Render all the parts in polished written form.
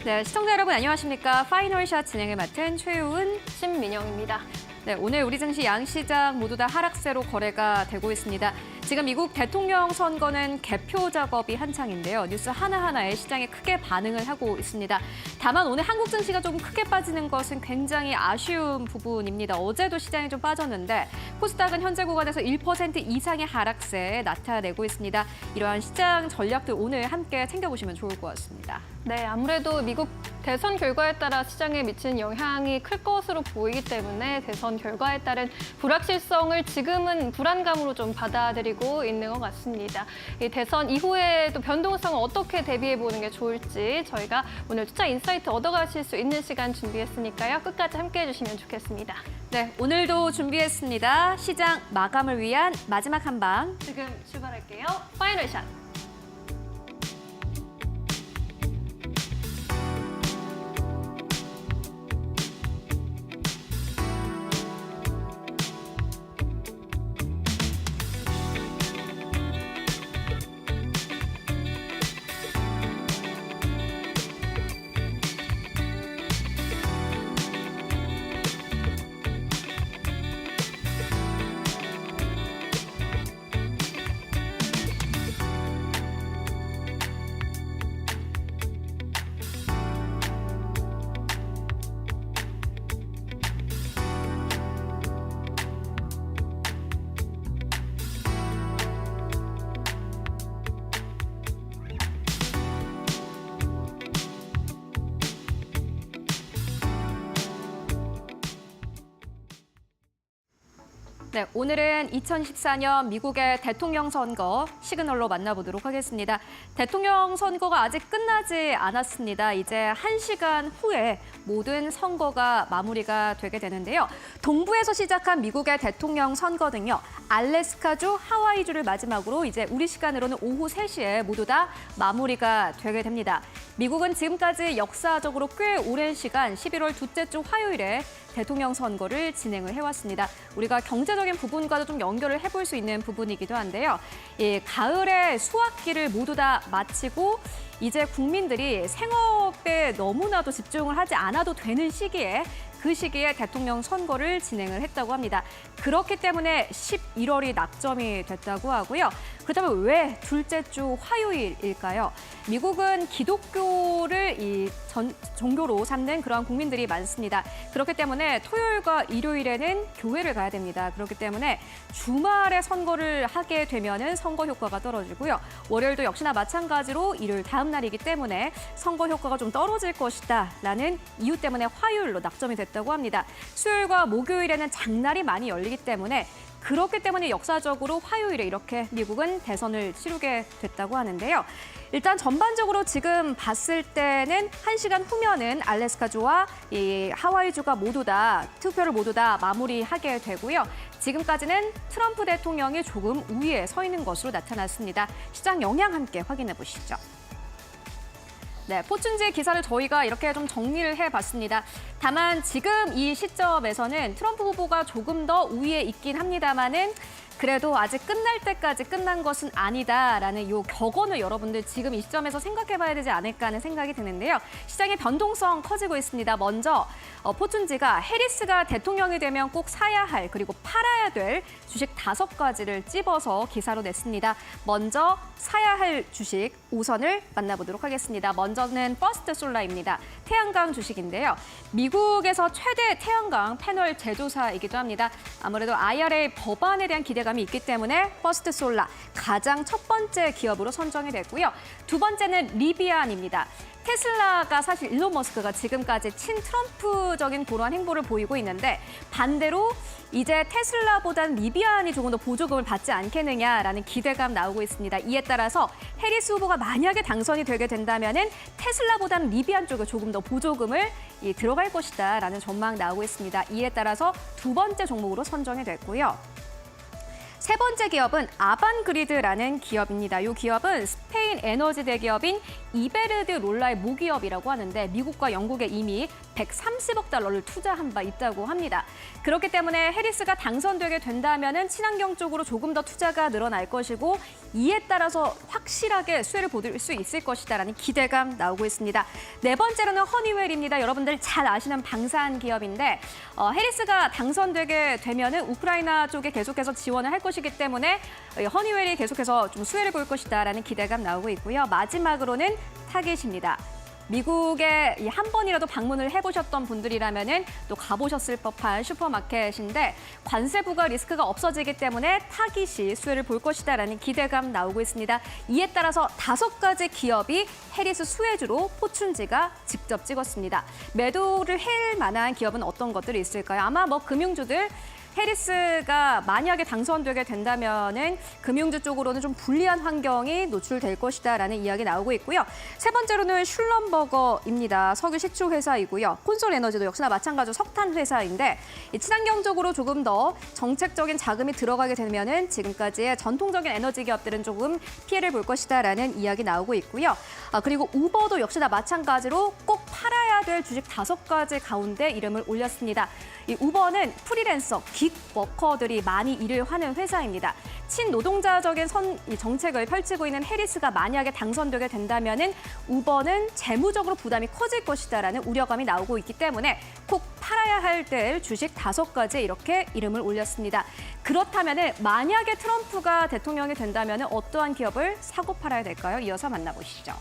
네, 시청자 여러분 안녕하십니까? 파이널샷 진행을 맡은 최유은, 신민영입니다. 네, 오늘 우리 증시 양시장 모두 다 하락세로 거래가 되고 있습니다. 지금 미국 대통령 선거는 개표 작업이 한창인데요. 뉴스 하나하나에 시장에 크게 반응을 하고 있습니다. 다만 오늘 한국 증시가 조금 크게 빠지는 것은 굉장히 아쉬운 부분입니다. 어제도 시장이 좀 빠졌는데 코스닥은 현재 구간에서 1% 이상의 하락세 나타내고 있습니다. 이러한 시장 전략들 오늘 함께 챙겨보시면 좋을 것 같습니다. 네, 아무래도 미국 대선 결과에 따라 시장에 미치는 영향이 클 것으로 보이기 때문에 대선 결과에 따른 불확실성을 지금은 불안감으로 좀 받아들이고 있는 것 같습니다. 이 대선 이후에도 변동성을 어떻게 대비해보는 게 좋을지 저희가 오늘 투자 인사이트 얻어가실 수 있는 시간 준비했으니까요. 끝까지 함께해 주시면 좋겠습니다. 네, 오늘도 준비했습니다. 시장 마감을 위한 마지막 한방. 지금 출발할게요. 파이널샷. 네, 오늘은 2014년 미국의 대통령 선거 시그널로 만나보도록 하겠습니다. 대통령 선거가 아직 끝나지 않았습니다. 이제 1시간 후에 모든 선거가 마무리가 되게 되는데요. 동부에서 시작한 미국의 대통령 선거는요. 알래스카주, 하와이주를 마지막으로 이제 우리 시간으로는 오후 3시에 모두 다 마무리가 되게 됩니다. 미국은 지금까지 역사적으로 꽤 오랜 시간 11월 둘째 주 화요일에 대통령 선거를 진행을 해왔습니다. 우리가 경제적인 부분과도 좀 연결을 해볼 수 있는 부분이기도 한데요. 가을의 수학기를 모두 다 마치고 이제 국민들이 생업에 너무나도 집중을 하지 않아도 되는 시기에 그 시기에 대통령 선거를 진행을 했다고 합니다. 그렇기 때문에 11월이 낙점이 됐다고 하고요. 그렇다면 왜 둘째 주 화요일일까요? 미국은 기독교를 종교로 삼는 그러한 국민들이 많습니다. 그렇기 때문에 토요일과 일요일에는 교회를 가야 됩니다. 그렇기 때문에 주말에 선거를 하게 되면은 선거 효과가 떨어지고요. 월요일도 역시나 마찬가지로 일요일 다음 날이기 때문에 선거 효과가 좀 떨어질 것이다라는 이유 때문에 화요일로 낙점이 됐다고 합니다. 수요일과 목요일에는 장날이 많이 열리기 때문에 그렇기 때문에 역사적으로 화요일에 이렇게 미국은 대선을 치르게 됐다고 하는데요. 일단 전반적으로 지금 봤을 때는 1시간 후면은 알래스카주와 이 하와이주가 모두 다 투표를 모두 다 마무리하게 되고요. 지금까지는 트럼프 대통령이 조금 우위에 서 있는 것으로 나타났습니다. 시장 영향 함께 확인해 보시죠. 네, 포춘지의 기사를 저희가 이렇게 좀 정리를 해봤습니다. 다만 지금 이 시점에서는 트럼프 후보가 조금 더 우위에 있긴 합니다만은 그래도 아직 끝날 때까지 끝난 것은 아니다라는 이 격언을 여러분들 지금 이 시점에서 생각해봐야 되지 않을까 하는 생각이 드는데요. 시장의 변동성 커지고 있습니다. 먼저 포춘지가 해리스가 대통령이 되면 꼭 사야 할 그리고 팔아야 될 주식 5가지를 찝어서 기사로 냈습니다. 먼저 사야 할 주식 5선을 만나보도록 하겠습니다. 먼저는 퍼스트 솔라입니다. 태양광 주식인데요. 미국에서 최대 태양광 패널 제조사이기도 합니다. 아무래도 IRA 법안에 대한 기대감이 있기 때문에 퍼스트 솔라 가장 첫 번째 기업으로 선정이 됐고요. 두 번째는 리비안입니다. 테슬라가 사실 일론 머스크가 지금까지 친트럼프적인 그러한 행보를 보이고 있는데 반대로 이제 테슬라보단 리비안이 조금 더 보조금을 받지 않겠느냐라는 기대감 나오고 있습니다. 이에 따라서 해리스 후보가 만약에 당선이 되게 된다면은 테슬라보다는 리비안 쪽에 조금 더 보조금을 들어갈 것이다라는 전망 나오고 있습니다. 이에 따라서 두 번째 종목으로 선정이 됐고요. 세 번째 기업은 아반그리드라는 기업입니다. 이 기업은 스페인 에너지 대기업인 이베르드 롤라의 모기업이라고 하는데 미국과 영국에 이미 130억 달러를 투자한 바 있다고 합니다. 그렇기 때문에 해리스가 당선되게 된다면 친환경 쪽으로 조금 더 투자가 늘어날 것이고 이에 따라서 확실하게 수혜를 보실 수 있을 것이다라는 기대감 나오고 있습니다. 네 번째로는 허니웰입니다. 여러분들 잘 아시는 방산 기업인데 해리스가 당선되게 되면은 우크라이나 쪽에 계속해서 지원을 할 것이기 때문에 허니웰이 계속해서 좀 수혜를 볼 것이다라는 기대감 나오고 있고요. 마지막으로는 타겟입니다. 미국에 한 번이라도 방문을 해보셨던 분들이라면은 또 가보셨을 법한 슈퍼마켓인데 관세 부과 리스크가 없어지기 때문에 타깃이 수혜를 볼 것이다라는 기대감 나오고 있습니다. 이에 따라서 5가지 기업이 해리스 수혜주로 포춘지가 직접 찍었습니다. 매도를 할 만한 기업은 어떤 것들이 있을까요? 아마 뭐 금융주들 해리스가 만약에 당선되게 된다면은 금융주 쪽으로는 좀 불리한 환경이 노출될 것이다라는 이야기 나오고 있고요. 세 번째로는 슐럼버거입니다. 석유 식초 회사이고요. 콘솔 에너지도 역시나 마찬가지로 석탄 회사인데 친환경적으로 조금 더 정책적인 자금이 들어가게 되면은 지금까지의 전통적인 에너지 기업들은 조금 피해를 볼 것이다라는 이야기 나오고 있고요. 그리고 우버도 역시나 마찬가지로 꼭 팔아야 될 주식 5가지 가운데 이름을 올렸습니다. 이 우버는 프리랜서, 긱워커들이 많이 일을 하는 회사입니다. 친노동자적인 정책을 펼치고 있는 해리스가 만약에 당선되게 된다면은 우버는 재무적으로 부담이 커질 것이다라는 우려감이 나오고 있기 때문에 꼭 팔아야 할 주식 5가지 이렇게 이름을 올렸습니다. 그렇다면은 만약에 트럼프가 대통령이 된다면은 어떠한 기업을 사고 팔아야 될까요? 이어서 만나보시죠.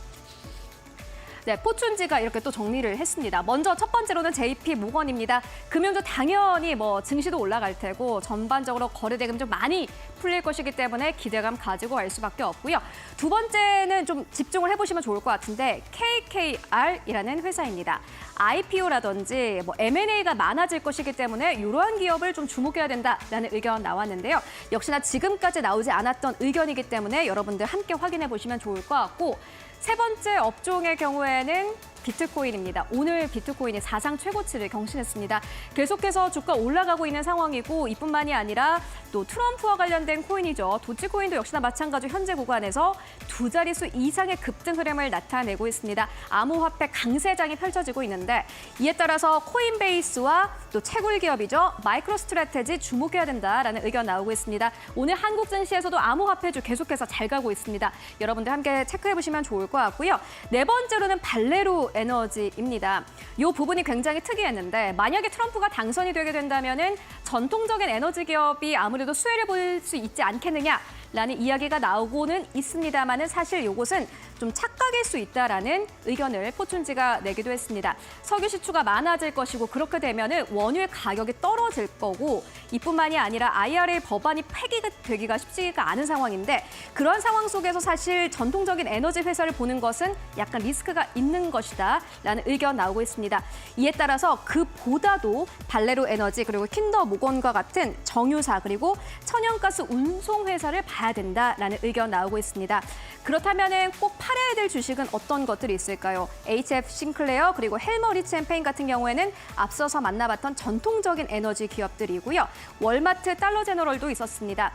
네, 포춘지가 이렇게 또 정리를 했습니다. 먼저 첫 번째로는 JP 모건입니다. 금융주 당연히 뭐 증시도 올라갈 테고 전반적으로 거래 대금 좀 많이 풀릴 것이기 때문에 기대감 가지고 갈 수밖에 없고요. 두 번째는 좀 집중을 해보시면 좋을 것 같은데 KKR이라는 회사입니다. IPO라든지 뭐 M&A가 많아질 것이기 때문에 이러한 기업을 좀 주목해야 된다라는 의견 나왔는데요. 역시나 지금까지 나오지 않았던 의견이기 때문에 여러분들 함께 확인해 보시면 좋을 것 같고 세 번째 업종의 경우에는 비트코인입니다. 오늘 비트코인이 사상 최고치를 경신했습니다. 계속해서 주가 올라가고 있는 상황이고 이뿐만이 아니라 또 트럼프와 관련된 코인이죠. 도지코인도 역시나 마찬가지로 현재 구간에서 2자릿수 이상의 급등 흐름을 나타내고 있습니다. 암호화폐 강세장이 펼쳐지고 있는데 이에 따라서 코인베이스와 또 채굴 기업이죠. 마이크로스트래테지 주목해야 된다라는 의견 나오고 있습니다. 오늘 한국 증시에서도 암호화폐주 계속해서 잘 가고 있습니다. 여러분들 함께 체크해 보시면 좋을 것 같고요. 네 번째로는 발레로 에너지입니다. 이 부분이 굉장히 특이했는데 만약에 트럼프가 당선이 되게 된다면은 전통적인 에너지 기업이 아무래도 수혜를 볼 수 있지 않겠느냐라는 이야기가 나오고는 있습니다만은 사실 이것은 좀 착각일 수 있다라는 의견을 포춘지가 내기도 했습니다. 석유 시추가 많아질 것이고 그렇게 되면은 원유의 가격이 떨어질 거고 이뿐만이 아니라 IRA 법안이 폐기되기가 쉽지가 않은 상황인데 그런 상황 속에서 사실 전통적인 에너지 회사를 보는 것은 약간 리스크가 있는 것이다라는 의견 나오고 있습니다. 이에 따라서 그보다도 발레로 에너지 그리고 킨더 모건과 같은 정유사 그리고 천연가스 운송 회사를 봐야 된다라는 의견 나오고 있습니다. 그렇다면은 꼭 팔아야 될 주식은 어떤 것들이 있을까요? HF 싱클레어 그리고 헬머 리치앤페인 같은 경우에는 앞서서 만나봤던 전통적인 에너지 기업들이고요. 월마트, 달러제너럴도 있었습니다.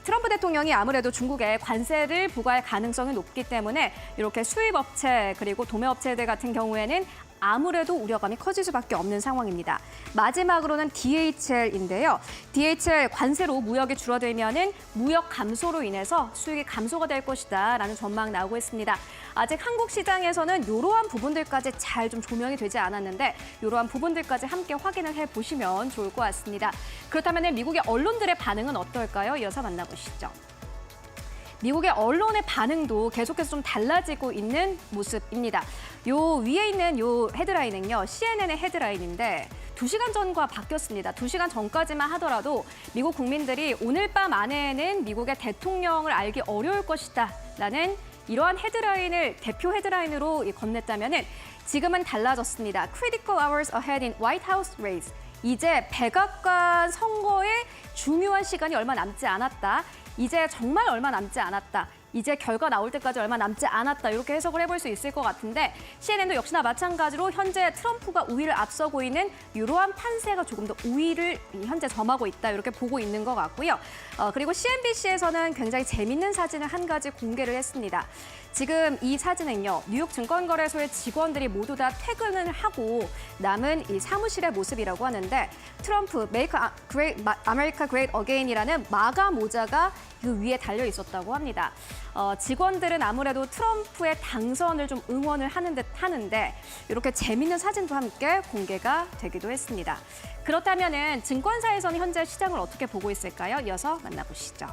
트럼프 대통령이 아무래도 중국에 관세를 부과할 가능성이 높기 때문에 이렇게 수입업체 그리고 도매업체들 같은 경우에는 아무래도 우려감이 커질 수밖에 없는 상황입니다. 마지막으로는 DHL인데요. DHL 관세로 무역이 줄어들면은 무역 감소로 인해서 수익이 감소가 될 것이다라는 전망 나오고 있습니다. 아직 한국 시장에서는 이러한 부분들까지 잘 좀 조명이 되지 않았는데 이러한 부분들까지 함께 확인을 해보시면 좋을 것 같습니다. 그렇다면 미국의 언론들의 반응은 어떨까요? 이어서 만나보시죠. 미국의 언론의 반응도 계속해서 좀 달라지고 있는 모습입니다. 요 위에 있는 요 헤드라인은요, CNN의 헤드라인인데 2시간 전과 바뀌었습니다. 2시간 전까지만 하더라도 미국 국민들이 오늘 밤 안에는 미국의 대통령을 알기 어려울 것이다 라는 이러한 헤드라인을 대표 헤드라인으로 건넸다면은 지금은 달라졌습니다. Critical hours ahead in White House race. 이제 백악관 선거에 중요한 시간이 얼마 남지 않았다. 이제 정말 얼마 남지 않았다. 이제 결과 나올 때까지 얼마 남지 않았다 이렇게 해석을 해볼 수 있을 것 같은데 CNN도 역시나 마찬가지로 현재 트럼프가 우위를 앞서고 있는 이러한 판세가 조금 더 우위를 현재 점하고 있다 이렇게 보고 있는 것 같고요. 그리고 CNBC에서는 굉장히 재밌는 사진을 한 가지 공개를 했습니다. 지금 이 사진은요, 뉴욕 증권거래소의 직원들이 모두 다 퇴근을 하고 남은 이 사무실의 모습이라고 하는데 트럼프 Make America Great Again이라는 마가 모자가 그 위에 달려 있었다고 합니다. 직원들은 아무래도 트럼프의 당선을 좀 응원을 하는 듯 하는데 이렇게 재밌는 사진도 함께 공개가 되기도 했습니다. 그렇다면은 증권사에서는 현재 시장을 어떻게 보고 있을까요? 이어서 만나보시죠.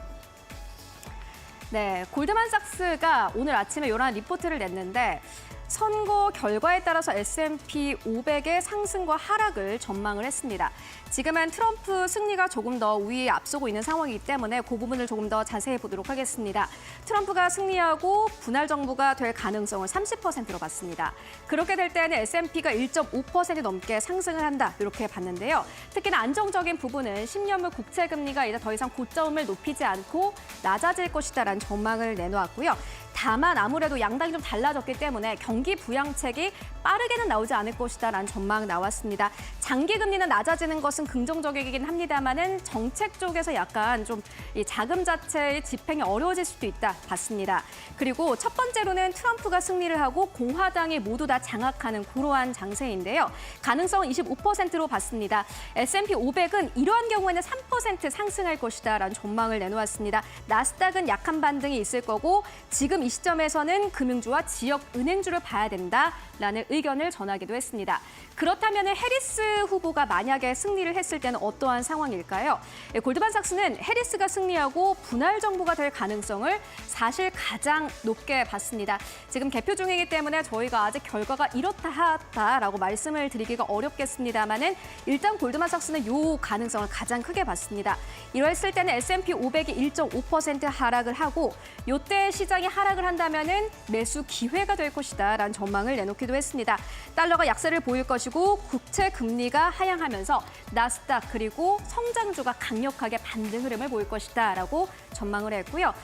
네, 골드만삭스가 오늘 아침에 이러한 리포트를 냈는데 선거 결과에 따라서 S&P 500의 상승과 하락을 전망을 했습니다. 지금은 트럼프 승리가 조금 더 우위에 앞서고 있는 상황이기 때문에 그 부분을 조금 더 자세히 보도록 하겠습니다. 트럼프가 승리하고 분할 정부가 될 가능성을 30%로 봤습니다. 그렇게 될 때는 S&P가 1.5% 넘게 상승을 한다 이렇게 봤는데요. 특히나 안정적인 부분은 10년물 국채 금리가 이제 더 이상 고점을 높이지 않고 낮아질 것이다라는 전망을 내놓았고요. 다만 아무래도 양당이 좀 달라졌기 때문에 경기 부양책이 빠르게는 나오지 않을 것이다라는 전망 나왔습니다. 장기 금리는 낮아지는 것은 긍정적이긴 합니다만은 정책 쪽에서 약간 좀 이 자금 자체의 집행이 어려워질 수도 있다 봤습니다. 그리고 첫 번째로는 트럼프가 승리를 하고 공화당이 모두 다 장악하는 그러한 장세인데요. 가능성은 25%로 봤습니다. S&P 500은 이러한 경우에는 3% 상승할 것이다라는 전망을 내놓았습니다. 나스닥은 약한 반등이 있을 거고 지금 이 시점에서는 금융주와 지역 은행주를 봐야 된다라는 의견을 전하기도 했습니다. 그렇다면 해리스 후보가 만약에 승리를 했을 때는 어떠한 상황일까요? 골드만삭스는 해리스가 승리하고 분할 정부가 될 가능성을 사실 가장 높게 봤습니다. 지금 개표 중이기 때문에 저희가 아직 결과가 이렇다 하다라고 말씀을 드리기가 어렵겠습니다만은 일단 골드만삭스는 이 가능성을 가장 크게 봤습니다. 이랬을 때는 S&P 500이 1.5% 하락을 하고 이때 시장이 하락을 한다면은 매수 기회가 될 것이다라는 전망을 내놓기도 했습니다. 달러가 약세를 보일 것이고 국채 금리가 하향하면서 나스닥 그리고 성장주가 강력하게 반등 흐름을 보일 것이다라고 전망을 했고요.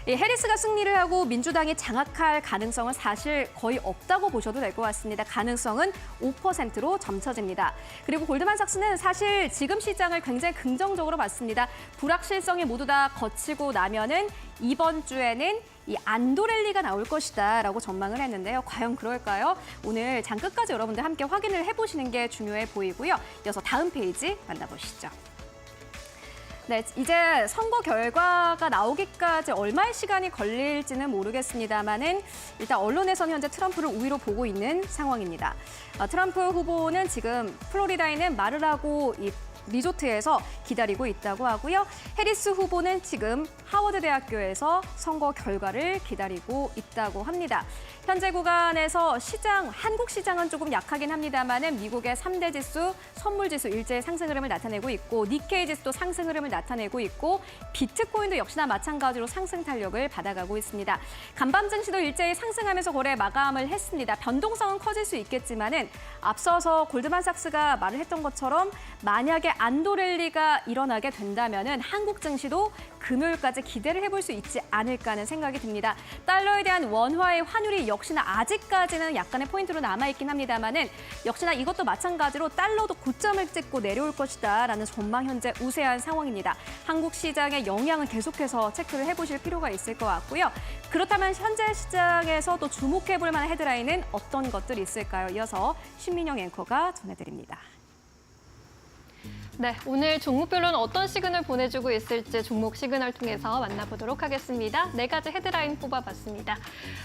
해리스가 승리를 하고 민주당이 장악할 가능성은 사실 거의 없다고 보셔도 될 것 같습니다. 가능성은 5%로 점쳐집니다. 그리고 골드만삭스는 사실 지금 시장을 굉장히 긍정적으로 봤습니다. 불확실성이 모두 다 거치고 나면은 이번 주에는 이 안도 랠리가 나올 것이다라고 전망을 했는데요. 과연 그럴까요? 오늘 장 끝까지 여러분들 함께 확인을 해보시는 게 중요해 보이고요. 이어서 다음 페이지 만나보시죠. 네, 이제 선거 결과가 나오기까지 얼마의 시간이 걸릴지는 모르겠습니다만은 일단 언론에서는 현재 트럼프를 우위로 보고 있는 상황입니다. 트럼프 후보는 지금 플로리다에 있는 마르라고 이 리조트에서 기다리고 있다고 하고요. 해리스 후보는 지금 하워드 대학교에서 선거 결과를 기다리고 있다고 합니다. 현재 구간에서 한국 시장은 조금 약하긴 합니다만은 미국의 3대 지수, 선물 지수 일제히 상승 흐름을 나타내고 있고 니케이 지수도 상승 흐름을 나타내고 있고 비트코인도 역시나 마찬가지로 상승 탄력을 받아가고 있습니다. 간밤 증시도 일제히 상승하면서 거래 마감을 했습니다. 변동성은 커질 수 있겠지만은 앞서서 골드만삭스가 말을 했던 것처럼 만약에 안도 랠리가 일어나게 된다면은 한국 증시도 금요일까지 기대를 해볼 수 있지 않을까 하는 생각이 듭니다. 달러에 대한 원화의 환율이 역시나 아직까지는 약간의 포인트로 남아있긴 합니다만은 역시나 이것도 마찬가지로 달러도 고점을 찍고 내려올 것이다라는 전망 현재 우세한 상황입니다. 한국 시장의 영향은 계속해서 체크를 해보실 필요가 있을 것 같고요. 그렇다면 현재 시장에서 또 주목해볼 만한 헤드라인은 어떤 것들이 있을까요? 이어서 신민영 앵커가 전해드립니다. 네, 오늘 종목별로는 어떤 시그널 보내주고 있을지 종목 시그널 통해서 만나보도록 하겠습니다. 4가지 헤드라인 뽑아봤습니다.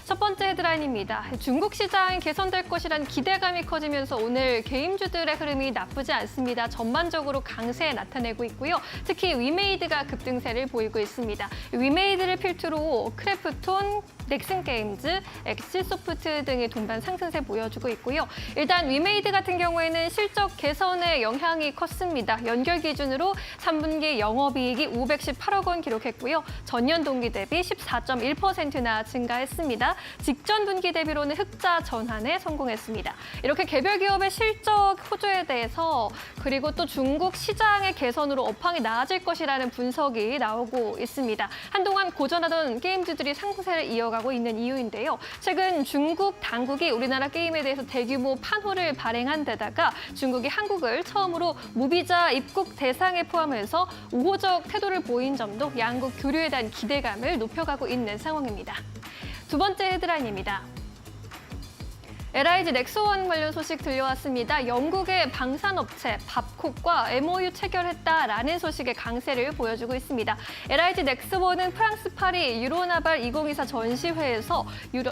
첫 번째 헤드라인입니다. 중국 시장이 개선될 것이란 기대감이 커지면서 오늘 개인주들의 흐름이 나쁘지 않습니다. 전반적으로 강세 나타내고 있고요. 특히 위메이드가 급등세를 보이고 있습니다. 위메이드를 필두로 크래프톤, 넥슨게임즈, 엑시소프트 등의 동반 상승세 보여주고 있고요. 일단 위메이드 같은 경우에는 실적 개선에 영향이 컸습니다. 있습니다. 연결 기준으로 3분기 영업이익이 518억 원 기록했고요. 전년 동기 대비 14.1%나 증가했습니다. 직전 분기 대비로는 흑자 전환에 성공했습니다. 이렇게 개별 기업의 실적 호조에 대해서 그리고 또 중국 시장의 개선으로 업황이 나아질 것이라는 분석이 나오고 있습니다. 한동안 고전하던 게임주들이 상승세를 이어가고 있는 이유인데요. 최근 중국 당국이 우리나라 게임에 대해서 대규모 판호를 발행한 데다가 중국이 한국을 처음으로 무비자 입국 대상에 포함해서 우호적 태도를 보인 점도 양국 교류에 대한 기대감을 높여가고 있는 상황입니다. 두 번째 헤드라인입니다. LIG 넥스원 관련 소식 들려왔습니다. 영국의 방산업체 밥콕과 MOU 체결했다라는 소식의 강세를 보여주고 있습니다. LIG 넥스원은 프랑스 파리 유로나발 2024 전시회에서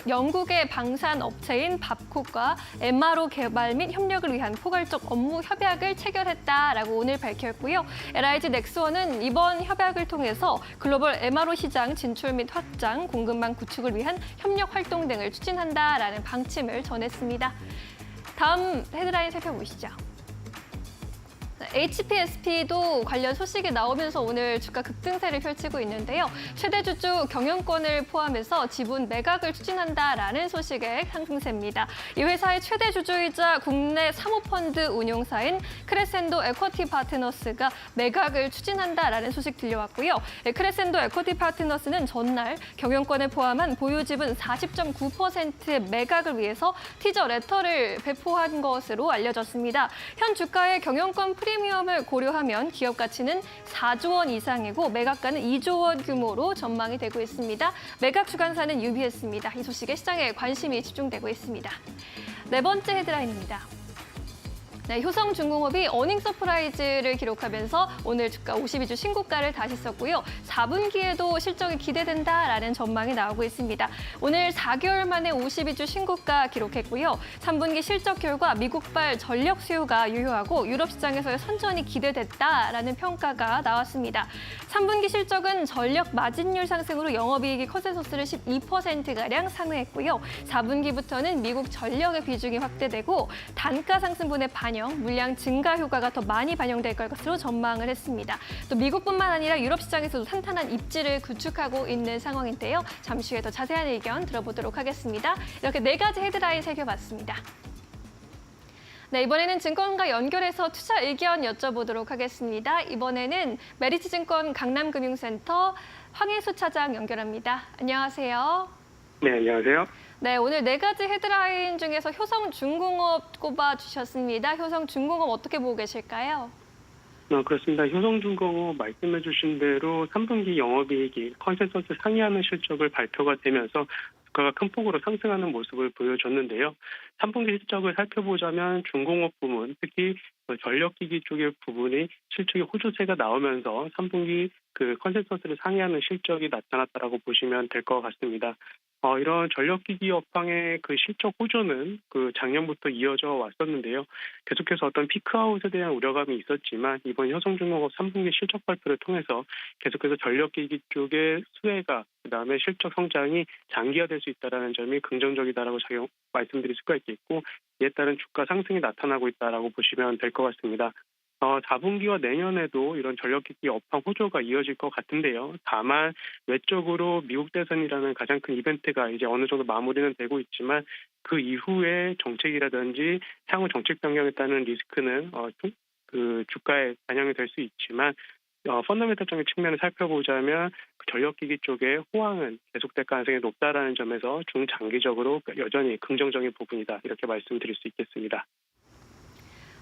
영국의 방산업체인 밥콕과 MRO 개발 및 협력을 위한 포괄적 업무 협약을 체결했다라고 오늘 밝혔고요. LIG 넥스원은 이번 협약을 통해서 글로벌 MRO 시장 진출 및 확장, 공급망 구축을 위한 협력 활동 등을 추진한다라는 방침을 전했습니다. 다음 헤드라인 살펴보시죠. HPSP도 관련 소식이 나오면서 오늘 주가 급등세를 펼치고 있는데요. 최대 주주 경영권을 포함해서 지분 매각을 추진한다라는 소식의 상승세입니다. 이 회사의 최대 주주이자 국내 사모펀드 운용사인 크레센도 에쿼티 파트너스가 매각을 추진한다라는 소식 들려왔고요. 크레센도 에쿼티 파트너스는 전날 경영권을 포함한 보유 지분 40.9%의 매각을 위해서 티저 레터를 배포한 것으로 알려졌습니다. 현 주가의 경영권 프리미엄을 고려하면 기업 가치는 4조 원 이상이고 매각가는 2조 원 규모로 전망이 되고 있습니다. 매각 주관사는 UBS입니다. 이 소식에 시장에 관심이 집중되고 있습니다. 네 번째 헤드라인입니다. 네, 효성중공업이 어닝 서프라이즈를 기록하면서 오늘 주가 52주 신고가를 다시 썼고요. 4분기에도 실적이 기대된다라는 전망이 나오고 있습니다. 오늘 4개월 만에 52주 신고가 기록했고요. 3분기 실적 결과 미국발 전력 수요가 유효하고 유럽 시장에서의 선전이 기대됐다라는 평가가 나왔습니다. 3분기 실적은 전력 마진율 상승으로 영업이익이 컨센서스를 12%가량 상회했고요. 4분기부터는 미국 전력의 비중이 확대되고 단가 상승분의 반영, 물량 증가 효과가 더 많이 반영될 것으로 전망을 했습니다. 또 미국뿐만 아니라 유럽 시장에서도 탄탄한 입지를 구축하고 있는 상황인데요. 잠시 후에 더 자세한 의견 들어보도록 하겠습니다. 이렇게 네 가지 헤드라인 살펴봤습니다. 네, 이번에는 증권과 연결해서 투자 의견 여쭤보도록 하겠습니다. 이번에는 메리츠증권 강남금융센터 황혜수 차장 연결합니다. 안녕하세요. 네, 안녕하세요. 네, 오늘 네 가지 헤드라인 중에서 효성중공업 꼽아주셨습니다. 효성중공업 어떻게 보고 계실까요? 그렇습니다. 효성중공업 말씀해 주신 대로 3분기 영업이익이 컨센서스 상회하는 실적을 발표가 되면서 주가가 큰 폭으로 상승하는 모습을 보여줬는데요. 3분기 실적을 살펴보자면 중공업 부문, 특히 전력기기 쪽의 부분이 실적이 호조세가 나오면서 3분기 컨센서스를 상회하는 실적이 나타났다라고 보시면 될 것 같습니다. 이런 전력기기 업황의 실적 호조는 작년부터 이어져 왔었는데요. 계속해서 어떤 피크아웃에 대한 우려감이 있었지만 이번 효성중공업 3분기 실적 발표를 통해서 계속해서 전력기기 쪽의 수혜가 그다음에 실적 성장이 장기화될 수 있다는 점이 긍정적이다라고 말씀드릴 수가 있겠고 이에 따른 주가 상승이 나타나고 있다라고 보시면 될 것 같습니다. 4분기와 내년에도 이런 전력기기 업황 호조가 이어질 것 같은데요. 다만 외적으로 미국 대선이라는 가장 큰 이벤트가 이제 어느 정도 마무리는 되고 있지만 그 이후에 정책이라든지 향후 정책 변경에 따른 리스크는 주가에 반영이 될 수 있지만 펀더멘털적인 측면을 살펴보자면 전력기기 쪽의 호황은 계속될 가능성이 높다라는 점에서 중장기적으로 여전히 긍정적인 부분이다 이렇게 말씀드릴 수 있겠습니다.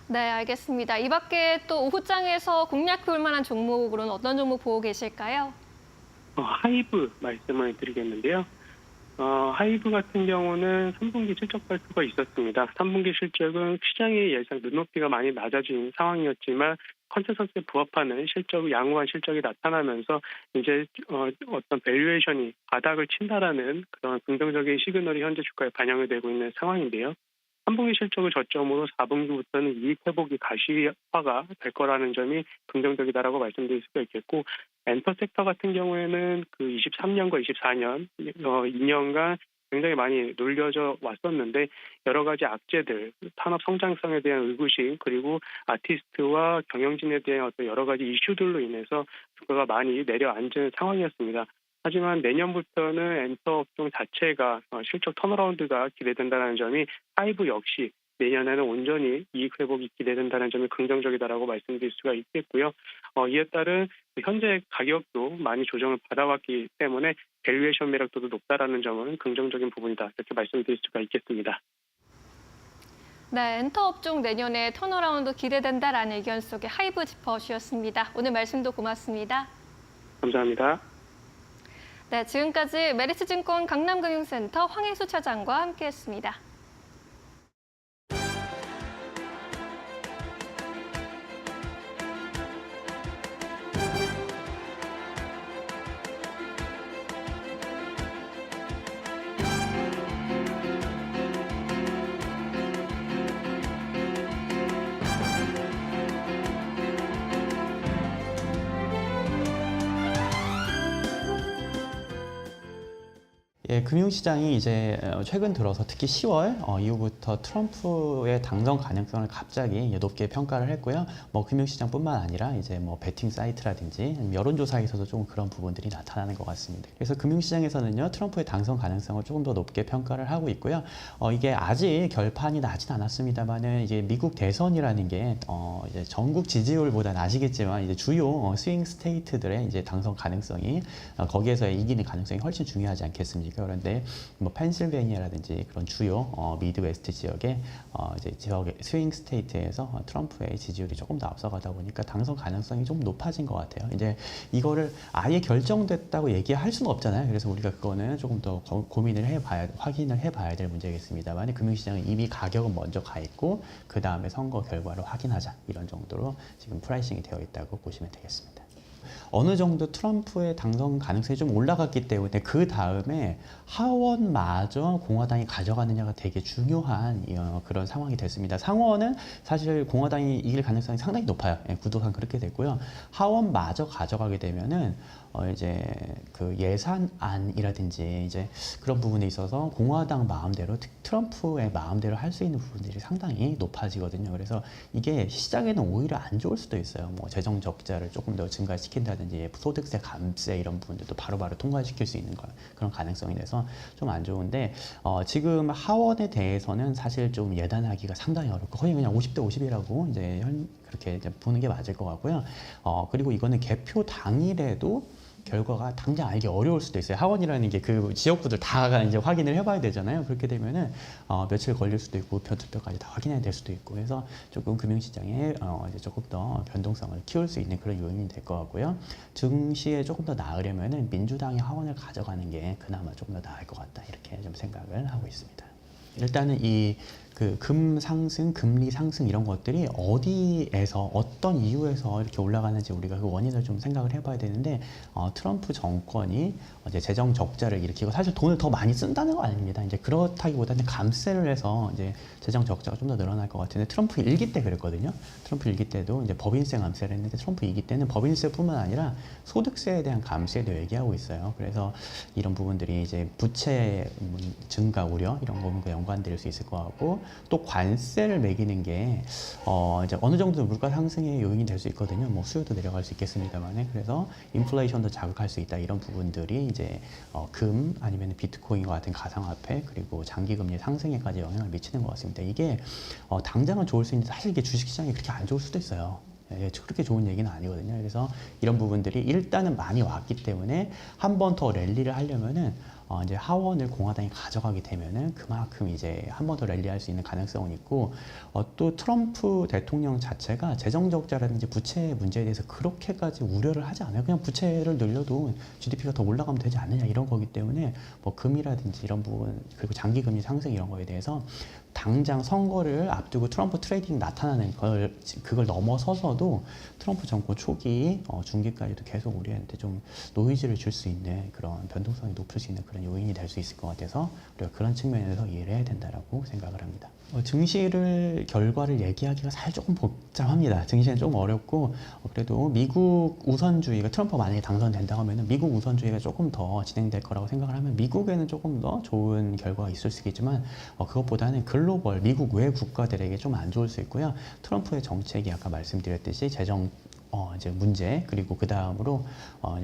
네, 알겠습니다. 이 밖에 또 오후장에서 공략 볼 만한 종목으로는 어떤 종목 보고 계실까요? 하이브 말씀을 드리겠는데요. 하이브 같은 경우는 3분기 실적 발표가 있었습니다. 3분기 실적은 시장의 예상 눈높이가 많이 낮아진 상황이었지만 컨센서스에 부합하는 양호한 실적이 나타나면서 이제 어떤 밸류에이션이 바닥을 친다라는 그런 긍정적인 시그널이 현재 주가에 반영이 되고 있는 상황인데요. 3분기 실적을 저점으로 4분기부터는 이익 회복이 가시화가 될 거라는 점이 긍정적이다라고 말씀드릴 수가 있겠고 엔터 섹터 같은 경우에는 23년과 24년 2년간 굉장히 많이 놀려져 왔었는데 여러 가지 악재들, 산업 성장성에 대한 의구심 그리고 아티스트와 경영진에 대한 어떤 여러 가지 이슈들로 인해서 주가가 많이 내려앉은 상황이었습니다. 하지만 내년부터는 엔터 업종 자체가 실적 턴어라운드가 기대된다는 점이 하이브 역시 내년에는 온전히 이익 회복이 기대된다는 점이 긍정적이다라고 말씀드릴 수가 있겠고요. 이에 따른 현재 가격도 많이 조정을 받아왔기 때문에 밸류에이션 매력도도 높다라는 점은 긍정적인 부분이다. 이렇게 말씀드릴 수가 있겠습니다. 네, 엔터 업종 내년에 턴어라운드 기대된다라는 의견 속에 하이브 짚어주셨습니다. 오늘 말씀도 고맙습니다. 감사합니다. 네, 지금까지 메리츠증권 강남금융센터 황혜수 차장과 함께했습니다. 예, 금융시장이 이제 최근 들어서 특히 10월 이후부터 트럼프의 당선 가능성을 갑자기 높게 평가를 했고요. 뭐 금융시장뿐만 아니라 이제 뭐 베팅 사이트라든지 여론조사에서도 조금 그런 부분들이 나타나는 것 같습니다. 그래서 금융시장에서는요 트럼프의 당선 가능성을 조금 더 높게 평가를 하고 있고요. 이게 아직 결판이 나진 않았습니다만은 이제 미국 대선이라는 게 이제 전국 지지율보다는 아시겠지만 이제 주요 스윙 스테이트들의 이제 당선 가능성이 거기에서 이기는 가능성이 훨씬 중요하지 않겠습니까? 그런데 뭐 펜실베니아라든지 그런 주요 미드웨스트 지역의 이제 지역의 스윙 스테이트에서 트럼프의 지지율이 조금 더 앞서가다 보니까 당선 가능성이 좀 높아진 것 같아요. 이제 이거를 아예 결정됐다고 얘기할 수는 없잖아요. 그래서 우리가 그거는 조금 더 고민을 해봐야, 확인을 해봐야 될 문제겠습니다만 금융시장은 이미 가격은 먼저 가 있고 그 다음에 선거 결과를 확인하자 이런 정도로 지금 프라이싱이 되어 있다고 보시면 되겠습니다. 어느 정도 트럼프의 당선 가능성이 좀 올라갔기 때문에 그 다음에 하원마저 공화당이 가져가느냐가 되게 중요한 그런 상황이 됐습니다. 상원은 사실 공화당이 이길 가능성이 상당히 높아요. 구도상 그렇게 됐고요. 하원마저 가져가게 되면은 이제 그 예산안이라든지 이제 그런 부분에 있어서 공화당 마음대로 트럼프의 마음대로 할 수 있는 부분들이 상당히 높아지거든요. 그래서 이게 시장에는 오히려 안 좋을 수도 있어요. 뭐 재정 적자를 조금 더 증가시킨다든지 소득세 감세 이런 부분들도 바로바로 통과시킬 수 있는 그런 가능성이 돼서 좀 안 좋은데 지금 하원에 대해서는 사실 좀 예단하기가 상당히 어렵고 거의 그냥 50대 50이라고 이제 그렇게 이제 보는 게 맞을 것 같고요. 그리고 이거는 개표 당일에도 결과가 당장 알기 어려울 수도 있어요. 하원이라는 게 그 지역구들 다 이제 확인을 해봐야 되잖아요. 그렇게 되면은 며칠 걸릴 수도 있고 투표까지 다 확인해야 될 수도 있고 해서 조금 금융시장에 이제 조금 더 변동성을 키울 수 있는 그런 요인이 될 것 같고요. 증시에 조금 더 나으려면은 민주당이 하원을 가져가는 게 그나마 조금 더 나을 것 같다 이렇게 좀 생각을 하고 있습니다. 일단은 이 그 금 상승, 금리 상승 이런 것들이 어디에서 어떤 이유에서 이렇게 올라가는지 우리가 그 원인을 좀 생각을 해봐야 되는데 트럼프 정권이 이제 재정 적자를 일으키고 사실 돈을 더 많이 쓴다는 거 아닙니다. 이제 그렇다기보다는 감세를 해서 이제 재정 적자가 좀 더 늘어날 것 같은데 트럼프 1기 때 그랬거든요. 트럼프 1기 때도 이제 법인세 감세를 했는데 트럼프 2기 때는 법인세뿐만 아니라 소득세에 대한 감세도 얘기하고 있어요. 그래서 이런 부분들이 이제 부채 증가 우려 이런 부분과 연관될 수 있을 것 같고 또 관세를 매기는 게 이제 어느 정도 물가 상승의 요인이 될 수 있거든요. 뭐 수요도 내려갈 수 있겠습니다만 그래서 인플레이션도 자극할 수 있다 이런 부분들이 이제 금 아니면 비트코인과 같은 가상화폐 그리고 장기금리 상승에까지 영향을 미치는 것 같습니다. 이게 당장은 좋을 수 있는데 사실 이게 주식시장이 그렇게 안 좋을 수도 있어요. 그렇게 좋은 얘기는 아니거든요. 그래서 이런 부분들이 일단은 많이 왔기 때문에 한 번 더 랠리를 하려면은 이제 하원을 공화당이 가져가게 되면은 그만큼 이제 한 번 더 랠리할 수 있는 가능성은 있고 또 트럼프 대통령 자체가 재정 적자라든지 부채 문제에 대해서 그렇게까지 우려를 하지 않아요. 그냥 부채를 늘려도 GDP가 더 올라가면 되지 않느냐 이런 거기 때문에 뭐 금이라든지 이런 부분 그리고 장기 금리 상승 이런 거에 대해서 당장 선거를 앞두고 트럼프 트레이딩 나타나는 그걸 넘어서서도 트럼프 정권 초기 중기까지도 계속 우리한테 좀 노이즈를 줄 수 있는 그런 변동성이 높을 수 있는 그런 요인이 될 수 있을 것 같아서 우리가 그런 측면에서 이해를 해야 된다라고 생각을 합니다. 증시를 결과를 얘기하기가 사실 조금 복잡합니다. 증시는 조금 어렵고 그래도 미국 우선주의가 트럼프 만약에 당선된다고 하면 미국 우선주의가 조금 더 진행될 거라고 생각을 하면 미국에는 조금 더 좋은 결과가 있을 수 있겠지만 그것보다는 글로벌 미국 외 국가들에게 좀 안 좋을 수 있고요. 트럼프의 정책이 아까 말씀드렸듯이 재정 이제 문제 그리고 그 다음으로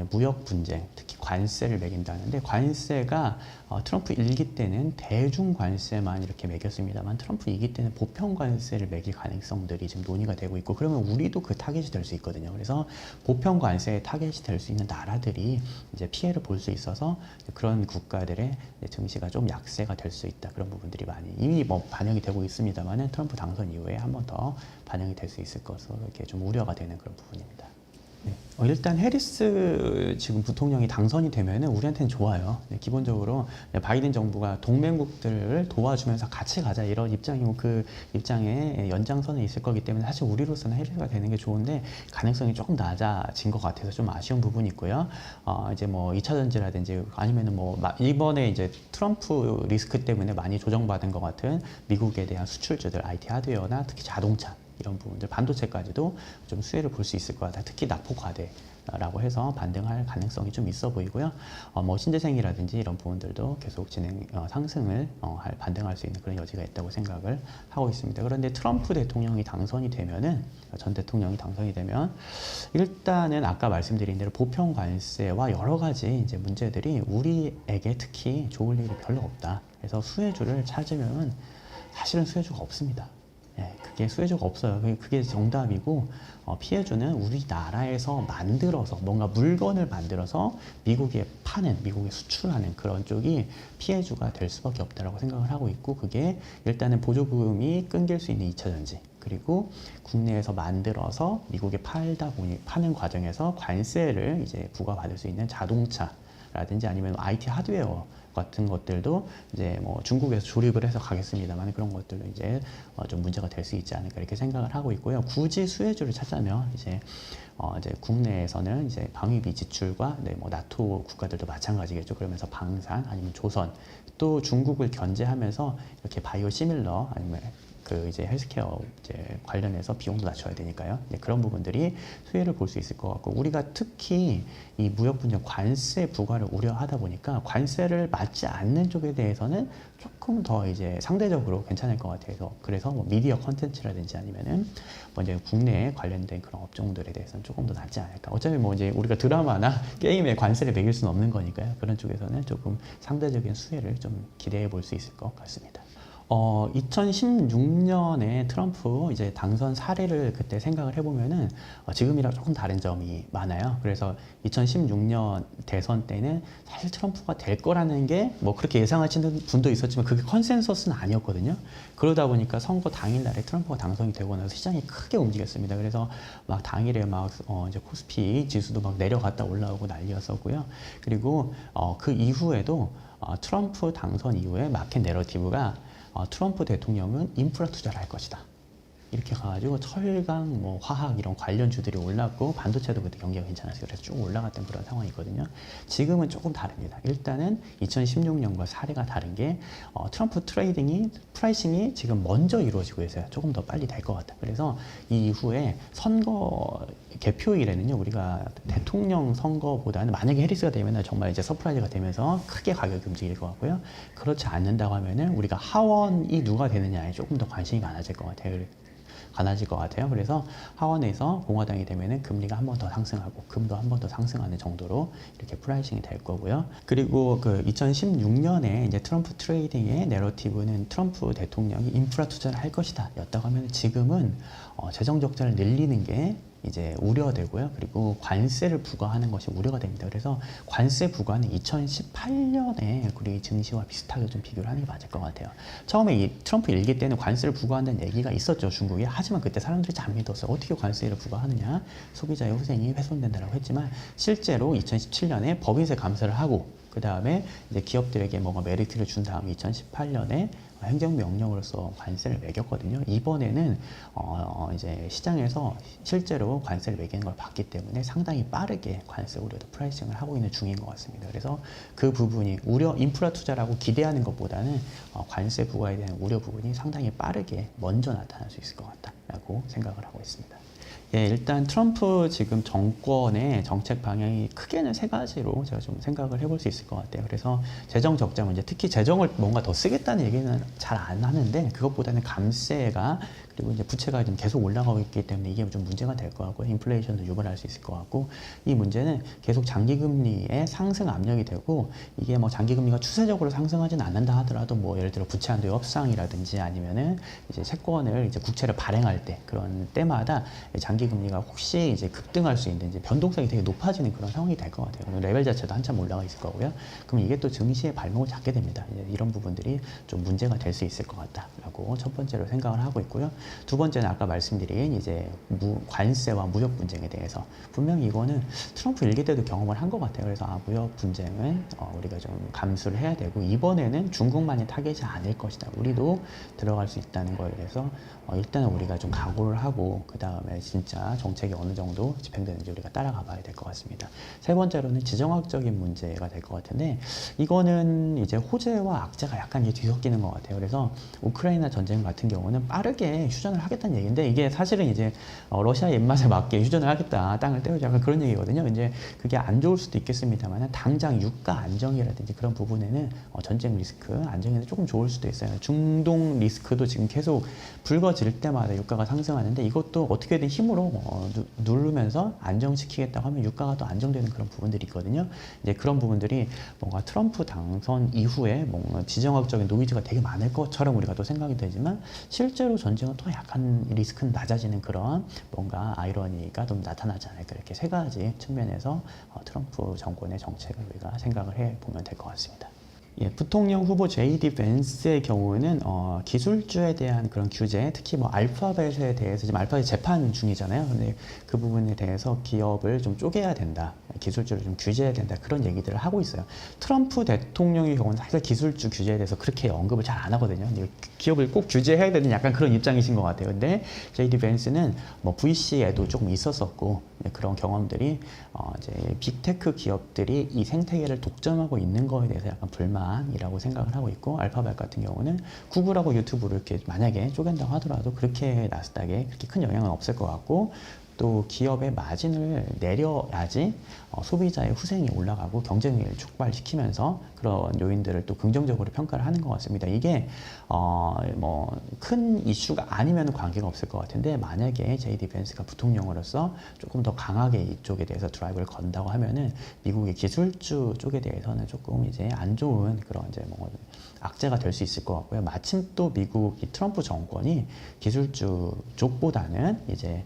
무역 분쟁 특히 관세를 매긴다는데 관세가 트럼프 1기 때는 대중 관세만 이렇게 매겼습니다만 트럼프 2기 때는 보편 관세를 매길 가능성들이 지금 논의가 되고 있고 그러면 우리도 그 타겟이 될 수 있거든요. 그래서 보편 관세의 타겟이 될 수 있는 나라들이 이제 피해를 볼 수 있어서 그런 국가들의 증시가 좀 약세가 될 수 있다. 그런 부분들이 많이 이미 뭐 반영이 되고 있습니다만은 트럼프 당선 이후에 한 번 더 반영이 될 수 있을 것으로 이렇게 좀 우려가 되는 그런 부분입니다. 네. 일단 해리스 지금 부통령이 당선이 되면은 우리한테는 좋아요. 네, 기본적으로 바이든 정부가 동맹국들을 도와주면서 같이 가자 이런 입장이고 그 입장에 연장선에 있을 거기 때문에 사실 우리로서는 해리스가 되는 게 좋은데 가능성이 조금 낮아진 것 같아서 좀 아쉬운 부분이 있고요. 이제 뭐 2차 전지라든지 아니면은 뭐 이번에 이제 트럼프 리스크 때문에 많이 조정받은 것 같은 미국에 대한 수출주들 IT 하드웨어나 특히 자동차 이런 부분들 반도체까지도 좀 수혜를 볼 수 있을 것 같아요. 특히 납포과대라고 해서 반등할 가능성이 좀 있어 보이고요. 뭐 신재생이라든지 이런 부분들도 계속 상승을 반등할 수 있는 그런 여지가 있다고 생각을 하고 있습니다. 그런데 트럼프 대통령이 당선이 되면은 전 대통령이 당선이 되면 일단은 아까 말씀드린 대로 보편 관세와 여러 가지 이제 문제들이 우리에게 특히 좋을 일이 별로 없다. 그래서 수혜주를 찾으면 사실은 수혜주가 없습니다. 예, 그게 수혜주가 없어요. 그게 정답이고 피해주는 우리나라에서 만들어서 뭔가 물건을 만들어서 미국에 파는, 미국에 수출하는 그런 쪽이 피해주가 될 수밖에 없다라고 생각을 하고 있고 그게 일단은 보조금이 끊길 수 있는 2차 전지 그리고 국내에서 만들어서 미국에 파는 과정에서 관세를 이제 부과받을 수 있는 자동차라든지 아니면 IT 하드웨어 같은 것들도 이제 뭐 중국에서 조립을 해서 가겠습니다만 그런 것들도 이제 좀 문제가 될 수 있지 않을까 이렇게 생각을 하고 있고요. 굳이 수혜주를 찾자면 이제 국내에서는 이제 방위비 지출과 뭐 나토 국가들도 마찬가지겠죠. 그러면서 방산 아니면 조선 또 중국을 견제하면서 이렇게 바이오 시밀러 아니면 그 이제 헬스케어 이제 관련해서 비용도 낮춰야 되니까요. 그런 부분들이 수혜를 볼 수 있을 것 같고 우리가 특히 이 무역 분쟁 관세 부과를 우려하다 보니까 관세를 맞지 않는 쪽에 대해서는 조금 더 이제 상대적으로 괜찮을 것 같아서 그래서 뭐 미디어 컨텐츠라든지 아니면은 뭐 이제 국내에 관련된 그런 업종들에 대해서는 조금 더 낫지 않을까. 어차피 뭐 이제 우리가 드라마나 게임에 관세를 매길 수는 없는 거니까요. 그런 쪽에서는 조금 상대적인 수혜를 좀 기대해 볼 수 있을 것 같습니다. 2016년에 트럼프 이제 당선 사례를 그때 생각을 해보면은 지금이랑 조금 다른 점이 많아요. 그래서 2016년 대선 때는 사실 트럼프가 될 거라는 게 뭐 그렇게 예상하시는 분도 있었지만 그게 컨센서스는 아니었거든요. 그러다 보니까 선거 당일날에 트럼프가 당선이 되고 나서 시장이 크게 움직였습니다. 그래서 막 당일에 막 이제 코스피 지수도 막 내려갔다 올라오고 난리였었고요. 그리고 그 이후에도 트럼프 당선 이후에 마켓 내러티브가 트럼프 대통령은 인프라 투자를 할 것이다. 이렇게 가가지고 철강, 뭐 화학 이런 관련주들이 올랐고 반도체도 그때 경기가 괜찮았어요. 그래서 쭉 올라갔던 그런 상황이거든요. 지금은 조금 다릅니다. 일단은 2016년과 사례가 다른 게 트럼프 프라이싱이 지금 먼저 이루어지고 있어요. 조금 더 빨리 될 것 같다. 그래서 이 이후에 선거 개표일에는요, 우리가 대통령 선거보다는 만약에 해리스가 되면 정말 이제 서프라이즈가 되면서 크게 가격이 움직일 것 같고요. 그렇지 않는다고 하면은 우리가 하원이 누가 되느냐에 조금 더 관심이 많아질 것 같아요. 그래서 하원에서 공화당이 되면은 금리가 한 번 더 상승하고 금도 한 번 더 상승하는 정도로 이렇게 프라이싱이 될 거고요. 그리고 그 2016년에 이제 트럼프 트레이딩의 내러티브는 트럼프 대통령이 인프라 투자를 할 것이다 였다고 하면 지금은 재정 적자를 늘리는 게 이제 우려되고요. 그리고 관세를 부과하는 것이 우려가 됩니다. 그래서 관세 부과는 2018년에 우리 증시와 비슷하게 좀 비교를 하는 게 맞을 것 같아요. 처음에 이 트럼프 일기 때는 관세를 부과한다는 얘기가 있었죠, 중국에. 하지만 그때 사람들이 잘 안 믿었어요. 어떻게 관세를 부과하느냐? 소비자의 후생이 훼손된다라고 했지만 실제로 2017년에 법인세 감사를 하고 그 다음에 이제 기업들에게 뭔가 메리트를 준 다음에 2018년에 행정명령으로서 관세를 매겼거든요. 이번에는 이제 시장에서 실제로 관세를 매기는 걸 봤기 때문에 상당히 빠르게 관세 우려도 프라이싱을 하고 있는 중인 것 같습니다. 그래서 그 부분이 인프라 투자라고 기대하는 것보다는 관세 부과에 대한 우려 부분이 상당히 빠르게 먼저 나타날 수 있을 것 같다라고 생각을 하고 있습니다. 예, 일단 트럼프 지금 정권의 정책 방향이 크게는 세 가지로 제가 좀 생각을 해볼 수 있을 것 같아요. 그래서 재정 적자 문제, 특히 재정을 뭔가 더 쓰겠다는 얘기는 잘 안 하는데 그것보다는 감세가 그리고 이제 부채가 좀 계속 올라가고 있기 때문에 이게 좀 문제가 될 것 같고 인플레이션도 유발할 수 있을 것 같고 이 문제는 계속 장기금리의 상승 압력이 되고 이게 뭐 장기금리가 추세적으로 상승하지는 않는다 하더라도 뭐 예를 들어 부채 한도의 협상이라든지 아니면은 이제 채권을 이제 국채를 발행할 때 그런 때마다 장기금리가 혹시 이제 급등할 수 있는 이제 변동성이 되게 높아지는 그런 상황이 될 것 같아요. 레벨 자체도 한참 올라가 있을 거고요. 그럼 이게 또 증시의 발목을 잡게 됩니다. 이제 이런 부분들이 좀 문제가 될 수 있을 것 같다라고 첫 번째로 생각을 하고 있고요. 두 번째는 아까 말씀드린 이제 관세와 무역 분쟁에 대해서 분명히 이거는 트럼프 일기 때도 경험을 한 것 같아요. 그래서 무역 분쟁은 우리가 좀 감수를 해야 되고 이번에는 중국만이 타겟이 아닐 것이다. 우리도 들어갈 수 있다는 거에 대해서 일단은 우리가 좀 각오를 하고 그 다음에 진짜 정책이 어느 정도 집행되는지 우리가 따라가 봐야 될 것 같습니다. 세 번째로는 지정학적인 문제가 될 것 같은데 이거는 이제 호재와 악재가 약간 뒤섞이는 것 같아요. 그래서 우크라이나 전쟁 같은 경우는 빠르게 휴전을 하겠다는 얘기인데 이게 사실은 이제 러시아의 입맛에 맞게 휴전을 하겠다, 땅을 떼우자 약간 그런 얘기거든요. 이제 그게 안 좋을 수도 있겠습니다만 당장 유가 안정이라든지 그런 부분에는 전쟁 리스크 안정에는 조금 좋을 수도 있어요. 중동 리스크도 지금 계속 불거질 때마다 유가가 상승하는데 이것도 어떻게든 힘으로 누르면서 안정시키겠다고 하면 유가가 또 안정되는 그런 부분들이 있거든요. 이제 그런 부분들이 뭔가 트럼프 당선 이후에 뭔가 지정학적인 노이즈가 되게 많을 것처럼 우리가 또 생각이 되지만 실제로 전쟁은 또 약간 리스크는 낮아지는 그런 뭔가 아이러니가 좀 나타나지 않을까 이렇게 세 가지 측면에서 트럼프 정권의 정책을 우리가 생각을 해보면 될 것 같습니다. 예, 부통령 후보 J.D. 벤스의 경우는 기술주에 대한 그런 규제, 특히 뭐 알파벳에 대해서 지금 알파벳 재판 중이잖아요. 근데 그 부분에 대해서 기업을 좀 쪼개야 된다, 기술주를 좀 규제해야 된다 그런 얘기들을 하고 있어요. 트럼프 대통령의 경우는 사실 기술주 규제에 대해서 그렇게 언급을 잘 안 하거든요. 근데 기업을 꼭 규제해야 되는 약간 그런 입장이신 것 같아요. 근데 J.D. 벤스는 뭐 VC에도 조금 있었었고 그런 경험들이 이제 빅테크 기업들이 이 생태계를 독점하고 있는 거에 대해서 약간 불만이라고 생각을 하고 있고 알파벳 같은 경우는 구글하고 유튜브를 이렇게 만약에 쪼갠다고 하더라도 그렇게 나스닥에 그렇게 큰 영향은 없을 것 같고 또 기업의 마진을 내려야지 소비자의 후생이 올라가고 경쟁력을 촉발시키면서 그런 요인들을 또 긍정적으로 평가를 하는 것 같습니다. 이게 뭐 큰 이슈가 아니면 관계가 없을 것 같은데 만약에 J.D. 벤스가 부통령으로서 조금 더 강하게 이쪽에 대해서 드라이브를 건다고 하면은 미국의 기술주 쪽에 대해서는 조금 이제 안 좋은 그런 이제 뭐 악재가 될 수 있을 것 같고요. 마침 또 미국 이 트럼프 정권이 기술주 쪽보다는 이제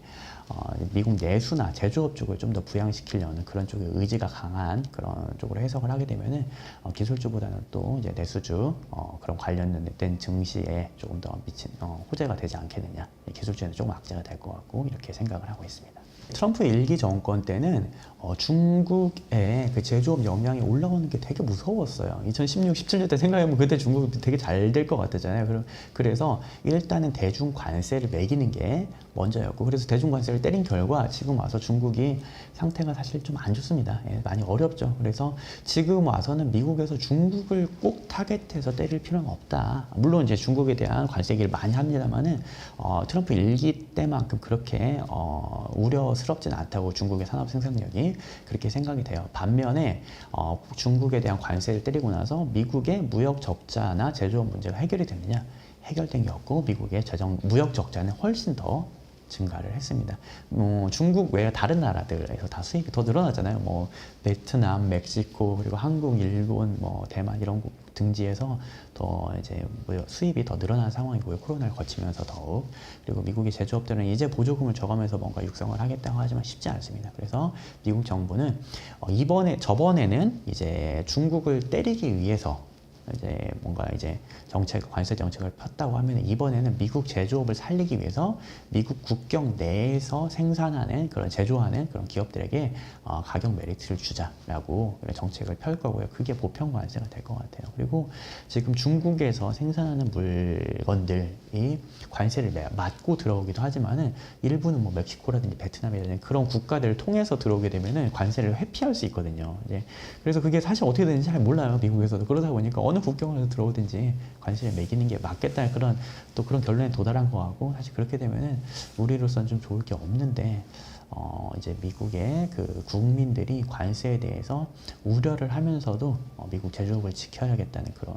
미국 내수나 제조업 쪽을 좀 더 부양시키려는 그런 쪽의 의지가 강한 그런 쪽으로 해석을 하게 되면은 기술주보다는 또 이제 내수주 그런 관련된 증시에 조금 더 미친 호재가 되지 않겠느냐, 기술주에는 조금 악재가 될 것 같고 이렇게 생각을 하고 있습니다. 트럼프 일기 정권 때는 중국의 그 제조업 역량이 올라오는 게 되게 무서웠어요. 2016, 17년 때 생각해보면 그때 중국이 되게 잘 될 것 같았잖아요. 그래서 일단은 대중 관세를 매기는 게 먼저였고 그래서 대중 관세를 때린 결과 지금 와서 중국이 상태가 사실 좀 안 좋습니다. 예, 많이 어렵죠. 그래서 지금 와서는 미국에서 중국을 꼭 타겟해서 때릴 필요는 없다. 물론 이제 중국에 대한 관세 얘기를 많이 합니다만은 트럼프 일기 때만큼 그렇게 우려스럽진 않다고 중국의 산업 생산력이 그렇게 생각이 돼요. 반면에 중국에 대한 관세를 때리고 나서 미국의 무역 적자나 제조업 문제가 해결이 됐느냐? 해결된 게 없고 미국의 무역 적자는 훨씬 더 증가를 했습니다. 중국 외에 다른 나라들에서 다 수입이 더 늘어났잖아요. 뭐 베트남, 멕시코, 그리고 한국, 일본, 뭐 대만 이런 등지에서 더 이제 수입이 더 늘어난 상황이고요. 코로나를 거치면서 더욱. 그리고 미국의 제조업들은 이제 보조금을 줘가면서 뭔가 육성을 하겠다고 하지만 쉽지 않습니다. 그래서 미국 정부는 저번에는 이제 중국을 때리기 위해서 이제 뭔가 이제 관세 정책을 폈다고 하면 이번에는 미국 제조업을 살리기 위해서 미국 국경 내에서 생산하는 그런 제조하는 그런 기업들에게 가격 메리트를 주자라고 정책을 펼 거고요. 그게 보편 관세가 될 것 같아요. 그리고 지금 중국에서 생산하는 물건들이 관세를 맞고 들어오기도 하지만은 일부는 뭐 멕시코라든지 베트남이라든지 그런 국가들을 통해서 들어오게 되면은 관세를 회피할 수 있거든요. 이제 그래서 그게 사실 어떻게 되는지 잘 몰라요. 미국에서도. 그러다 보니까 어느 국경을 들어오든지 관세를 매기는 게 맞겠다는 그런 결론에 도달한 거 같고, 사실 그렇게 되면은 우리로서는 좀 좋을 게 없는데 이제 미국의 그 국민들이 관세에 대해서 우려를 하면서도 미국 제조업을 지켜야겠다는 그런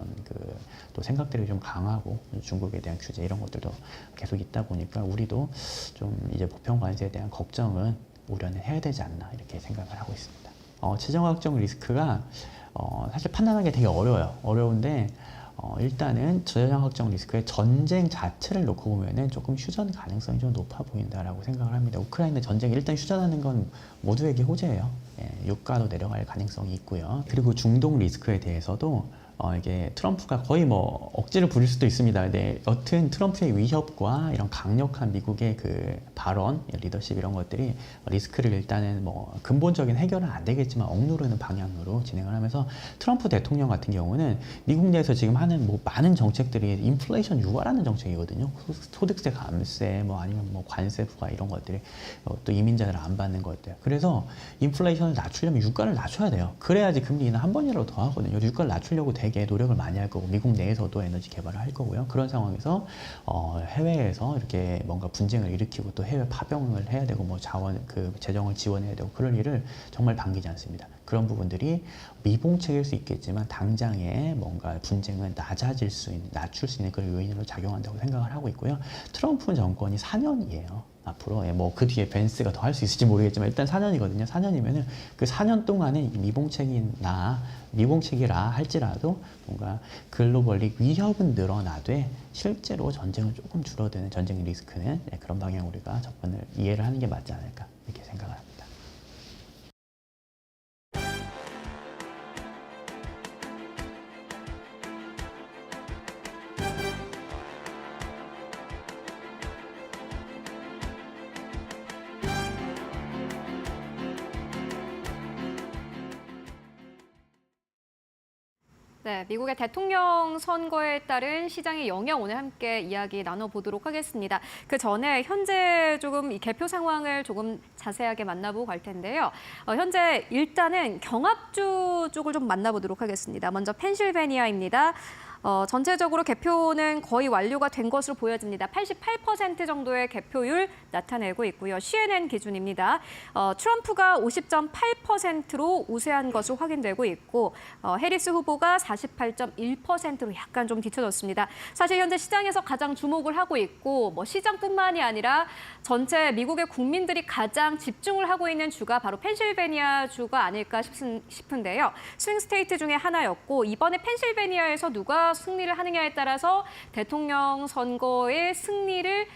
또 생각들이 좀 강하고, 중국에 대한 규제 이런 것들도 계속 있다 보니까 우리도 좀 이제 보편 관세에 대한 걱정은 우려는 해야 되지 않나 이렇게 생각을 하고 있습니다. 재정학적 리스크가 사실 판단하기 되게 어려운데 일단은 재정학적 리스크의 전쟁 자체를 놓고 보면은 조금 휴전 가능성이 좀 높아 보인다라고 생각을 합니다. 우크라이나 전쟁이 일단 휴전하는 건 모두에게 호재예요. 유가도 내려갈 가능성이 있고요. 그리고 중동 리스크에 대해서도 이게 트럼프가 거의 뭐 억지를 부릴 수도 있습니다. 근데 여튼 트럼프의 위협과 이런 강력한 미국의 그 발언, 리더십 이런 것들이 리스크를 일단은 뭐 근본적인 해결은 안 되겠지만 억누르는 방향으로 진행을 하면서, 트럼프 대통령 같은 경우는 미국 내에서 지금 하는 뭐 많은 정책들이 인플레이션 유발하는 정책이거든요. 소득세 감세, 뭐 아니면 뭐 관세 부과 이런 것들이, 또 이민자들 안 받는 것들. 그래서 인플레이션을 낮추려면 유가를 낮춰야 돼요. 그래야지 금리 인하 한 번이라도 더 하거든요. 유가를 낮추려고 되게 노력을 많이 할 거고, 미국 내에서도 에너지 개발을 할 거고요. 그런 상황에서 해외에서 이렇게 뭔가 분쟁을 일으키고 또 해외 파병을 해야 되고 뭐 재정을 지원해야 되고 그럴 일을 정말 반기지 않습니다. 그런 부분들이 미봉책일 수 있겠지만 당장에 뭔가 분쟁은 낮출 수 있는 그런 요인으로 작용한다고 생각을 하고 있고요. 트럼프 정권이 4년이에요. 앞으로 뭐 그 뒤에 벤스가 더 할 수 있을지 모르겠지만 일단 4년이거든요. 4년이면은 그 4년 동안에 미봉책이라 할지라도 뭔가 글로벌리 위협은 늘어나되 실제로 전쟁은 조금 줄어드는, 전쟁 리스크는 그런 방향으로 우리가 이해를 하는 게 맞지 않을까 이렇게 생각을 합니다. 네, 미국의 대통령 선거에 따른 시장의 영향 오늘 함께 이야기 나눠보도록 하겠습니다. 그 전에 현재 조금 이 개표 상황을 조금 자세하게 만나보고 갈 텐데요. 현재 일단은 경합주 쪽을 좀 만나보도록 하겠습니다. 먼저 펜실베니아입니다. 전체적으로 개표는 거의 완료가 된 것으로 보여집니다. 88% 정도의 개표율 나타내고 있고요. CNN 기준입니다. 트럼프가 50.8%로 우세한 것으로 확인되고 있고, 해리스 후보가 48.1%로 약간 좀 뒤쳐졌습니다. 사실 현재 시장에서 가장 주목을 하고 있고, 뭐 시장뿐만이 아니라 전체 미국의 국민들이 가장 집중을 하고 있는 주가 바로 펜실베니아 주가 아닐까 싶은데요. 스윙 스테이트 중에 하나였고, 이번에 펜실베니아에서 누가 승리를 하느냐에 따라서 대통령 선거의 승리를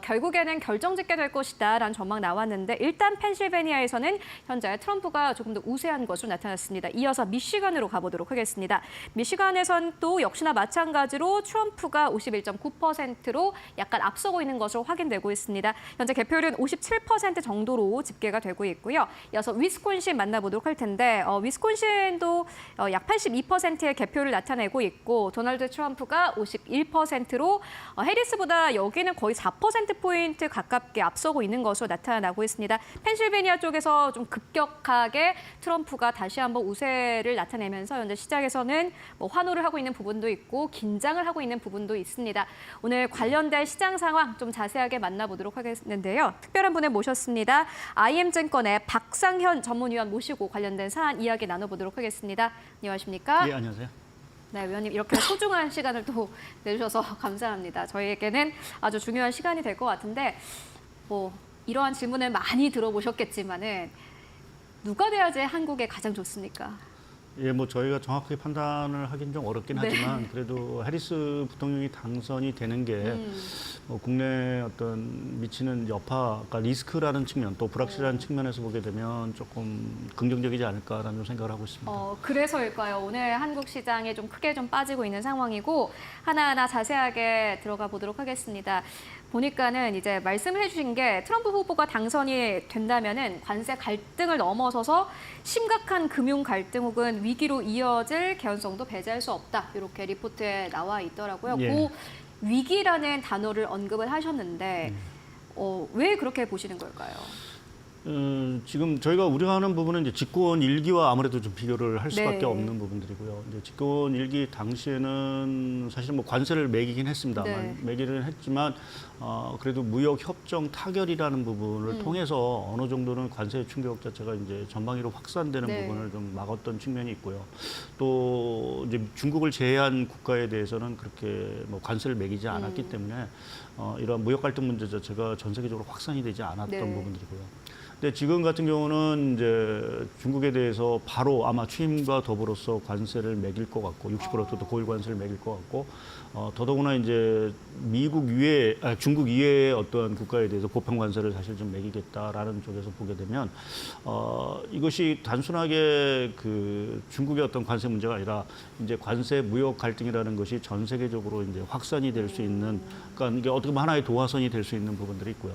결국에는 결정짓게 될 것이다라는 전망 나왔는데, 일단 펜실베니아에서는 현재 트럼프가 조금 더 우세한 것으로 나타났습니다. 이어서 미시간으로 가보도록 하겠습니다. 미시간에선 또 역시나 마찬가지로 트럼프가 51.9%로 약간 앞서고 있는 것으로 확인되고 있습니다. 현재 개표율은 57% 정도로 집계가 되고 있고요. 이어서 위스콘신 만나보도록 할 텐데, 위스콘신도 약 82%의 개표율을 나타내고 있고, 도널드 트럼프가 51%로 해리스보다 여기는 거의 4%포인트 가깝게 앞서고 있는 것으로 나타나고 있습니다. 펜실베니아 쪽에서 좀 급격하게 트럼프가 다시 한번 우세를 나타내면서 현재 시장에서는 뭐 환호를 하고 있는 부분도 있고 긴장을 하고 있는 부분도 있습니다. 오늘 관련된 시장 상황 좀 자세하게 만나보도록 하겠는데요. 특별한 분을 모셨습니다. IM증권의 박상현 전문위원 모시고 관련된 사안 이야기 나눠보도록 하겠습니다. 안녕하십니까? 예, 안녕하세요. 네, 위원님 이렇게 소중한 시간을 또 내주셔서 감사합니다. 저희에게는 아주 중요한 시간이 될 것 같은데, 뭐 이러한 질문을 많이 들어보셨겠지만은 누가 돼야지 한국에 가장 좋습니까? 예, 뭐 저희가 정확하게 판단을 하긴 좀 어렵긴 네. 하지만 그래도 해리스 부통령이 당선이 되는 게 뭐 국내 어떤 미치는 여파, 그러니까 리스크라는 측면 또 불확실한 측면에서 보게 되면 조금 긍정적이지 않을까라는 좀 생각을 하고 있습니다. 그래서일까요? 오늘 한국 시장에 좀 크게 좀 빠지고 있는 상황이고 하나하나 자세하게 들어가 보도록 하겠습니다. 보니까는 이제 말씀을 해주신 게 트럼프 후보가 당선이 된다면은 관세 갈등을 넘어서서 심각한 금융 갈등 혹은 위기로 이어질 개연성도 배제할 수 없다. 이렇게 리포트에 나와 있더라고요. 예. 그 위기라는 단어를 언급을 하셨는데 왜 그렇게 보시는 걸까요? 지금 저희가 우려하는 부분은 이제 집권 1기와 아무래도 좀 비교를 할 수밖에 네. 없는 부분들이고요. 이제 집권 1기 당시에는 사실 뭐 관세를 매기긴 했습니다만 네. 매기는 했지만 그래도 무역 협정 타결이라는 부분을 통해서 어느 정도는 관세 충격 자체가 이제 전방위로 확산되는 네. 부분을 좀 막았던 측면이 있고요. 또 이제 중국을 제외한 국가에 대해서는 그렇게 뭐 관세를 매기지 않았기 때문에 이러한 무역 갈등 문제 자체가 전 세계적으로 확산이 되지 않았던 네. 부분들이고요. 근데 지금 같은 경우는 이제 중국에 대해서 바로 아마 취임과 더불어서 관세를 매길 것 같고 60%도 고일 관세를 매길 것 같고 더더구나 이제 중국 이외의 어떠한 국가에 대해서 보편 관세를 사실 좀 매기겠다라는 쪽에서 보게 되면 이것이 단순하게 그 중국의 어떤 관세 문제가 아니라 이제 관세 무역 갈등이라는 것이 전 세계적으로 이제 확산이 될 수 있는 그러니까 이게 어떻게 보면 하나의 도화선이 될 수 있는 부분들이 있고요.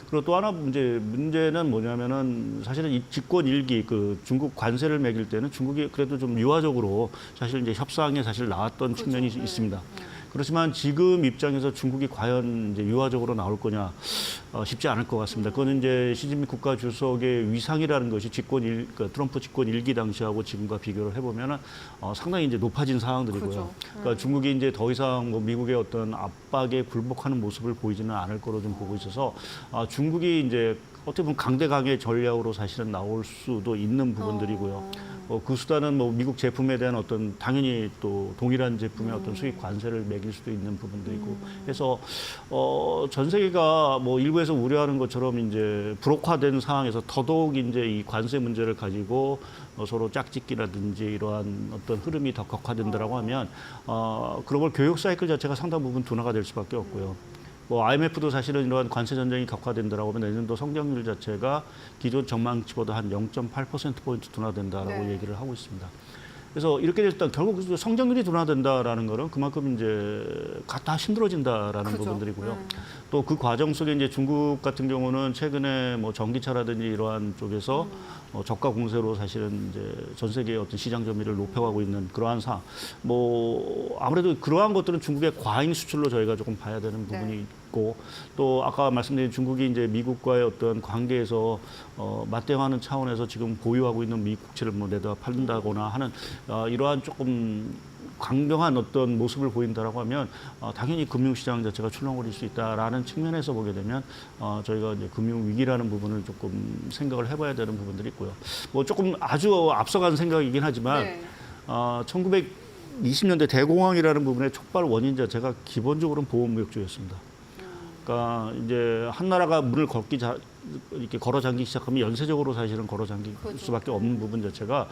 그리고 또 하나 문제는 뭐냐면은 사실은 이 집권 1기 그 중국 관세를 매길 때는 중국이 그래도 좀 유화적으로 사실 이제 협상에 사실 나왔던 측면이 있습니다. 그렇지만 지금 입장에서 중국이 과연 이제 유화적으로 나올 거냐 쉽지 않을 것 같습니다. 그거는 이제 시진핑 국가 주석의 위상이라는 것이 트럼프 집권 1기 당시하고 지금과 비교를 해보면은 상당히 이제 높아진 상황들이고요. 그렇죠. 그러니까 중국이 이제 더 이상 뭐 미국의 어떤 압박에 굴복하는 모습을 보이지는 않을 거로 좀 보고 있어서 중국이 이제 어떻게 보면 강대강의 전략으로 사실은 나올 수도 있는 부분들이고요. 그 수단은 뭐 미국 제품에 대한 어떤 당연히 또 동일한 제품의 어떤 수입 관세를 매길 수도 있는 부분들이고 해서 전 세계가 뭐 일부에서 우려하는 것처럼 이제 불혹화된 상황에서 더더욱 이제 이 관세 문제를 가지고 서로 짝짓기라든지 이러한 어떤 흐름이 더 격화된다라고 하면 글로벌 교육 사이클 자체가 상당 부분 둔화가 될 수밖에 없고요. 뭐 IMF도 사실은 이러한 관세 전쟁이 격화된다라고 하면 내년도 성장률 자체가 기존 전망치보다 한 0.8%포인트 둔화된다라고 네. 얘기를 하고 있습니다. 그래서 이렇게 됐다 결국 성장률이 둔화된다라는 거는 그만큼 이제 다 힘들어진다라는 그죠. 부분들이고요. 또 그 과정 속에 이제 중국 같은 경우는 최근에 뭐 전기차라든지 이러한 쪽에서 저가 공세로 사실은 이제 전 세계의 어떤 시장 점유율을 높여가고 있는 그러한 상황. 뭐 아무래도 그러한 것들은 중국의 과잉 수출로 저희가 조금 봐야 되는 부분이 네. 있고 또 아까 말씀드린 중국이 이제 미국과의 어떤 관계에서 맞대응하는 차원에서 지금 보유하고 있는 미국 국채를 뭐 내다 팔린다거나 하는 이러한 조금 강경한 어떤 모습을 보인다라고 하면 당연히 금융시장 자체가 출렁거릴 수 있다라는 측면에서 보게 되면 저희가 이제 금융 위기라는 부분을 조금 생각을 해봐야 되는 부분들이 있고요. 뭐 조금 아주 앞서간 생각이긴 하지만 네. 1920년대 대공황이라는 부분의 촉발 원인 자체가 기본적으로는 보호무역주의였습니다. 그러니까 이제 한 나라가 문을 이렇게 걸어 잠기기 시작하면 연쇄적으로 사실은 걸어 잠길 그렇죠. 수밖에 없는 부분 자체가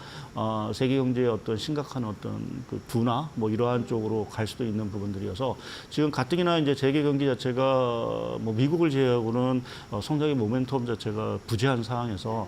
세계 경제의 어떤 심각한 어떤 그 둔화 뭐 이러한 쪽으로 갈 수도 있는 부분들이어서 지금 가뜩이나 이제 세계 경기 자체가 뭐 미국을 제외하고는 성장의 모멘텀 자체가 부재한 상황에서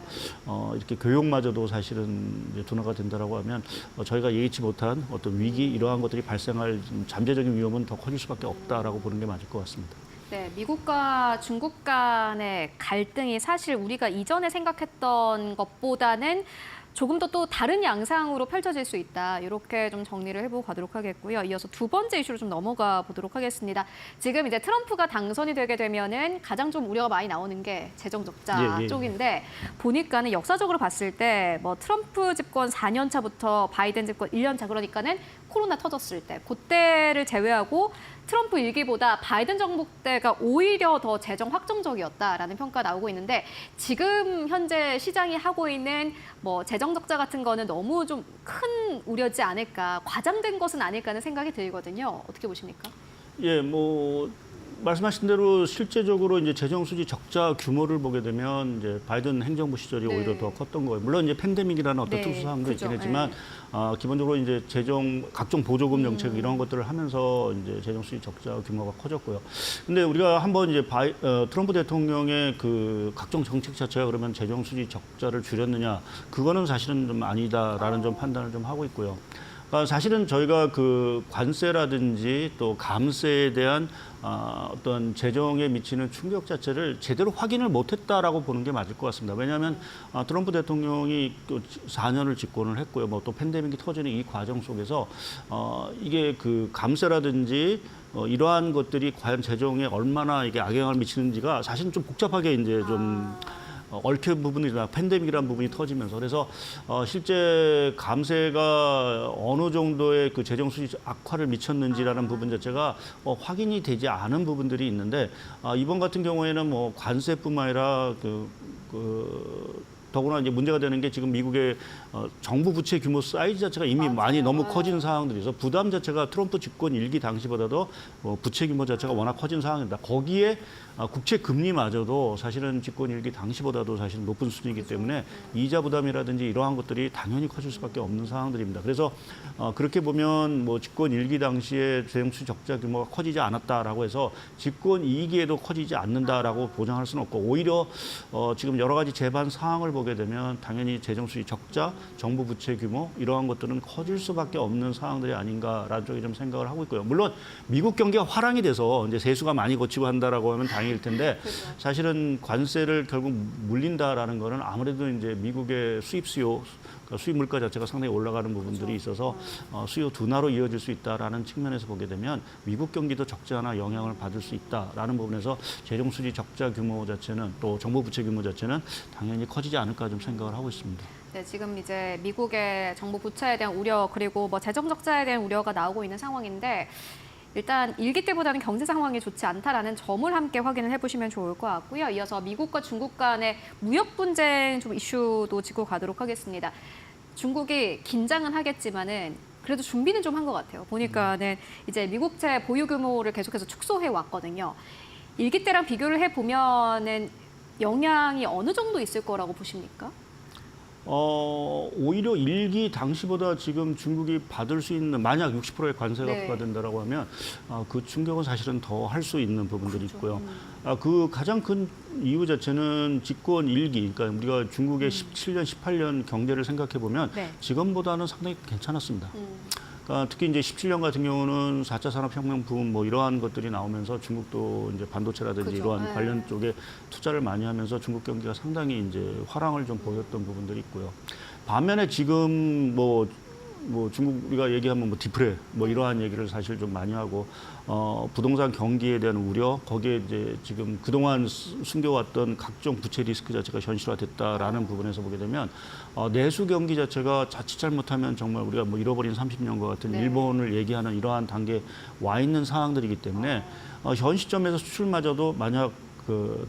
이렇게 교육마저도 사실은 이제 둔화가 된다라고 하면 저희가 예기치 못한 어떤 위기 이러한 것들이 발생할 잠재적인 위험은 더 커질 수밖에 없다라고 보는 게 맞을 것 같습니다. 네, 미국과 중국 간의 갈등이 사실 우리가 이전에 생각했던 것보다는 조금 더 또 다른 양상으로 펼쳐질 수 있다. 이렇게 좀 정리를 해보고 가도록 하겠고요. 이어서 두 번째 이슈로 좀 넘어가 보도록 하겠습니다. 지금 이제 트럼프가 당선이 되게 되면은 가장 좀 우려가 많이 나오는 게 재정 적자 예. 쪽인데 보니까는 역사적으로 봤을 때 뭐 트럼프 집권 4년 차부터 바이든 집권 1년 차 그러니까는 코로나 터졌을 때 그때를 제외하고 트럼프 일기보다 바이든 정부 때가 오히려 더 재정 확정적이었다라는 평가 나오고 있는데 지금 현재 시장이 하고 있는 뭐 재정 적자 같은 거는 너무 좀 큰 우려지 않을까, 과장된 것은 아닐까 하는 생각이 들거든요. 어떻게 보십니까? 예, 뭐 말씀하신 대로 실제적으로 이제 재정 수지 적자 규모를 보게 되면 이제 바이든 행정부 시절이 네. 오히려 더 컸던 거예요. 물론 이제 팬데믹이라는 어떤 네, 특수 사항도 그죠. 있긴 했지만 기본적으로 이제 각종 보조금 정책 이런 것들을 하면서 이제 재정 수지 적자 규모가 커졌고요. 근데 우리가 한번 이제 트럼프 대통령의 그 각종 정책 자체가 그러면 재정 수지 적자를 줄였느냐, 그거는 사실은 좀 아니다라는 좀 판단을 좀 하고 있고요. 그러니까 사실은 저희가 그 관세라든지 또 감세에 대한 어떤 재정에 미치는 충격 자체를 제대로 확인을 못했다라고 보는 게 맞을 것 같습니다. 왜냐하면 트럼프 대통령이 또 4년을 집권을 했고요. 뭐 또 팬데믹이 터지는 이 과정 속에서 이게 그 감세라든지 이러한 것들이 과연 재정에 얼마나 이게 악영향을 미치는지가 사실은 좀 복잡하게 이제 좀 얽힌 부분이나 팬데믹이라는 부분이 터지면서 그래서 실제 감세가 어느 정도의 그 재정 수지 악화를 미쳤는지라는 부분 자체가 확인이 되지 않은 부분들이 있는데 이번 같은 경우에는 뭐 관세뿐만 아니라 더구나 이제 문제가 되는 게 지금 미국의 정부 부채 규모 사이즈 자체가 이미 많이 너무 커진 상황들이 있어 부담 자체가 트럼프 집권 일기 당시보다도 부채 규모 자체가 워낙 커진 상황입니다. 거기에 국채 금리마저도 사실은 집권 일기 당시보다도 사실 높은 수준이기 때문에 이자 부담이라든지 이러한 것들이 당연히 커질 수밖에 없는 상황들입니다. 그래서 그렇게 보면 뭐 집권 일기 당시에 재정수지 적자 규모가 커지지 않았다라고 해서 집권 2기에도 커지지 않는다라고 보장할 수는 없고 오히려 지금 여러 가지 재반 사항을 보게 되면 당연히 재정수지 적자, 정부 부채 규모 이러한 것들은 커질 수밖에 없는 상황들이 아닌가라는 쪽에 좀 생각을 하고 있고요. 물론 미국 경기가 화랑이 돼서 이제 세수가 많이 거치고 한다라고 하면 다행일 텐데 사실은 관세를 결국 물린다라는 거는 아무래도 이제 미국의 수입 수요 그러니까 수입 물가 자체가 상당히 올라가는 부분들이 있어서 수요 둔화로 이어질 수 있다라는 측면에서 보게 되면 미국 경기도 적지 않아 영향을 받을 수 있다라는 부분에서 재정 수지 적자 규모 자체는 또 정부 부채 규모 자체는 당연히 커지지 않을까 좀 생각을 하고 있습니다. 네, 지금 이제 미국의 정부 부채에 대한 우려 그리고 뭐 재정 적자에 대한 우려가 나오고 있는 상황인데 일단 일기 때보다는 경제 상황이 좋지 않다라는 점을 함께 확인을 해보시면 좋을 것 같고요. 이어서 미국과 중국 간의 무역 분쟁 좀 이슈도 짚고 가도록 하겠습니다. 중국이 긴장은 하겠지만은 그래도 준비는 좀 한 것 같아요. 보니까는 이제 미국채 보유 규모를 계속해서 축소해 왔거든요. 일기 때랑 비교를 해 보면은 영향이 어느 정도 있을 거라고 보십니까? 오히려 일기 당시보다 지금 중국이 받을 수 있는 만약 60%의 관세가 네. 부과된다라고 하면 그 충격은 사실은 더 할 수 있는 부분들이 그렇죠. 있고요. 그 가장 큰 이유 자체는 집권 일기, 그러니까 우리가 중국의 17년, 18년 경제를 생각해 보면 네. 지금보다는 상당히 괜찮았습니다. 그러니까 특히 이제 17년 같은 경우는 4차 산업혁명 붐 뭐 이러한 것들이 나오면서 중국도 이제 반도체라든지 그죠. 이러한 네. 관련 쪽에 투자를 많이 하면서 중국 경기가 상당히 이제 화랑을 좀 보였던 부분들이 있고요. 반면에 지금 뭐 중국 우리가 얘기하면 뭐 디프레 뭐 이러한 얘기를 사실 좀 많이 하고 부동산 경기에 대한 우려 거기에 이제 지금 그동안 숨겨왔던 각종 부채 리스크 자체가 현실화됐다라는 부분에서 보게 되면 내수 경기 자체가 자칫 잘못하면 정말 우리가 뭐 잃어버린 30년과 같은 네. 일본을 얘기하는 이러한 단계에 와 있는 상황들이기 때문에 현 시점에서 수출마저도 만약 그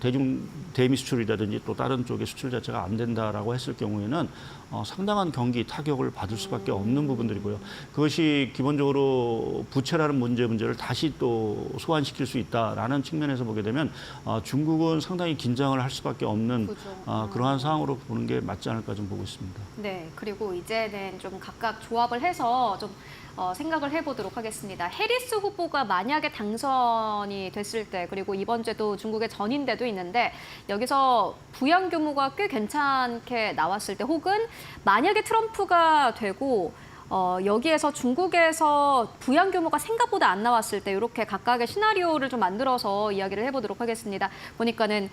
대미 수출이라든지 또 다른 쪽의 수출 자체가 안 된다라고 했을 경우에는 상당한 경기 타격을 받을 수밖에 없는 부분들이고요. 그것이 기본적으로 부채라는 문제를 다시 또 소환시킬 수 있다라는 측면에서 보게 되면 중국은 상당히 긴장을 할 수밖에 없는 그죠. 그러한 상황으로 보는 게 맞지 않을까 좀 보고 있습니다. 네, 그리고 이제는 좀 각각 조합을 해서 좀 생각을 해보도록 하겠습니다. 해리스 후보가 만약에 당선이 됐을 때, 그리고 이번 주에도 중국의 전인대도 있는데 여기서 부양 규모가 꽤 괜찮게 나왔을 때, 혹은 만약에 트럼프가 되고 여기에서 중국에서 부양 규모가 생각보다 안 나왔을 때 이렇게 각각의 시나리오를 좀 만들어서 이야기를 해보도록 하겠습니다. 보니까는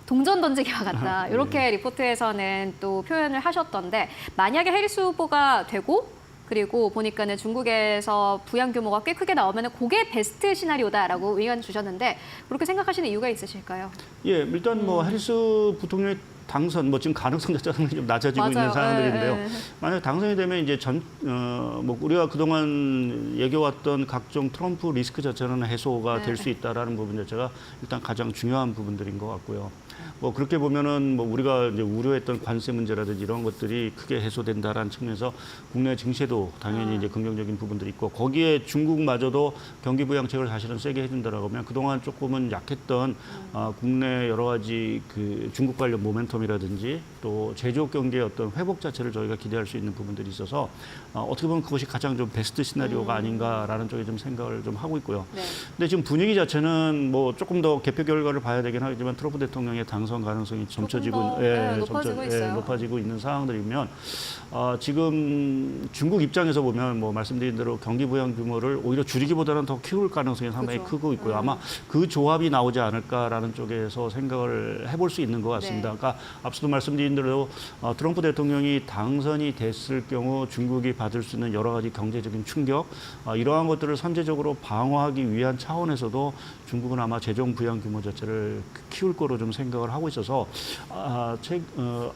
동전 던지기와 같다. 이렇게 리포트에서는 또 표현을 하셨던데 만약에 해리스 후보가 되고 그리고 보니까는 중국에서 부양 규모가 꽤 크게 나오면 그게 베스트 시나리오다라고 의견 주셨는데 그렇게 생각하시는 이유가 있으실까요? 예, 일단 뭐 해리스 부통령의 당선, 뭐 지금 가능성 자체가 상당히 좀 낮아지고 맞아요. 있는 상황들인데요. 예, 예. 만약 당선이 되면 이제 뭐 우리가 그동안 얘기해왔던 각종 트럼프 리스크 자체는 해소가 될 수 있다라는 부분 자체가 일단 가장 중요한 부분들인 것 같고요. 뭐 그렇게 보면은 뭐 우리가 이제 우려했던 관세 문제라든지 이런 것들이 크게 해소된다라는 측면에서 국내 증시도 당연히 이제 긍정적인 부분들이 있고 거기에 중국마저도 경기 부양책을 사실은 세게 해준다라고 하면 그동안 조금은 약했던 국내 여러 가지 그 중국 관련 모멘텀이라든지 또 제조업 경기의 어떤 회복 자체를 저희가 기대할 수 있는 부분들이 있어서 어떻게 보면 그것이 가장 좀 베스트 시나리오가 아닌가라는 쪽에 좀 생각을 좀 하고 있고요. 네. 근데 지금 분위기 자체는 뭐 조금 더 개표 결과를 봐야 되긴 하겠지만 트럼프 대통령의 당선 가능성이 점쳐지고, 더, 네, 높아지고 있어요. 높아지고 있는 상황들이면 지금 중국 입장에서 보면 뭐 말씀드린 대로 경기 부양 규모를 오히려 줄이기보다는 더 키울 가능성이 상당히 그죠. 크고 있고요. 아마 그 조합이 나오지 않을까라는 쪽에서 생각을 해볼 수 있는 것 같습니다. 네. 그러니까 앞서도 말씀드린 대로 트럼프 대통령이 당선이 됐을 경우 중국이 받을 수 있는 여러 가지 경제적인 충격 이러한 것들을 선제적으로 방어하기 위한 차원에서도 중국은 아마 재정 부양 규모 자체를 키울 거로 좀 생각을 하고 있어서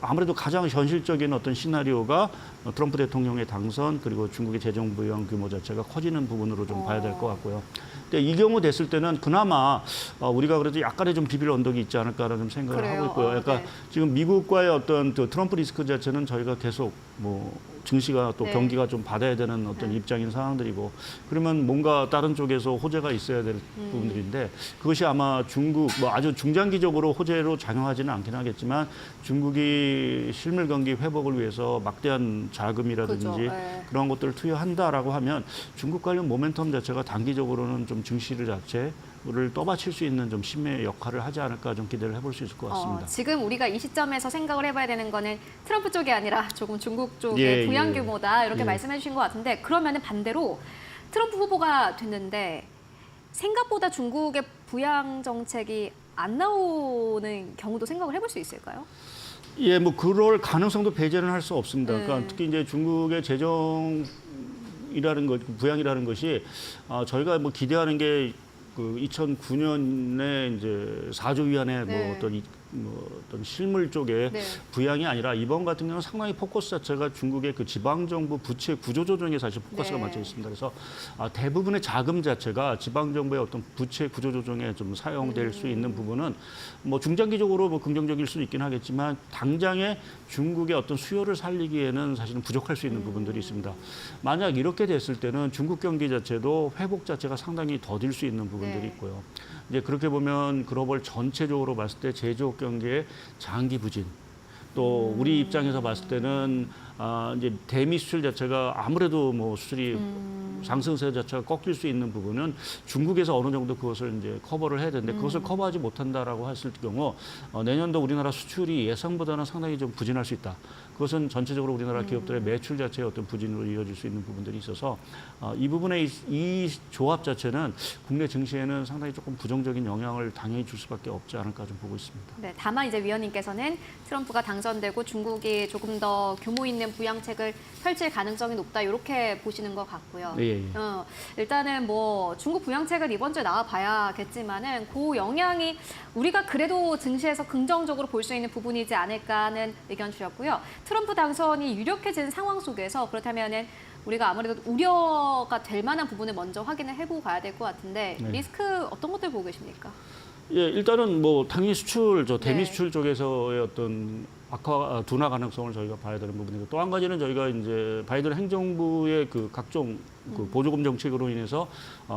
아무래도 가장 현실적인 어떤 시나리오가 트럼프 대통령의 당선 그리고 중국의 재정 부양 규모 자체가 커지는 부분으로 좀 봐야 될 것 같고요. 근데 이 경우 됐을 때는 그나마 우리가 그래도 약간의 좀 비빌 언덕이 있지 않을까라는 좀 생각을 그래요? 하고 있고요. 그러니까 네. 지금 미국과의 어떤 트럼프 리스크 자체는 저희가 계속 뭐 증시가 또 네. 경기가 좀 받아야 되는 어떤 입장인 상황들이고 그러면 뭔가 다른 쪽에서 호재가 있어야 될 부분들인데 그것이 아마 중국 뭐 아주 중장기적으로 호재로 작용하지는 않긴 하겠지만 중국이 실물 경기 회복을 위해서 막대한 자금이라든지 그죠. 네. 그런 것들을 투여한다라고 하면 중국 관련 모멘텀 자체가 단기적으로는 좀 증시를 자체를 떠받칠 수 있는 좀 심의 역할을 하지 않을까 좀 기대를 해볼 수 있을 것 같습니다. 지금 우리가 이 시점에서 생각을 해봐야 되는 거는 트럼프 쪽이 아니라 조금 중국 쪽의 예, 부양 예. 규모다 이렇게 예. 말씀해 주신 것 같은데 그러면은 반대로 트럼프 후보가 됐는데 생각보다 중국의 부양 정책이 안 나오는 경우도 생각을 해볼 수 있을까요? 예, 뭐 그럴 가능성도 배제는 할 수 없습니다. 네. 그러니까 특히 이제 중국의 재정이라는 것, 부양이라는 것이 저희가 뭐 기대하는 게 그 2009년에 이제 4조 위안의 네. 뭐 어떤 실물 쪽의 네. 부양이 아니라 이번 같은 경우는 상당히 포커스 자체가 중국의 그 지방 정부 부채 구조 조정에 사실 포커스가 네. 맞춰 있습니다. 그래서 대부분의 자금 자체가 지방 정부의 어떤 부채 구조 조정에 좀 사용될 수 있는 부분은 뭐 중장기적으로 뭐 긍정적일 수는 있긴 하겠지만 당장에 중국의 어떤 수요를 살리기에는 사실은 부족할 수 있는 부분들이 있습니다. 만약 이렇게 됐을 때는 중국 경기 자체도 회복 자체가 상당히 더딜 수 있는 부분들이 네. 있고요. 이제 그렇게 보면 글로벌 전체적으로 봤을 때 제조업 경기의 장기 부진 또 우리 입장에서 봤을 때는 이제 대미 수출 자체가 아무래도 뭐 수출이 상승세 자체가 꺾일 수 있는 부분은 중국에서 어느 정도 그것을 이제 커버를 해야 되는데 그것을 커버하지 못한다라고 했을 경우 내년도 우리나라 수출이 예상보다는 상당히 좀 부진할 수 있다. 그것은 전체적으로 우리나라 기업들의 매출 자체의 어떤 부진으로 이어질 수 있는 부분들이 있어서 이 부분에 이 조합 자체는 국내 증시에는 상당히 조금 부정적인 영향을 당연히 줄 수밖에 없지 않을까 좀 보고 있습니다. 네, 다만 이제 위원님께서는 트럼프가 당선되고 중국이 조금 더 규모 있는 부양책을 펼칠 가능성이 높다 이렇게 보시는 것 같고요. 예, 예. 일단은 뭐 중국 부양책은 이번 주에 나와봐야겠지만은 그 영향이 우리가 그래도 증시에서 긍정적으로 볼 수 있는 부분이지 않을까 하는 의견 주셨고요. 트럼프 당선이 유력해진 상황 속에서 그렇다면은 우리가 아무래도 우려가 될 만한 부분을 먼저 확인을 해보고 가야 될 것 같은데 네. 리스크 어떤 것들 보고 계십니까? 예, 일단은 뭐 당연히 수출, 대미 네. 수출 쪽에서의 어떤 둔화 가능성을 저희가 봐야 되는 부분이고 또 한 가지는 저희가 이제 바이든 행정부의 그 각종 그 보조금 정책으로 인해서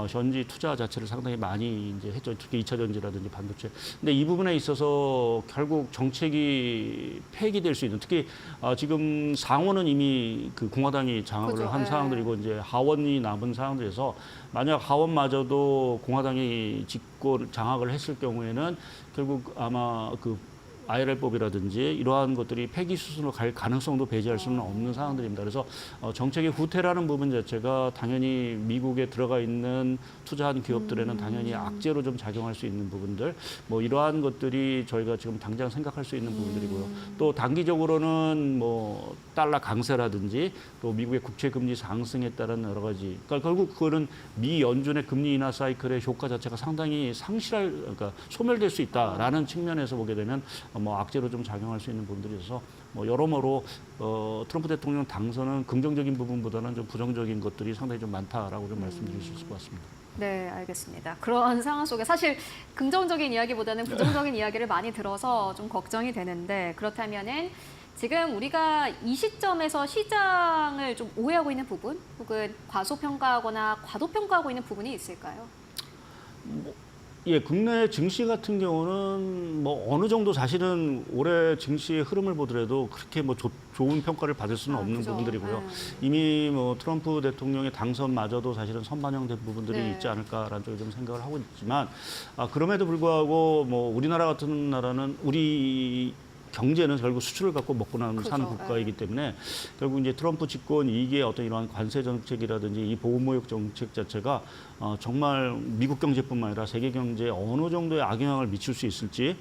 현지 투자 자체를 상당히 많이 이제 했죠. 특히 2차 전지라든지 반도체. 근데 이 부분에 있어서 결국 정책이 폐기될 수 있는 특히 지금 상원은 이미 그 공화당이 장악을 그죠. 한 네. 상황들이고 이제 하원이 남은 상황들에서 만약 하원마저도 공화당이 장악을 했을 경우에는 결국 아마 그 IRL법이라든지 이러한 것들이 폐기 수순으로 갈 가능성도 배제할 수는 없는 상황들입니다. 그래서 정책의 후퇴라는 부분 자체가 당연히 미국에 들어가 있는 투자한 기업들에는 당연히 악재로 좀 작용할 수 있는 부분들 뭐 이러한 것들이 저희가 지금 당장 생각할 수 있는 부분들이고요. 또 단기적으로는 뭐 달러 강세라든지 또 미국의 국채 금리 상승에 따른 여러 가지 그러니까 결국 그거는 미 연준의 금리 인하 사이클의 효과 자체가 상당히 그러니까 소멸될 수 있다라는 측면에서 보게 되면 뭐 악재로 좀 작용할 수 있는 부분들이 있어서 뭐 여러모로 트럼프 대통령 당선은 긍정적인 부분보다는 좀 부정적인 것들이 상당히 좀 많다라고 좀 말씀드릴 수 있을 것 같습니다. 네, 알겠습니다. 그런 상황 속에 사실 긍정적인 이야기보다는 부정적인 이야기를 많이 들어서 좀 걱정이 되는데 그렇다면은 지금 우리가 이 시점에서 시장을 좀 오해하고 있는 부분 혹은 과소평가하거나 과도평가하고 있는 부분이 있을까요? 예, 국내 증시 같은 경우는 뭐 어느 정도 사실은 올해 증시의 흐름을 보더라도 그렇게 뭐 좋은 평가를 받을 수는 없는 그죠. 부분들이고요. 네. 이미 뭐 트럼프 대통령의 당선마저도 사실은 선반영된 부분들이 네. 있지 않을까라는 쪽에 좀 생각을 하고 있지만 그럼에도 불구하고 뭐 우리나라 같은 나라는 우리 경제는 결국 수출을 갖고 먹고 사는 그죠. 국가이기 때문에 결국 이제 트럼프 집권 이기의 어떤 이러한 관세 정책이라든지 이 보호무역 정책 자체가 정말 미국 경제뿐만 아니라 세계 경제에 어느 정도의 악영향을 미칠 수 있을지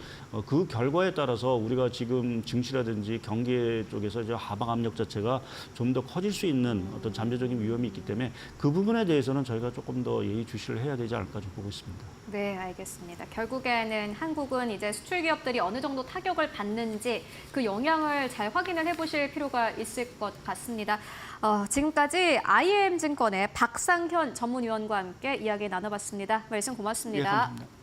그 결과에 따라서 우리가 지금 증시라든지 경제 쪽에서 이제 하방 압력 자체가 좀 더 커질 수 있는 어떤 잠재적인 위험이 있기 때문에 그 부분에 대해서는 저희가 조금 더 예의주시를 해야 되지 않을까 좀 보고 있습니다. 네, 알겠습니다. 결국에는 한국은 이제 수출 기업들이 어느 정도 타격을 받는지 그 영향을 잘 확인을 해보실 필요가 있을 것 같습니다. 지금까지 IM증권의 박상현 전문위원과 함께 이야기 나눠봤습니다. 말씀 고맙습니다. 예, 감사합니다.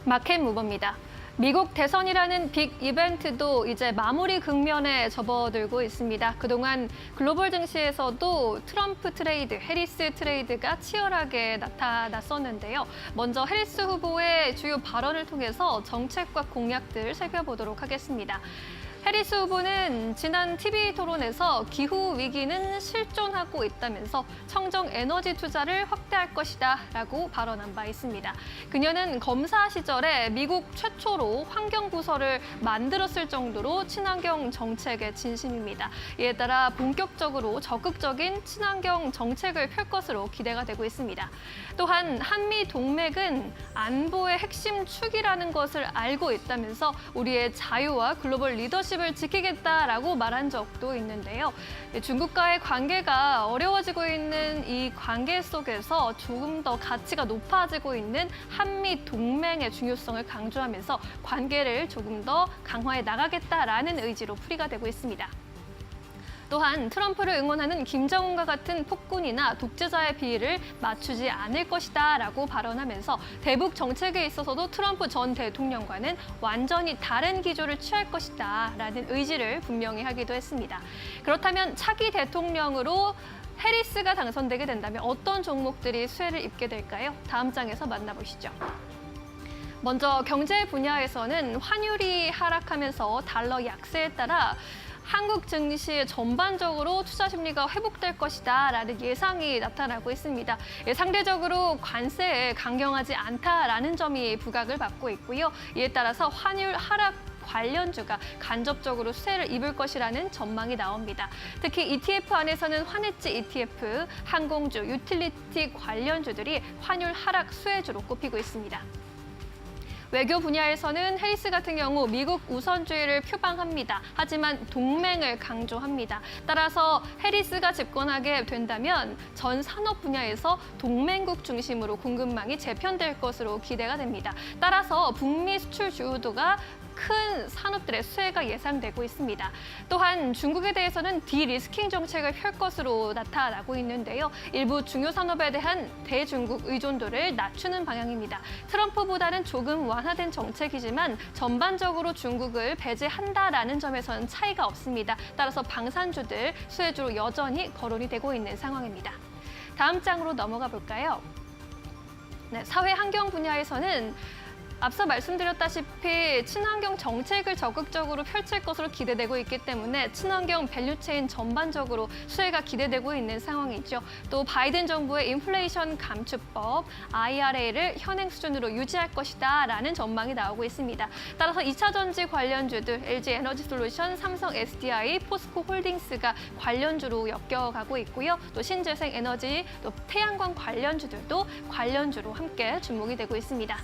마켓 무버입니다. 미국 대선이라는 빅 이벤트도 이제 마무리 국면에 접어들고 있습니다. 그동안 글로벌 증시에서도 트럼프 트레이드, 해리스 트레이드가 치열하게 나타났었는데요. 먼저 해리스 후보의 주요 발언을 통해서 정책과 공약들 살펴보도록 하겠습니다. 해리스 후보는 지난 TV 토론에서 기후 위기는 실존하고 있다면서 청정 에너지 투자를 확대할 것이다 라고 발언한 바 있습니다. 그녀는 검사 시절에 미국 최초로 환경부서를 만들었을 정도로 친환경 정책에 진심입니다. 이에 따라 본격적으로 적극적인 친환경 정책을 펼 것으로 기대가 되고 있습니다. 또한 한미 동맹은 안보의 핵심 축이라는 것을 알고 있다면서 우리의 자유와 글로벌 리더십을 지키겠다라고 말한 적도 있는데요. 중국과의 관계가 어려워지고 있는 이 관계 속에서 조금 더 가치가 높아지고 있는 한미 동맹의 중요성을 강조하면서 관계를 조금 더 강화해 나가겠다라는 의지로 풀이가 되고 있습니다. 또한 트럼프를 응원하는 김정은과 같은 폭군이나 독재자의 비위를 맞추지 않을 것이다 라고 발언하면서 대북 정책에 있어서도 트럼프 전 대통령과는 완전히 다른 기조를 취할 것이다 라는 의지를 분명히 하기도 했습니다. 그렇다면 차기 대통령으로 해리스가 당선되게 된다면 어떤 종목들이 수혜를 입게 될까요? 다음 장에서 만나보시죠. 먼저 경제 분야에서는 환율이 하락하면서 달러 약세에 따라 한국 증시 전반적으로 투자 심리가 회복될 것이다라는 예상이 나타나고 있습니다. 상대적으로 관세에 강경하지 않다라는 점이 부각을 받고 있고요. 이에 따라서 환율 하락 관련주가 간접적으로 수혜를 입을 것이라는 전망이 나옵니다. 특히 ETF 안에서는 환해지 ETF, 항공주, 유틸리티 관련주들이 환율 하락 수혜주로 꼽히고 있습니다. 외교 분야에서는 해리스 같은 경우 미국 우선주의를 표방합니다. 하지만 동맹을 강조합니다. 따라서 해리스가 집권하게 된다면 전 산업 분야에서 동맹국 중심으로 공급망이 재편될 것으로 기대가 됩니다. 따라서 북미 수출 주요도가 큰 산업들의 수혜가 예상되고 있습니다. 또한 중국에 대해서는 디리스킹 정책을 펼 것으로 나타나고 있는데요. 일부 중요 산업에 대한 대중국 의존도를 낮추는 방향입니다. 트럼프보다는 조금 완화된 정책이지만 전반적으로 중국을 배제한다라는 점에서는 차이가 없습니다. 따라서 방산주들 수혜주로 여전히 거론이 되고 있는 상황입니다. 다음 장으로 넘어가 볼까요? 네, 사회 환경 분야에서는 앞서 말씀드렸다시피 친환경 정책을 적극적으로 펼칠 것으로 기대되고 있기 때문에 친환경 밸류체인 전반적으로 수혜가 기대되고 있는 상황이죠. 또 바이든 정부의 인플레이션 감축법 IRA를 현행 수준으로 유지할 것이다라는 전망이 나오고 있습니다. 따라서 2차 전지 관련주들 LG 에너지솔루션, 삼성 SDI, 포스코 홀딩스가 관련주로 엮여가고 있고요. 또 신재생 에너지, 또 태양광 관련주들도 관련주로 함께 주목이 되고 있습니다.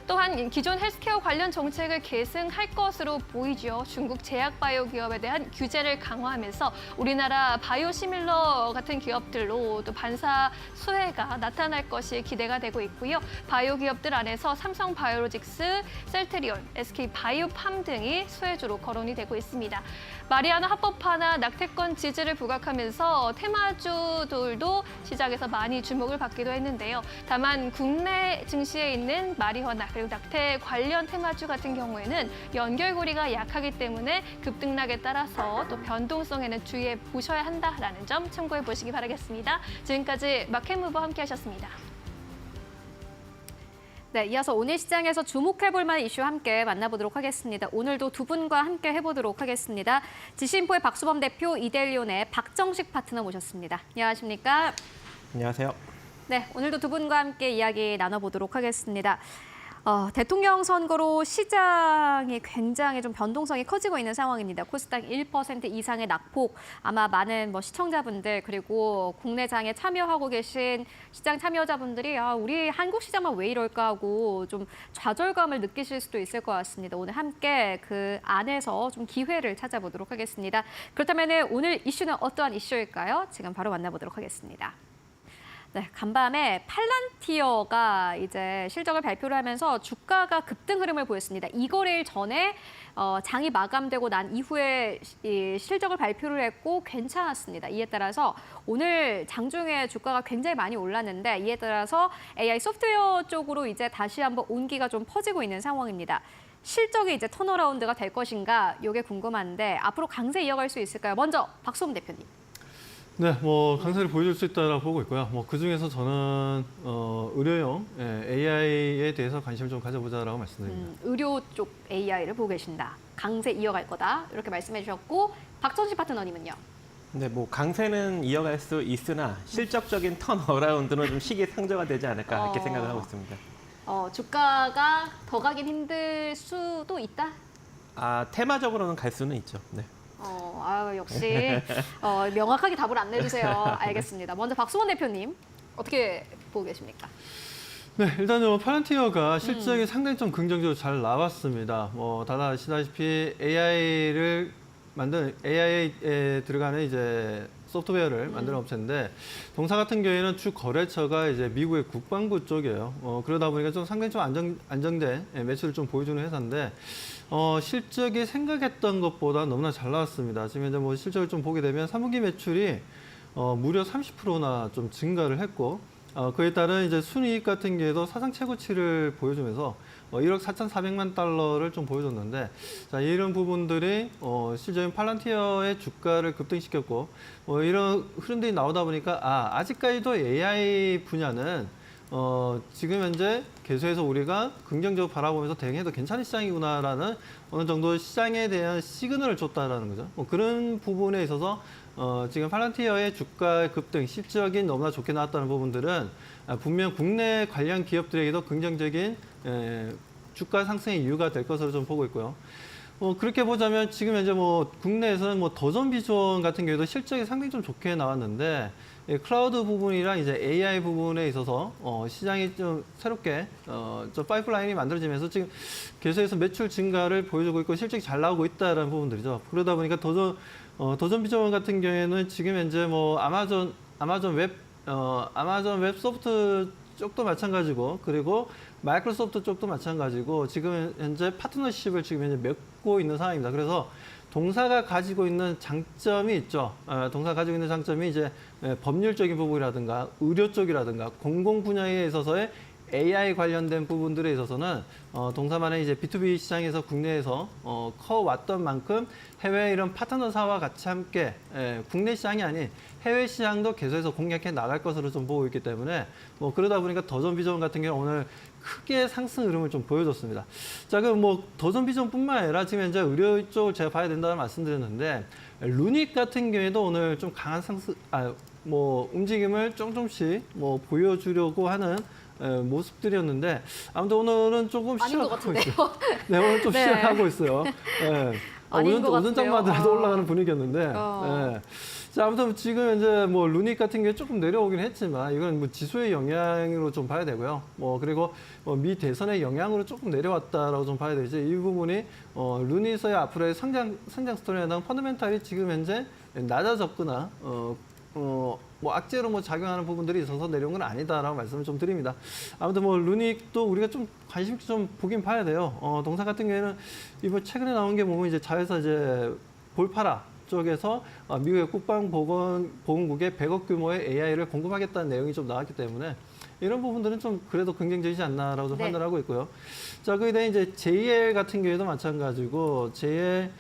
또한 기존 헬스케어 관련 정책을 계승할 것으로 보이죠. 중국 제약바이오 기업에 대한 규제를 강화하면서 우리나라 바이오시밀러 같은 기업들로 또 반사 수혜가 나타날 것이 기대가 되고 있고요. 바이오 기업들 안에서 삼성 바이오로직스, 셀트리온, SK 바이오팜 등이 수혜주로 거론이 되고 있습니다. 마리아나 합법화나 낙태권 지지를 부각하면서 테마주들도 시장에서 많이 주목을 받기도 했는데요. 다만 국내 증시에 있는 마리화나 그리고 낙태 관련 테마주 같은 경우에는 연결고리가 약하기 때문에 급등락에 따라서 또 변동성에는 주의해 보셔야 한다라는 점 참고해 보시기 바라겠습니다. 지금까지 마켓무브와 함께하셨습니다. 네, 이어서 오늘 시장에서 주목해볼 만한 이슈 함께 만나보도록 하겠습니다. 오늘도 두 분과 함께 해보도록 하겠습니다. 지신포의 박수범 대표, 이델리온의 박정식 파트너 모셨습니다. 안녕하십니까? 안녕하세요. 네, 오늘도 두 분과 함께 이야기 나눠보도록 하겠습니다. 대통령 선거로 시장이 굉장히 좀 변동성이 커지고 있는 상황입니다. 코스닥 1% 이상의 낙폭, 아마 많은 시청자분들 그리고 국내장에 참여하고 계신 시장 참여자분들이 우리 한국 시장만 왜 이럴까 하고 좀 좌절감을 느끼실 수도 있을 것 같습니다. 오늘 함께 그 안에서 좀 기회를 찾아보도록 하겠습니다. 그렇다면 오늘 이슈는 어떠한 이슈일까요? 지금 바로 만나보도록 하겠습니다. 네, 간밤에 팔란티어가 이제 실적을 발표를 하면서 주가가 급등 흐름을 보였습니다. 이거래일 전에 장이 마감되고 난 이후에 이 실적을 발표를 했고 괜찮았습니다. 이에 따라서 오늘 장중에 주가가 굉장히 많이 올랐는데 이에 따라서 AI 소프트웨어 쪽으로 이제 다시 한번 온기가 좀 퍼지고 있는 상황입니다. 실적이 이제 턴어라운드가 될 것인가 이게 궁금한데 앞으로 강세 이어갈 수 있을까요? 먼저 박수범 대표님. 네, 강세를 보여줄 수 있다라고 보고 있고요. 그 중에서 저는 의료용 AI에 대해서 관심을 좀 가져보자라고 말씀드립니다. 의료 쪽 AI를 보고 계신다. 강세 이어갈 거다. 이렇게 말씀해 주셨고 박정식 파트너님은요? 네, 강세는 이어갈 수 있으나 실적적인 턴어라운드는 좀 시기 상저가 되지 않을까 이렇게 생각을 하고 있습니다. 주가가 더 가긴 힘들 수도 있다? 테마적으로는 갈 수는 있죠. 네. 역시 명확하게 답을 안 내주세요. 알겠습니다. 먼저 박수원 대표님 어떻게 보고 계십니까? 네, 일단 팔란티어가 실적이 상당히 좀 긍정적으로 잘 나왔습니다. 다들 아시다시피 AI에 들어가는 이제 소프트웨어를 만드는 업체인데 동사 같은 경우에는 주 거래처가 이제 미국의 국방부 쪽이에요. 그러다 보니까 좀 상당히 좀 안정된 매출을 좀 보여주는 회사인데 실적이 생각했던 것보다 너무나 잘 나왔습니다. 지금 이제 실적을 좀 보게 되면 3분기 매출이 무려 30%나 좀 증가를 했고 그에 따른 이제 순이익 같은 경우에도 사상 최고치를 보여주면서 1억 4,400만 달러를 좀 보여줬는데 이런 부분들이 실적인 팔란티어의 주가를 급등시켰고 이런 흐름들이 나오다 보니까 아직까지도 AI 분야는 지금 현재 계속해서 우리가 긍정적으로 바라보면서 대응해도 괜찮은 시장이구나라는 어느 정도 시장에 대한 시그널을 줬다라는 거죠. 그런 부분에 있어서 지금 팔란티어의 주가 급등, 실적이 너무나 좋게 나왔다는 부분들은 분명 국내 관련 기업들에게도 긍정적인 주가 상승의 이유가 될 것으로 좀 보고 있고요. 그렇게 보자면 지금 현재 국내에서는 도전 비전 같은 경우도 실적이 상당히 좀 좋게 나왔는데 클라우드 부분이랑 이제 AI 부분에 있어서 시장이 좀 새롭게 좀 파이프라인이 만들어지면서 지금 계속해서 매출 증가를 보여주고 있고 실적이 잘 나오고 있다는 부분들이죠. 그러다 보니까 도전 비전 같은 경우에는 지금 현재 아마존 웹 소프트 쪽도 마찬가지고 그리고 마이크로소프트 쪽도 마찬가지고 지금 현재 파트너십을 지금 현재 맺고 있는 상황입니다. 그래서 동사가 가지고 있는 장점이 있죠. 동사가 가지고 있는 장점이 이제 법률적인 부분이라든가 의료 쪽이라든가 공공 분야에 있어서의 AI 관련된 부분들에 있어서는 동사만의 이제 B2B 시장에서 국내에서 커왔던 만큼 해외 이런 파트너사와 같이 함께 국내 시장이 아닌 해외 시장도 계속해서 공략해 나갈 것으로 좀 보고 있기 때문에 뭐 그러다 보니까 더존비전 같은 경우는 오늘 크게 상승 흐름을 좀 보여줬습니다. 자, 그럼 뭐 더존비전뿐만 아니라 지금 현재 의료 쪽을 제가 봐야 된다고 말씀드렸는데 루닉 같은 경우에도 오늘 좀 강한 상승, 뭐 움직임을 조금씩 뭐 보여주려고 하는 모습들이었는데 아무튼 오늘은 조금 아닌 것 시작하고 같은데요. 있어요. 네, 오늘 좀 네. 시작하고 있어요. 네. 아닌 것 오전장만 같은데요. 해도 올라가는 분위기였는데. 어. 네. 자, 아무튼 지금 이제 뭐 루닉 같은 게 조금 내려오긴 했지만 이건 뭐 지수의 영향으로 좀 봐야 되고요. 뭐 그리고 미 대선의 영향으로 조금 내려왔다라고 좀 봐야 되지. 이 부분이 루닉의 앞으로의 성장 스토리에 해당 펀더멘탈이 지금 현재 낮아졌거나 뭐 악재로 뭐 작용하는 부분들이 있어서 내려온 건 아니다라고 말씀을 좀 드립니다. 아무튼 뭐 루닉도 우리가 좀 관심 있게 좀 보긴 봐야 돼요. 동사 같은 경우에는 이번 최근에 나온 게 보면 이제 자회사 이제 볼파라 쪽에서 미국의 국방보건국에 100억 규모의 AI를 공급하겠다는 내용이 좀 나왔기 때문에 이런 부분들은 좀 그래도 긍정적이지 않나라고 좀 네. 판단을 하고 있고요. 자, 거기다 이제 JL 같은 경우에도 마찬가지고 JL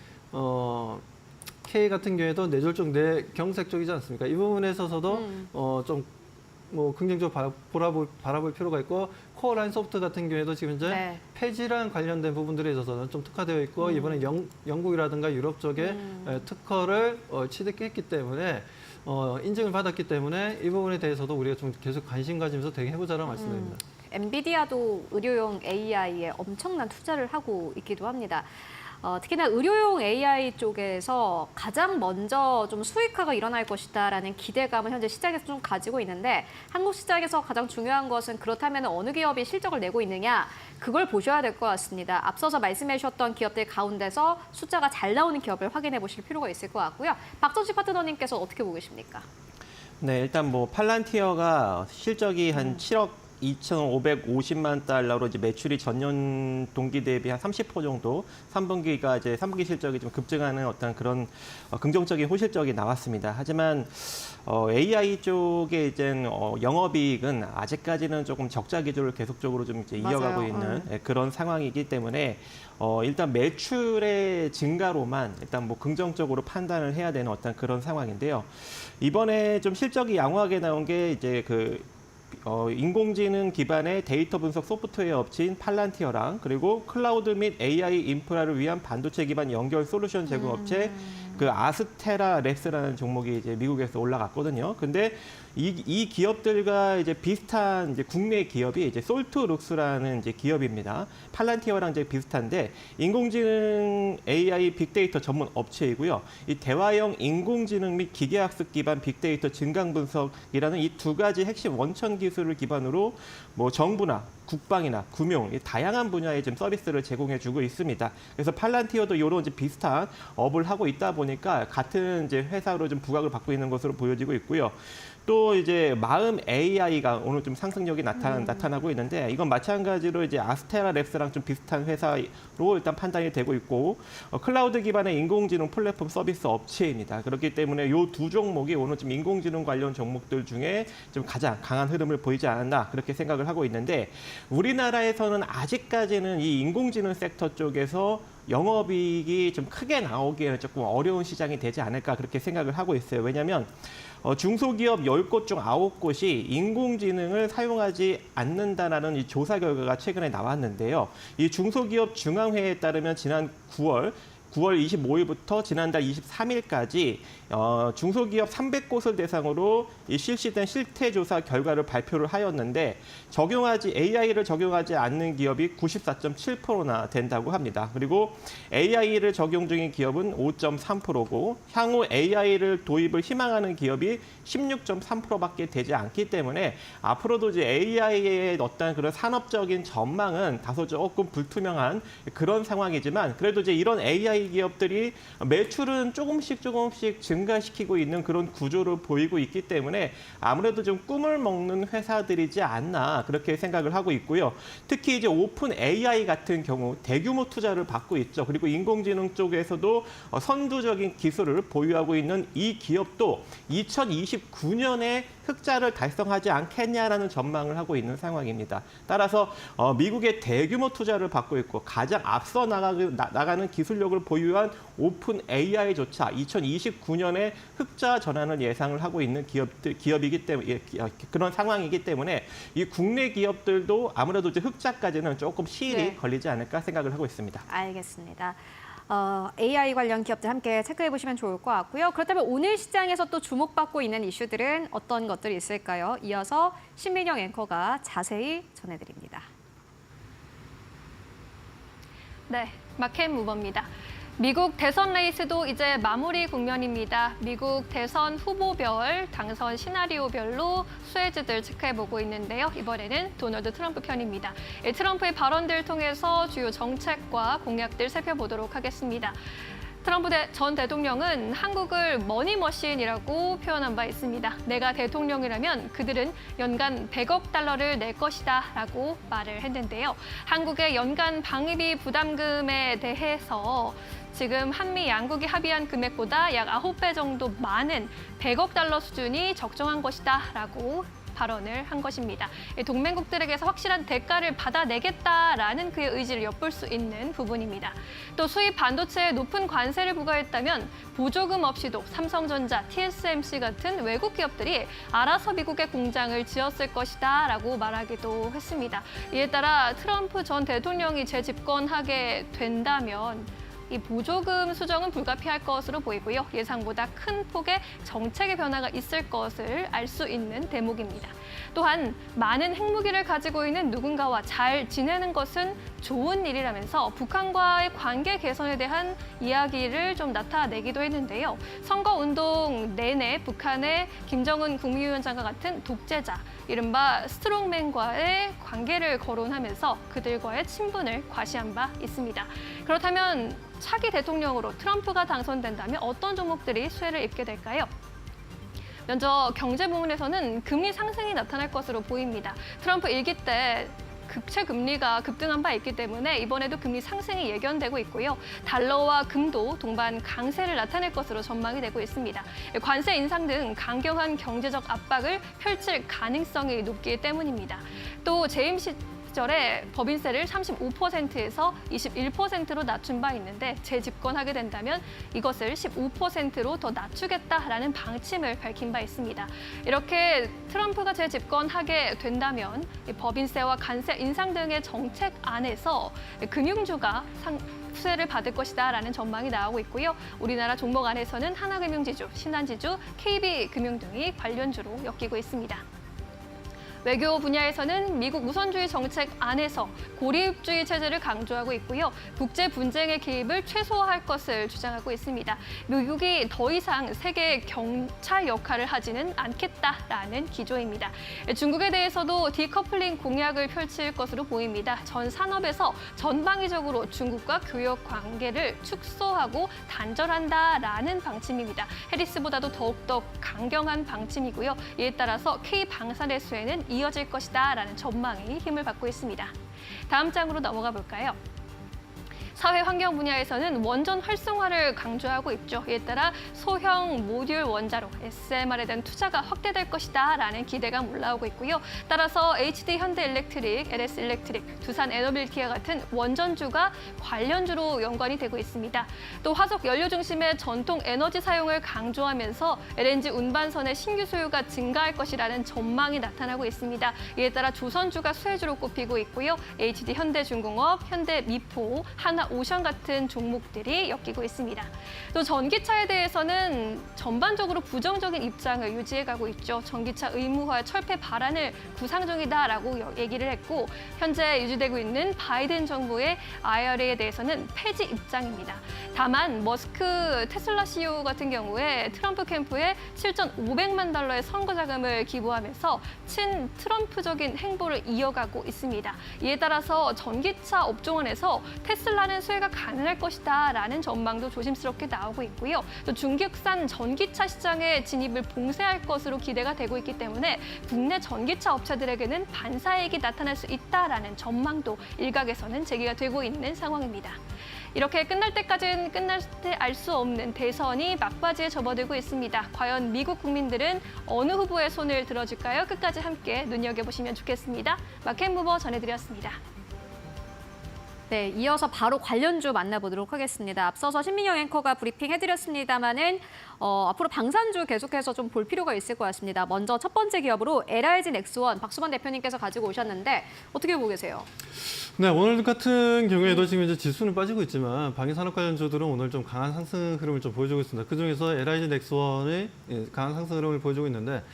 K 같은 경우에도 내졸적 내경색 쪽이지 않습니까? 이 부분에 있어서도 좀 뭐 긍정적으로 바라볼 필요가 있고 코어라인 소프트 같은 경우에도 지금 현재 네. 폐질환 관련된 부분들에 있어서는 좀 특화되어 있고 이번에 영국이라든가 유럽 쪽에 특허를 취득했기 때문에 인증을 받았기 때문에 이 부분에 대해서도 우리가 좀 계속 관심 가지면서 되게 해보자라고 말씀드립니다. 엔비디아도 의료용 AI에 엄청난 투자를 하고 있기도 합니다. 특히나 의료용 AI 쪽에서 가장 먼저 좀 수익화가 일어날 것이다라는 기대감을 현재 시장에서 좀 가지고 있는데 한국 시장에서 가장 중요한 것은 그렇다면 어느 기업이 실적을 내고 있느냐 그걸 보셔야 될 것 같습니다. 앞서서 말씀해 주셨던 기업들 가운데서 숫자가 잘 나오는 기업을 확인해 보실 필요가 있을 것 같고요. 박정식 파트너님께서 어떻게 보고 계십니까? 네, 일단 뭐 팔란티어가 실적이 한 7억 2,550만 달러로 이제 매출이 전년 동기 대비 한 30% 정도 3분기가 이제 3분기 실적이 좀 급증하는 어떤 그런 긍정적인 호실적이 나왔습니다. 하지만 AI 쪽에 이제 영업이익은 아직까지는 조금 적자 기조를 계속적으로 좀 이제 이어가고 맞아요. 있는 그런 상황이기 때문에 일단 매출의 증가로만 일단 뭐 긍정적으로 판단을 해야 되는 어떤 그런 상황인데요. 이번에 좀 실적이 양호하게 나온 게 이제 인공지능 기반의 데이터 분석 소프트웨어 업체인 팔란티어랑 그리고 클라우드 및 AI 인프라를 위한 반도체 기반 연결 솔루션 제공 업체 아스테라 랩스라는 종목이 이제 미국에서 올라갔거든요. 근데 이 기업들과 이제 비슷한 이제 국내 기업이 이제 솔트룩스라는 이제 기업입니다. 팔란티어랑 이제 비슷한데 인공지능 AI 빅데이터 전문 업체이고요. 이 대화형 인공지능 및 기계학습 기반 빅데이터 증강 분석이라는 이 두 가지 핵심 원천 기술을 기반으로 뭐 정부나 국방이나 금융 다양한 분야의 좀 서비스를 제공해주고 있습니다. 그래서 팔란티어도 이런 이제 비슷한 업을 하고 있다 보니까 같은 이제 회사로 좀 부각을 받고 있는 것으로 보여지고 있고요. 또 이제 마음 AI가 오늘 좀 상승력이 나타나고 있는데 이건 마찬가지로 이제 아스테라 랩스랑 좀 비슷한 회사로 일단 판단이 되고 있고 클라우드 기반의 인공지능 플랫폼 서비스 업체입니다. 그렇기 때문에 이 두 종목이 오늘 좀 인공지능 관련 종목들 중에 좀 가장 강한 흐름을 보이지 않았나 그렇게 생각을 하고 있는데 우리나라에서는 아직까지는 이 인공지능 섹터 쪽에서 영업이익이 좀 크게 나오기에는 조금 어려운 시장이 되지 않을까 그렇게 생각을 하고 있어요. 왜냐하면 중소기업 10곳 중 9곳이 인공지능을 사용하지 않는다라는 이 조사 결과가 최근에 나왔는데요. 이 중소기업 중앙회에 따르면 지난 9월 25일부터 지난달 23일까지 중소기업 300곳을 대상으로 이 실시된 실태조사 결과를 발표를 하였는데 AI를 적용하지 않는 기업이 94.7%나 된다고 합니다. 그리고 AI를 적용 중인 기업은 5.3%고 향후 AI를 도입을 희망하는 기업이 16.3%밖에 되지 않기 때문에 앞으로도 이제 AI의 어떤 그런 산업적인 전망은 다소 조금 불투명한 그런 상황이지만 그래도 이제 이런 AI AI 기업들이 매출은 조금씩 증가시키고 있는 그런 구조를 보이고 있기 때문에 아무래도 좀 꿈을 먹는 회사들이지 않나 그렇게 생각을 하고 있고요. 특히 이제 오픈 AI 같은 경우 대규모 투자를 받고 있죠. 그리고 인공지능 쪽에서도 선두적인 기술을 보유하고 있는 이 기업도 2029년에 흑자를 달성하지 않겠냐라는 전망을 하고 있는 상황입니다. 따라서 미국의 대규모 투자를 받고 있고 가장 앞서 나가는 기술력을 보유한 오픈 AI조차 2029년에 흑자 전환을 예상을 하고 있는 기업이기 때문에 그런 상황이기 때문에 이 국내 기업들도 아무래도 이제 흑자까지는 조금 시일이 네. 걸리지 않을까 생각을 하고 있습니다. 알겠습니다. AI 관련 기업들 함께 체크해 보시면 좋을 것 같고요. 그렇다면 오늘 시장에서 또 주목받고 있는 이슈들은 어떤 것들이 있을까요? 이어서 신민영 앵커가 자세히 전해드립니다. 네, 마켓 무버입니다. 미국 대선 레이스도 이제 마무리 국면입니다. 미국 대선 후보별, 당선 시나리오별로 수혜주들 체크해보고 있는데요. 이번에는 도널드 트럼프 편입니다. 트럼프의 발언들을 통해서 주요 정책과 공약들 살펴보도록 하겠습니다. 트럼프 전 대통령은 한국을 머니머신이라고 표현한 바 있습니다. 내가 대통령이라면 그들은 연간 100억 달러를 낼 것이다 라고 말을 했는데요. 한국의 연간 방위비 부담금에 대해서 지금 한미 양국이 합의한 금액보다 약 9배 정도 많은 100억 달러 수준이 적정한 것이다 라고 발언을 한 것입니다. 동맹국들에게서 확실한 대가를 받아내겠다라는 그의 의지를 엿볼 수 있는 부분입니다. 또 수입 반도체에 높은 관세를 부과했다면 보조금 없이도 삼성전자, TSMC 같은 외국 기업들이 알아서 미국에 공장을 지었을 것이다 라고 말하기도 했습니다. 이에 따라 트럼프 전 대통령이 재집권하게 된다면 이 보조금 수정은 불가피할 것으로 보이고요. 예상보다 큰 폭의 정책의 변화가 있을 것을 알 수 있는 대목입니다. 또한 많은 핵무기를 가지고 있는 누군가와 잘 지내는 것은 좋은 일이라면서 북한과의 관계 개선에 대한 이야기를 좀 나타내기도 했는데요. 선거운동 내내 북한의 김정은 국무위원장과 같은 독재자, 이른바 스트롱맨과의 관계를 거론하면서 그들과의 친분을 과시한 바 있습니다. 그렇다면 차기 대통령으로 트럼프가 당선된다면 어떤 종목들이 수혜를 입게 될까요? 먼저 경제 부문에서는 금리 상승이 나타날 것으로 보입니다. 트럼프 일기 때 국채 금리가 급등한 바 있기 때문에 이번에도 금리 상승이 예견되고 있고요. 달러와 금도 동반 강세를 나타낼 것으로 전망이 되고 있습니다. 관세 인상 등 강경한 경제적 압박을 펼칠 가능성이 높기 때문입니다. 또 재임 시절에 법인세를 35%에서 21%로 낮춘 바 있는데 재집권하게 된다면 이것을 15%로 더 낮추겠다라는 방침을 밝힌 바 있습니다. 이렇게 트럼프가 재집권하게 된다면 법인세와 관세 인상 등의 정책 안에서 금융주가 수혜를 받을 것이다라는 전망이 나오고 있고요. 우리나라 종목 안에서는 하나금융지주, 신한지주, KB금융 등이 관련주로 엮이고 있습니다. 외교 분야에서는 미국 우선주의 정책 안에서 고립주의 체제를 강조하고 있고요. 국제 분쟁의 개입을 최소화할 것을 주장하고 있습니다. 미국이 더 이상 세계 경찰 역할을 하지는 않겠다라는 기조입니다. 중국에 대해서도 디커플링 공약을 펼칠 것으로 보입니다. 전 산업에서 전방위적으로 중국과 교역 관계를 축소하고 단절한다라는 방침입니다. 해리스보다도 더욱더 강경한 방침이고요. 이에 따라서 K방산의 수혜는 이어질 것이다라는 전망이 힘을 받고 있습니다. 다음 장으로 넘어가 볼까요? 사회 환경 분야에서는 원전 활성화를 강조하고 있죠. 이에 따라 소형 모듈 원자로 SMR에 대한 투자가 확대될 것이다라는 기대가 올라오고 있고요. 따라서 HD 현대일렉트릭, LS 일렉트릭, 두산 에너빌키와 같은 원전주가 관련주로 연관이 되고 있습니다. 또 화석 연료 중심의 전통 에너지 사용을 강조하면서 LNG 운반선의 신규 수요가 증가할 것이라는 전망이 나타나고 있습니다. 이에 따라 조선주가 수혜주로 꼽히고 있고요. HD 현대중공업, 현대미포, 하나오션 같은 종목들이 엮이고 있습니다. 또 전기차에 대해서는 전반적으로 부정적인 입장을 유지해가고 있죠. 전기차 의무화 철폐 발안을 구상 중이다라고 얘기를 했고 현재 유지되고 있는 바이든 정부의 IRA에 대해서는 폐지 입장입니다. 다만 머스크 테슬라 CEO 같은 경우에 트럼프 캠프에 7,500만 달러의 선거 자금을 기부하면서 친 트럼프적인 행보를 이어가고 있습니다. 이에 따라서 전기차 업종원에서 테슬라는 많은 수혜가 가능할 것이다라는 전망도 조심스럽게 나오고 있고요. 또 중국산 전기차 시장의 진입을 봉쇄할 것으로 기대가 되고 있기 때문에 국내 전기차 업체들에게는 반사이익이 나타날 수 있다라는 전망도 일각에서는 제기가 되고 있는 상황입니다. 이렇게 끝날 때까지는 끝날 때 알 수 없는 대선이 막바지에 접어들고 있습니다. 과연 미국 국민들은 어느 후보의 손을 들어줄까요? 끝까지 함께 눈여겨보시면 좋겠습니다. 마켓무버 전해드렸습니다. 네, 이어서 바로 관련주 만나보도록 하겠습니다. 앞서서 신민영 앵커가 브리핑 해드렸습니다마는 앞으로 방산주 계속해서 좀 볼 필요가 있을 것 같습니다. 먼저 첫 번째 기업으로 LIG 넥스원 박수만 대표님께서 가지고 오셨는데 어떻게 보고 계세요? 네, 오늘 같은 경우에도 지금 이제 지수는 빠지고 있지만 방위산업 관련주들은 오늘 좀 강한 상승 흐름을 좀 보여주고 있습니다. 그중에서 LIG 넥스원이 강한 상승 흐름을 보여주고 있는데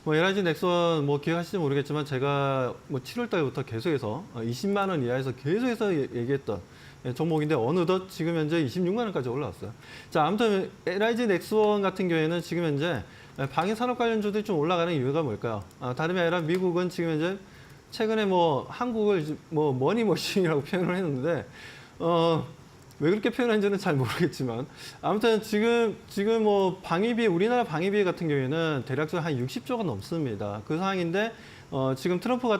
LIG 넥스원 기억하실지 모르겠지만 제가 7월 달부터 계속해서 20만 원 이하에서 계속해서 얘기했던 종목인데 어느덧 지금 현재 26만 원까지 올라왔어요. 자, 아무튼 LIG 넥스원 같은 경우에는 지금 현재 방위산업 관련주들이 좀 올라가는 이유가 뭘까요? 다름이 아니라 미국은 지금 현재 최근에 한국을 머니머신이라고 표현을 했는데 왜 그렇게 표현한지는 잘 모르겠지만 아무튼 지금 방위비 우리나라 방위비 같은 경우에는 대략적으로 한 60조가 넘습니다. 그 상황인데 지금 트럼프가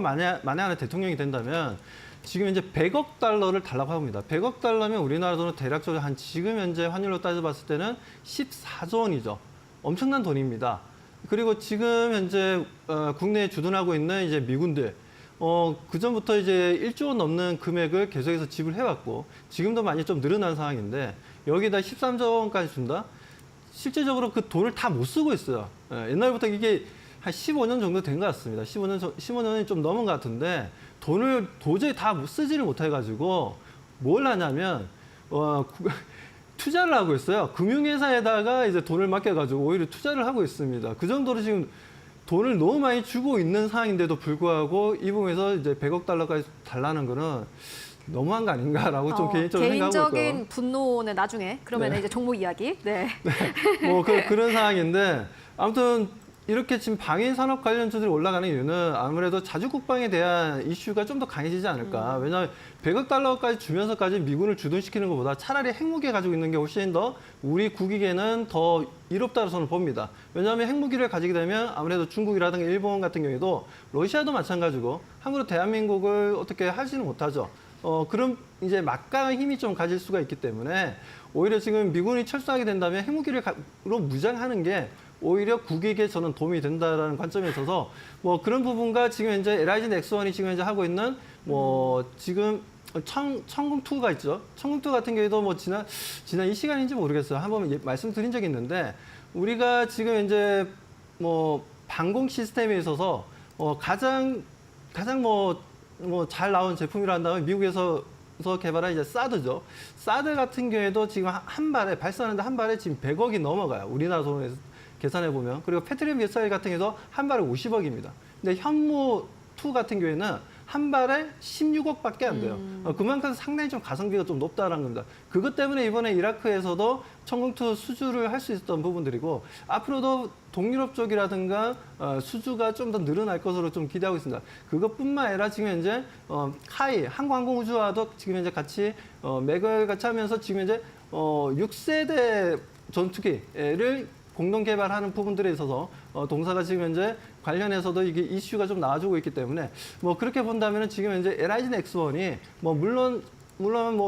만에 하나 대통령이 된다면 지금 이제 100억 달러를 달라고 합니다. 100억 달러면 우리나라 돈은 대략적으로 지금 현재 환율로 따져봤을 때는 14조 원이죠. 엄청난 돈입니다. 그리고 지금 현재 국내에 주둔하고 있는 이제 미군들 그 전부터 이제 1조 원 넘는 금액을 계속해서 지불해왔고 지금도 많이 좀 늘어난 상황인데 여기다 13조 원까지 준다? 실제적으로 그 돈을 다 못 쓰고 있어요. 옛날부터 이게 한 15년 정도 된 것 같습니다. 15년이 좀 넘은 것 같은데 돈을 도저히 다 쓰지를 못해가지고 뭘 하냐면 투자를 하고 있어요. 금융회사에다가 이제 돈을 맡겨가지고 오히려 투자를 하고 있습니다. 그 정도로 지금 돈을 너무 많이 주고 있는 상황인데도 불구하고 이 부분에서 이제 100억 달러까지 달라는 거는 너무한 거 아닌가라고 좀 개인적으로 생각하고 있고요. 개인적인 분노는 나중에 그러면 이제 종목 이야기. 네. 그런 상황인데 아무튼 이렇게 지금 방위산업 관련주들이 올라가는 이유는 아무래도 자주국방에 대한 이슈가 좀 더 강해지지 않을까. 왜냐하면 100억 달러까지 주면서까지 미군을 주둔시키는 것보다 차라리 핵무기 가지고 있는 게 훨씬 더 우리 국익에는 더 이롭다고 저는 봅니다. 왜냐하면 핵무기를 가지게 되면 아무래도 중국이라든가 일본 같은 경우에도 러시아도 마찬가지고 함부로 대한민국을 어떻게 하지는 못하죠. 그럼 이제 막강한 힘이 좀 가질 수가 있기 때문에 오히려 지금 미군이 철수하게 된다면 핵무기로 무장하는 게 오히려 국익에 저는 도움이 된다라는 관점에 있어서 그런 부분과 지금 현재 LIG 넥스원이 지금 현재 하고 있는 지금 청궁2가 있죠. 청궁2 같은 경우에도 지난 이 시간인지 모르겠어요. 한번 말씀드린 적이 있는데 우리가 지금 현재 방공 시스템에 있어서 가장 잘 나온 제품이라 한다면 미국에서 개발한 이제 사드죠. 사드 같은 경우에도 지금 한 발에 발사하는데 한 발에 지금 100억이 넘어가요. 우리나라 돈에서 계산해 보면. 그리고 페트리엄 미사일 같은 경우도 한 발에 50억입니다. 근데 현무2 같은 경우에는 한 발에 16억밖에 안 돼요. 그만큼 상당히 좀 가성비가 좀 높다는 겁니다. 그것 때문에 이번에 이라크에서도 청궁2 수주를 할 수 있었던 부분들이고 앞으로도 동유럽 쪽이라든가 수주가 좀 더 늘어날 것으로 좀 기대하고 있습니다. 그것뿐만 아니라 지금 현재 카이 한국항공우주와도 지금 현재 같이 맥을 같이 하면서 지금 현재 6세대 전투기를 공동 개발하는 부분들에 있어서 동사가 지금 현재 관련해서도 이게 이슈가 좀 나와주고 있기 때문에 그렇게 본다면은 지금 현재 LIG 넥스원이 물론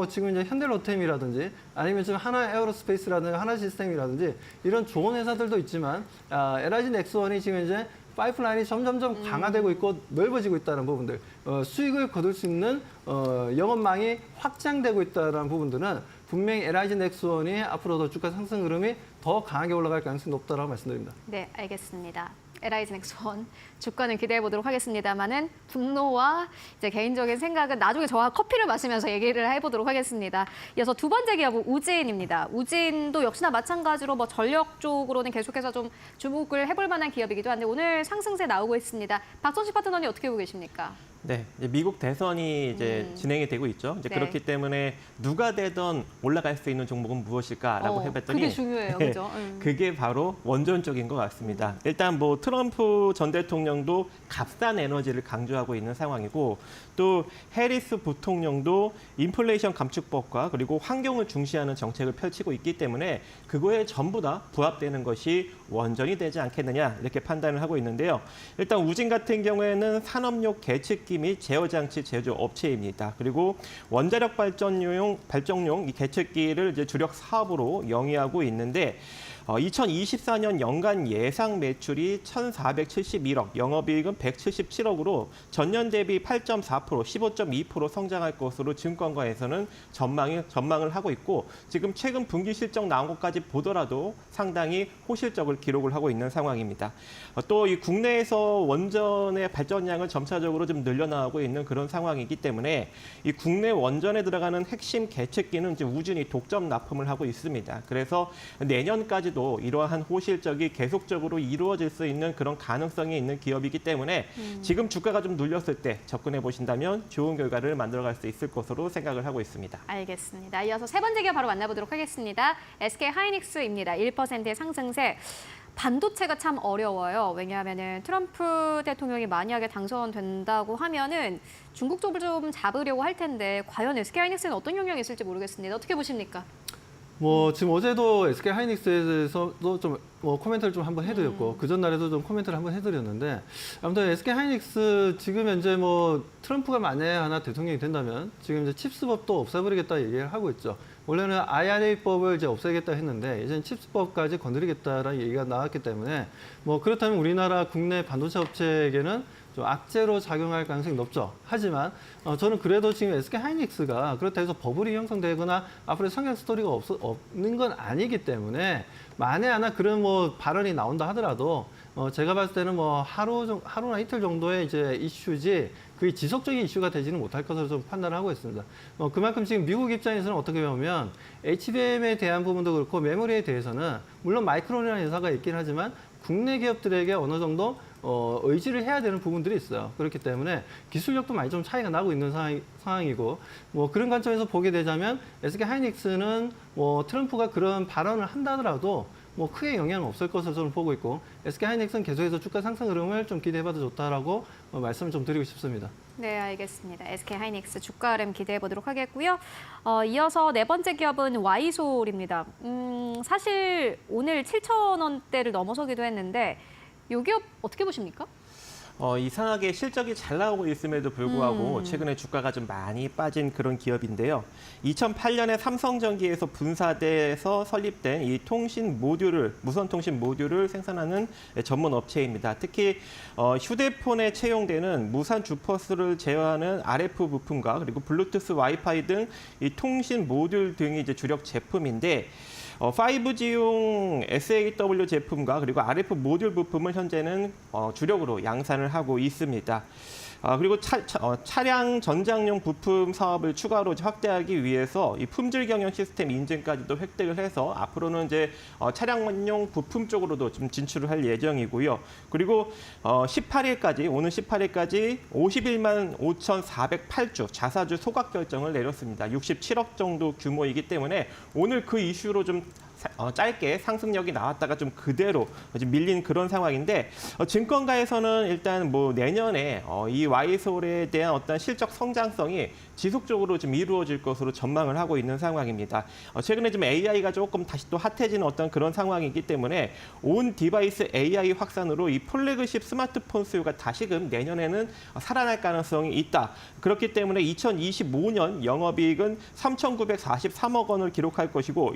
지금 이제 현대로템이라든지 아니면 지금 하나 에어로스페이스라든지 하나 시스템이라든지 이런 좋은 회사들도 있지만 LIG 넥스원이 지금 현재 파이프라인이 점점점 강화되고 있고 넓어지고 있다는 부분들, 수익을 거둘 수 있는 영업망이 확장되고 있다는 부분들은 분명히 LIG 넥스원이 앞으로도 주가 상승 흐름이 더 강하게 올라갈 가능성이 높다고 말씀드립니다. 네, 알겠습니다. LIG 넥스원 주가는 기대해 보도록 하겠습니다만은 분노와 이제 개인적인 생각은 나중에 저와 커피를 마시면서 얘기를 해보도록 하겠습니다. 이어서 두 번째 기업은 우진입니다. 우진도 역시나 마찬가지로 전력 쪽으로는 계속해서 좀 주목을 해볼 만한 기업이기도 한데 오늘 상승세 나오고 있습니다. 박선식 파트너님 어떻게 보고 계십니까? 네, 이제 미국 대선이 이제 진행이 되고 있죠. 이제 네. 그렇기 때문에 누가 되던 올라갈 수 있는 종목은 무엇일까라고 해봤더니 그게 중요해요, 네, 그죠? 그게 바로 원전 쪽인 것 같습니다. 일단 뭐 트럼프 전 대통령도 값싼 에너지를 강조하고 있는 상황이고 또 해리스 부통령도 인플레이션 감축법과 그리고 환경을 중시하는 정책을 펼치고 있기 때문에 그거에 전부 다 부합되는 것이 원전이 되지 않겠느냐 이렇게 판단을 하고 있는데요. 일단 우진 같은 경우에는 산업용 계측기 및 제어장치 제조 업체입니다. 그리고 원자력 발전용 이 계측기를 이제 주력 사업으로 영위하고 있는데 2024년 연간 예상 매출이 1,471억, 영업이익은 177억으로 전년 대비 8.4%, 15.2% 성장할 것으로 증권가에서는 전망을 하고 있고 지금 최근 분기 실적 나온 것까지 보더라도 상당히 호실적을 기록을 하고 있는 상황입니다. 또 이 국내에서 원전의 발전량을 점차적으로 좀 늘려나가고 있는 그런 상황이기 때문에 이 국내 원전에 들어가는 핵심 계측기는 이제 우진이 독점 납품을 하고 있습니다. 그래서 내년까지도 이러한 호실적이 계속적으로 이루어질 수 있는 그런 가능성이 있는 기업이기 때문에 지금 주가가 좀 눌렸을 때 접근해 보신다면 좋은 결과를 만들어갈 수 있을 것으로 생각을 하고 있습니다. 알겠습니다. 이어서 세 번째 기업 바로 만나보도록 하겠습니다. SK하이닉스입니다. 1%의 상승세. 반도체가 참 어려워요. 왜냐하면 트럼프 대통령이 만약에 당선된다고 하면은 중국 쪽을 좀 잡으려고 할 텐데 과연 SK하이닉스는 어떤 영향이 있을지 모르겠습니다. 어떻게 보십니까? 뭐 지금 어제도 SK 하이닉스에 대해서도 좀 코멘트를 좀 한번 해드렸고 그 전날에도 좀 코멘트를 한번 해드렸는데 아무튼 SK 하이닉스 지금 현재 뭐 트럼프가 만약에 하나 대통령이 된다면 지금 이제 칩스법도 없애버리겠다 얘기를 하고 있죠. 원래는 IRA법을 이제 없애겠다 했는데 이제는 칩스법까지 건드리겠다라는 얘기가 나왔기 때문에 뭐 그렇다면 우리나라 국내 반도체 업체에게는 좀 악재로 작용할 가능성이 높죠. 하지만 저는 그래도 지금 SK 하이닉스가 그렇다 해서 버블이 형성되거나 앞으로 성장 스토리가 없는 건 아니기 때문에 만에 하나 그런 뭐 발언이 나온다 하더라도 제가 봤을 때는 뭐 하루나 이틀 정도의 이제 이슈지 그게 지속적인 이슈가 되지는 못할 것으로 좀 판단을 하고 있습니다. 그만큼 지금 미국 입장에서는 어떻게 보면 HBM에 대한 부분도 그렇고 메모리에 대해서는 물론 마이크론이라는 회사가 있긴 하지만 국내 기업들에게 어느 정도 의지를 해야 되는 부분들이 있어요. 그렇기 때문에 기술력도 많이 좀 차이가 나고 있는 상황이고 뭐 그런 관점에서 보게 되자면 SK 하이닉스는 뭐 트럼프가 그런 발언을 한다더라도 뭐 크게 영향은 없을 것으로 저는 보고 있고 SK 하이닉스는 계속해서 주가 상승 흐름을 좀 기대해봐도 좋다라고 말씀을 좀 드리고 싶습니다. 네, 알겠습니다. SK 하이닉스 주가 흐름 기대해 보도록 하겠고요. 이어서 네 번째 기업은 와이솔입니다. 사실 오늘 7,000원대를 넘어서기도 했는데 이 기업 어떻게 보십니까? 이상하게 실적이 잘 나오고 있음에도 불구하고 최근에 주가가 좀 많이 빠진 그런 기업인데요. 2008년에 삼성전기에서 분사돼서 설립된 이 무선 통신 모듈을 생산하는 전문 업체입니다. 특히 휴대폰에 채용되는 무선 주파수를 제어하는 RF 부품과 그리고 블루투스 와이파이 등 이 통신 모듈 등이 이제 주력 제품인데 5G용 SAW 제품과 그리고 RF 모듈 부품을 현재는 주력으로 양산을 하고 있습니다. 그리고 차량 전장용 부품 사업을 추가로 확대하기 위해서 이 품질 경영 시스템 인증까지도 획득을 해서 앞으로는 이제 차량용 부품 쪽으로도 좀 진출을 할 예정이고요. 그리고 오는 18일까지 51만 5,408주 자사주 소각 결정을 내렸습니다. 67억 정도 규모이기 때문에 오늘 그 이슈로 좀 짧게 상승력이 나왔다가 좀 그대로 밀린 그런 상황인데 증권가에서는 일단 뭐 내년에 이 와이솔에 대한 어떤 실적 성장성이 지속적으로 좀 이루어질 것으로 전망을 하고 있는 상황입니다. 최근에 좀 AI가 조금 다시 또 핫해지는 어떤 그런 상황이기 때문에 온 디바이스 AI 확산으로 이 플래그십 스마트폰 수요가 다시금 내년에는 살아날 가능성이 있다. 그렇기 때문에 2025년 영업이익은 3,943억 원을 기록할 것이고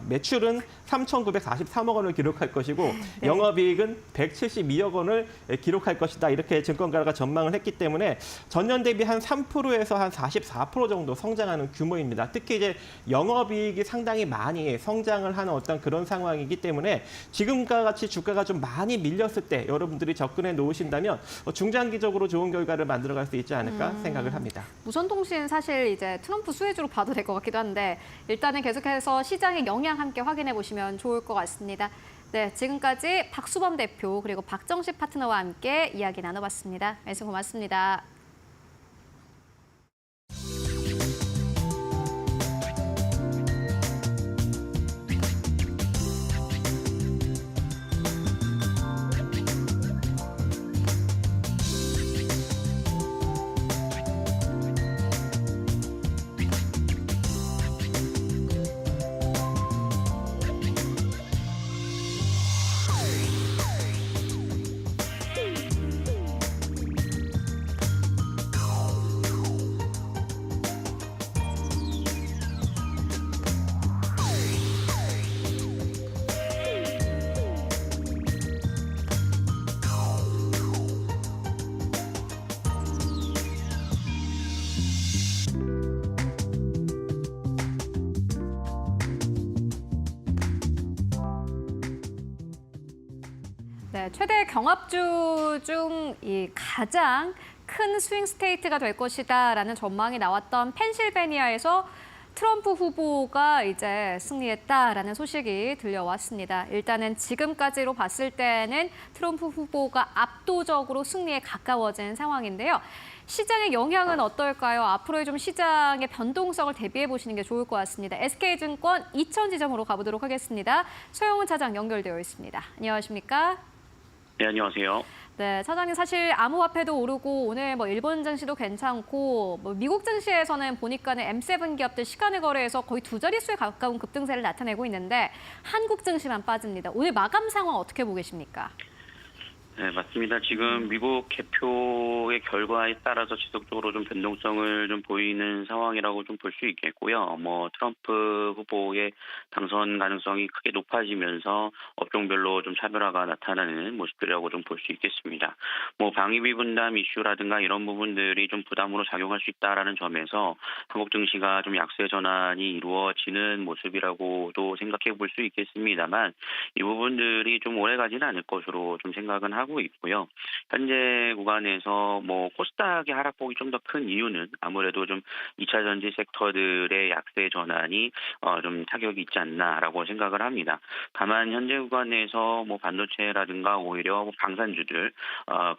매출은 3,943억 원을 기록할 것이고 영업이익은 172억 원을 기록할 것이다. 이렇게 증권가가 전망을 했기 때문에 전년 대비 한 3%에서 한 44% 정도 성장하는 규모입니다. 특히 이제 영업이익이 상당히 많이 성장을 하는 어떤 그런 상황이기 때문에 지금과 같이 주가가 좀 많이 밀렸을 때 여러분들이 접근해 놓으신다면 중장기적으로 좋은 결과를 만들어갈 수 있지 않을까 생각을 합니다. 무선통신 사실 이제 트럼프 수혜주로 봐도 될 것 같기도 한데 일단은 계속해서 시장의 영향 함께 확인해 보시면 좋을 것 같습니다. 네, 지금까지 박수범 대표 그리고 박정식 파트너와 함께 이야기 나눠봤습니다. 말씀 고맙습니다. 네, 최대 경합주 중 이 가장 큰 스윙 스테이트가 될 것이다라는 전망이 나왔던 펜실베니아에서 트럼프 후보가 이제 승리했다라는 소식이 들려왔습니다. 일단은 지금까지로 봤을 때는 트럼프 후보가 압도적으로 승리에 가까워진 상황인데요. 시장의 영향은 어떨까요? 앞으로의 좀 시장의 변동성을 대비해 보시는 게 좋을 것 같습니다. SK증권 2000지점으로 가보도록 하겠습니다. 소영훈 차장 연결되어 있습니다. 안녕하십니까? 네, 안녕하세요. 네, 차장님 사실 암호화폐도 오르고 오늘 뭐 일본 증시도 괜찮고 뭐 미국 증시에서는 보니까는 M7 기업들 시간을 거래해서 거의 두 자릿수에 가까운 급등세를 나타내고 있는데 한국 증시만 빠집니다. 오늘 마감 상황 어떻게 보고 계십니까? 네, 맞습니다. 지금 미국 개표의 결과에 따라서 지속적으로 좀 변동성을 좀 보이는 상황이라고 좀 볼 수 있겠고요. 뭐 트럼프 후보의 당선 가능성이 크게 높아지면서 업종별로 좀 차별화가 나타나는 모습들이라고 좀 볼 수 있겠습니다. 뭐 방위비 분담 이슈라든가 이런 부분들이 좀 부담으로 작용할 수 있다라는 점에서 한국 증시가 좀 약세 전환이 이루어지는 모습이라고도 생각해 볼 수 있겠습니다만 이 부분들이 좀 오래 가지는 않을 것으로 좀 생각은 하고 있고요. 현재 구간에서 뭐 코스닥의 하락폭이 좀 더 큰 이유는 아무래도 좀 2차 전지 섹터들의 약세 전환이 좀 타격이 있지 않나라고 생각을 합니다. 다만 현재 구간에서 뭐 반도체라든가 오히려 뭐 방산주들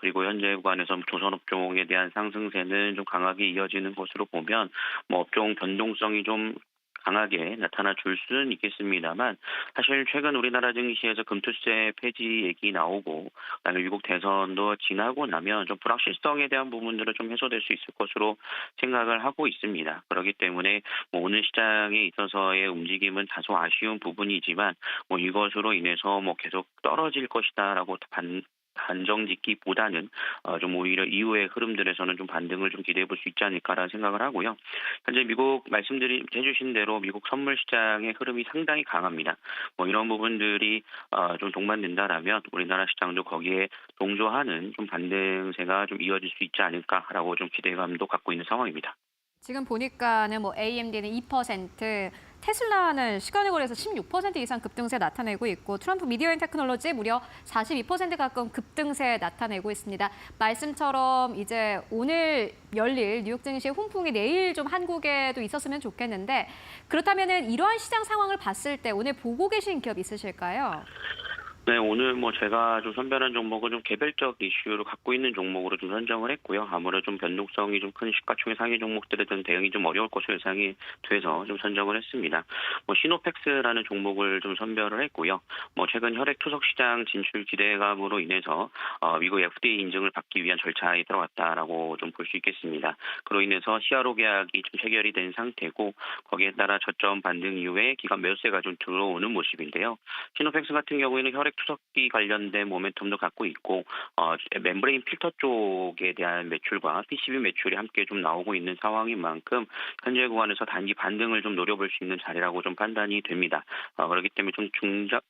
그리고 현재 구간에서 조선업종에 대한 상승세는 좀 강하게 이어지는 것으로 보면 뭐 업종 변동성이 좀 강하게 나타나 줄 수는 있겠습니다만 사실 최근 우리나라 증시에서 금투세 폐지 얘기 나오고 그다음에 미국 대선도 지나고 나면 좀 불확실성에 대한 부분들은 좀 해소될 수 있을 것으로 생각을 하고 있습니다. 그렇기 때문에 뭐 오늘 시장에 있어서의 움직임은 다소 아쉬운 부분이지만 뭐 이것으로 인해서 뭐 계속 떨어질 것이다라고 단정짓기보다는 좀 오히려 이후의 흐름들에서는 좀 반등을 좀 기대해 볼 수 있지 않을까라는 생각을 하고요. 현재 미국 해주신 대로 미국 선물 시장의 흐름이 상당히 강합니다. 뭐 이런 부분들이 좀 동반된다라면 우리나라 시장도 거기에 동조하는 좀 반등세가 좀 이어질 수 있지 않을까라고 좀 기대감도 갖고 있는 상황입니다. 지금 보니까는 뭐 AMD는 2%, 테슬라는 시간을 거래해서 16% 이상 급등세 나타내고 있고 트럼프 미디어 앤 테크놀로지 무려 42% 가까운 급등세 나타내고 있습니다. 말씀처럼 이제 오늘 열릴 뉴욕 증시의 훈풍이 내일 좀 한국에도 있었으면 좋겠는데 그렇다면은 이러한 시장 상황을 봤을 때 오늘 보고 계신 기업 있으실까요? 네, 오늘 뭐 제가 좀 선별한 종목은 좀 개별적 이슈를 갖고 있는 종목으로 좀 선정을 했고요. 아무래도 좀 변동성이 좀 큰 시가총액 상위 종목들에 대한 대응이 좀 어려울 것으로 예상이 돼서 좀 선정을 했습니다. 뭐 시노펙스라는 종목을 좀 선별을 했고요. 뭐 최근 혈액 투석 시장 진출 기대감으로 인해서 미국 FDA 인증을 받기 위한 절차에 들어갔다라고 좀 볼 수 있겠습니다. 그로 인해서 CRO 계약이 좀 체결이 된 상태고 거기에 따라 저점 반등 이후에 기관 매수세가 좀 들어오는 모습인데요. 시노펙스 같은 경우에는 혈액 투석기 관련된 모멘텀도 갖고 있고 멤브레인 필터 쪽에 대한 매출과 PCB 매출이 함께 좀 나오고 있는 상황인 만큼 현재 구간에서 단기 반등을 좀 노려볼 수 있는 자리라고 좀 판단이 됩니다. 그렇기 때문에 좀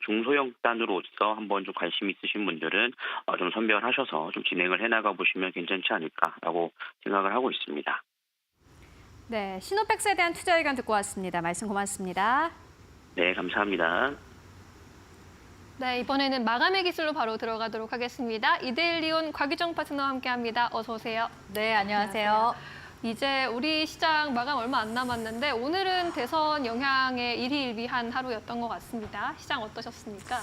중소형 단으로서 한번 좀 관심 있으신 분들은 좀 선별하셔서 좀 진행을 해나가 보시면 괜찮지 않을까라고 생각을 하고 있습니다. 네, 시노펙스에 대한 투자 의견 듣고 왔습니다. 말씀 고맙습니다. 네, 감사합니다. 네, 이번에는 마감의 기술로 바로 들어가도록 하겠습니다. 이데일리온 곽유정 파트너와 함께합니다. 어서 오세요. 네, 안녕하세요. 이제 우리 시장 마감 얼마 안 남았는데 오늘은 대선 영향에 일희일비한 하루였던 것 같습니다. 시장 어떠셨습니까?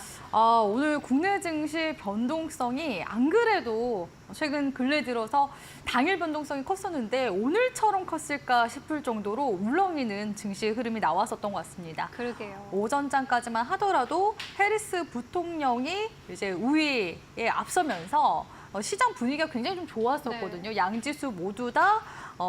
오늘 국내 증시 변동성이 안 그래도 최근 근래 들어서 당일 변동성이 컸었는데 오늘처럼 컸을까 싶을 정도로 울렁이는 증시 흐름이 나왔었던 것 같습니다. 그러게요. 오전장까지만 하더라도 해리스 부통령이 이제 우위에 앞서면서 시장 분위기가 굉장히 좀 좋았었거든요. 양지수 모두 다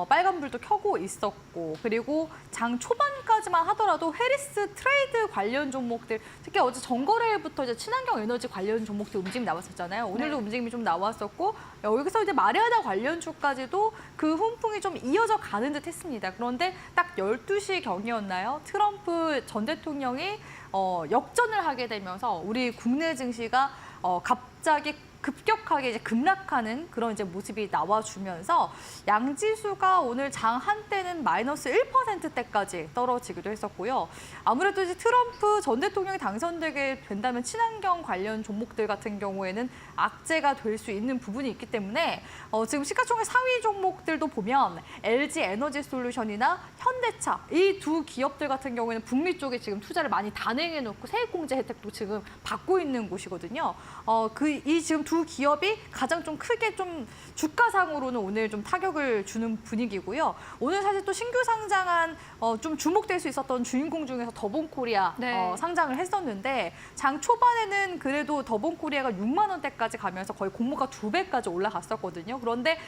빨간불도 켜고 있었고, 그리고 장 초반까지만 하더라도 해리스 트레이드 관련 종목들, 특히 어제 정거래부터 이제 친환경 에너지 관련 종목들 움직임이 나왔었잖아요. 오늘도 움직임이 좀 나왔었고, 여기서 이제 마레아다 관련주까지도 그 훈풍이 좀 이어져 가는 듯 했습니다. 그런데 딱 12시 경이었나요? 트럼프 전 대통령이 역전을 하게 되면서 우리 국내 증시가 갑자기 급격하게 이제 급락하는 그런 이제 모습이 나와주면서 양지수가 오늘 장 한때는 마이너스 1%대까지 떨어지기도 했었고요. 아무래도 이제 트럼프 전 대통령이 당선되게 된다면 친환경 관련 종목들 같은 경우에는 악재가 될 수 있는 부분이 있기 때문에 지금 시가총액 상위 종목들도 보면 LG 에너지 솔루션이나 현대차 이 두 기업들 같은 경우에는 북미 쪽에 지금 투자를 많이 단행해놓고 세액공제 혜택도 지금 받고 있는 곳이거든요. 이 지금 두 기업이 가장 좀 크게 좀 주가상으로는 오늘 좀 타격을 주는 분위기고요. 오늘 사실 또 신규 상장한 좀 주목될 수 있었던 주인공 중에서 더본코리아 네. 상장을 했었는데 장 초반에는 그래도 더본코리아가 6만 원대까지 가면서 거의 공모가 2배까지 올라갔었거든요. 그런데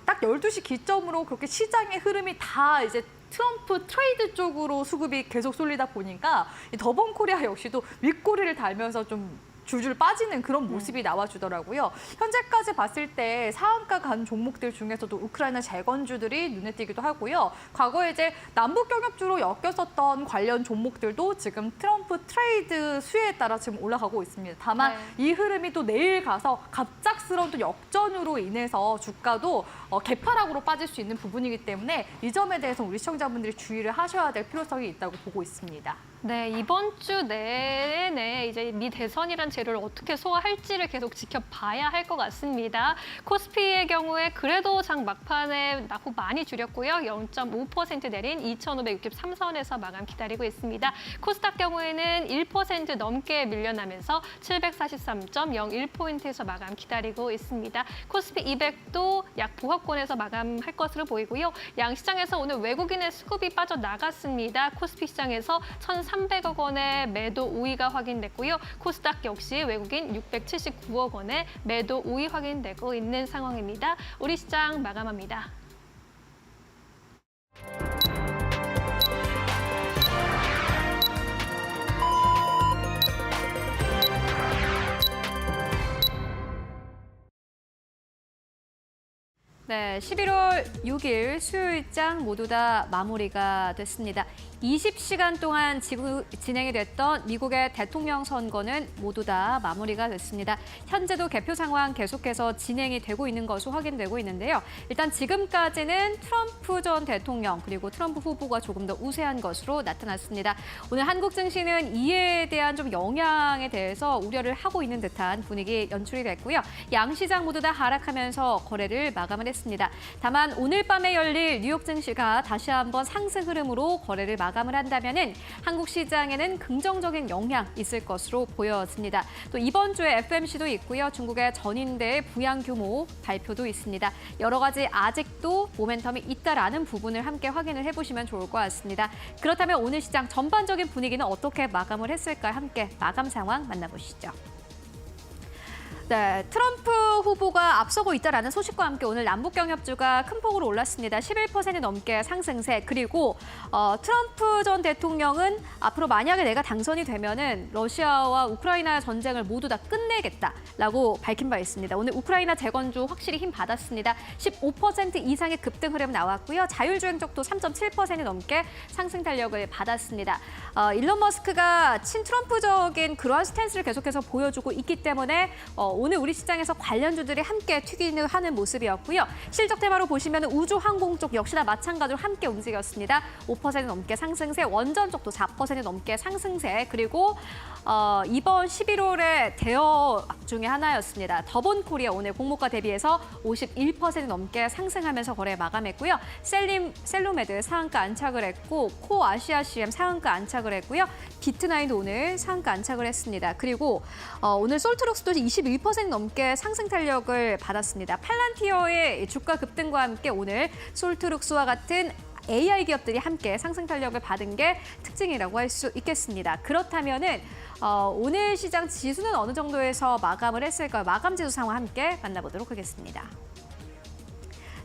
딱 12시 기점으로 그렇게 시장의 흐름이 다 이제 트럼프 트레이드 쪽으로 수급이 계속 쏠리다 보니까 이 더본코리아 역시도 윗꼬리를 달면서 좀 줄줄 빠지는 그런 모습이 나와주더라고요. 현재까지 봤을 때 상한가 간 종목들 중에서도 우크라이나 재건주들이 눈에 띄기도 하고요. 과거에 이제 남북 경협주로 엮였었던 관련 종목들도 지금 트럼프 트레이드 수혜에 따라 지금 올라가고 있습니다. 다만 이 흐름이 또 내일 가서 갑작스러운 또 역전으로 인해서 주가도 개파락으로 빠질 수 있는 부분이기 때문에 이 점에 대해서 우리 시청자분들이 주의를 하셔야 될 필요성이 있다고 보고 있습니다. 네, 이번 주 내내 이제 미 대선이란 재료를 어떻게 소화할지를 계속 지켜봐야 할 것 같습니다. 코스피의 경우에 그래도 장 막판에 낙폭 많이 줄였고요. 0.5% 내린 2,563선에서 마감 기다리고 있습니다. 코스닥 경우에는 1% 넘게 밀려나면서 743.01포인트에서 마감 기다리고 있습니다. 코스피 200도 약 보합권에서 마감할 것으로 보이고요. 양시장에서 오늘 외국인의 수급이 빠져나갔습니다. 코스피 시장에서 1,300억 원의 매도 우위가 확인됐고요. 코스닥 역시 외국인 679억 원의 매도 우위 확인되고 있는 상황입니다. 우리 시장 마감합니다. 네, 11월 6일 수요일장 모두 다 마무리가 됐습니다. 20시간 동안 진행이 됐던 미국의 대통령 선거는 모두 다 마무리가 됐습니다. 현재도 개표 상황 계속해서 진행이 되고 있는 것으로 확인되고 있는데요. 일단 지금까지는 트럼프 전 대통령 그리고 트럼프 후보가 조금 더 우세한 것으로 나타났습니다. 오늘 한국 증시는 이에 대한 좀 영향에 대해서 우려를 하고 있는 듯한 분위기 연출이 됐고요. 양 시장 모두 다 하락하면서 거래를 마감을 했습니다. 다만 오늘 밤에 열릴 뉴욕 증시가 다시 한번 상승 흐름으로 거래를 마감을 한다면은 한국 시장에는 긍정적인 영향 있을 것으로 보여집니다. 또 이번 주에 FMC도 있고요. 중국의 전인대의 부양 규모 발표도 있습니다. 여러 가지 아직도 모멘텀이 있다라는 부분을 함께 확인을 해보시면 좋을 것 같습니다. 그렇다면 오늘 시장 전반적인 분위기는 어떻게 마감을 했을까 함께 마감 상황 만나보시죠. 네, 트럼프 후보가 앞서고 있다라는 소식과 함께 오늘 남북경협주가 큰 폭으로 올랐습니다. 11% 넘게 상승세. 그리고 트럼프 전 대통령은 앞으로 만약에 내가 당선이 되면은 러시아와 우크라이나 전쟁을 모두 다 끝내겠다라고 밝힌 바 있습니다. 오늘 우크라이나 재건주 확실히 힘 받았습니다. 15% 이상의 급등 흐름 나왔고요. 자율주행적도 3.7% 넘게 상승 탄력을 받았습니다. 일론 머스크가 친트럼프적인 그러한 스탠스를 계속해서 보여주고 있기 때문에 오늘 우리 시장에서 관련주들이 함께 튀기는 하는 모습이었고요. 실적 테마로 보시면 우주항공 쪽 역시나 마찬가지로 함께 움직였습니다. 5% 넘게 상승세, 원전 쪽도 4% 넘게 상승세, 그리고 이번 11월의 대여악 중에 하나였습니다. 더본 코리아 오늘 공모가 대비해서 51% 넘게 상승하면서 거래 마감했고요. 셀로메드 상한가 안착을 했고 코 아시아 CM 상한가 안착을 했고요. 비트나인도 오늘 상한가 안착을 했습니다. 그리고 오늘 솔트룩스도 21% 넘게 상승 탄력을 받았습니다. 팔란티어의 주가 급등과 함께 오늘 솔트룩스와 같은 AI 기업들이 함께 상승 탄력을 받은 게 특징이라고 할 수 있겠습니다. 그렇다면은 오늘 시장 지수는 어느 정도에서 마감을 했을까요? 마감 지수 상황 함께 만나보도록 하겠습니다.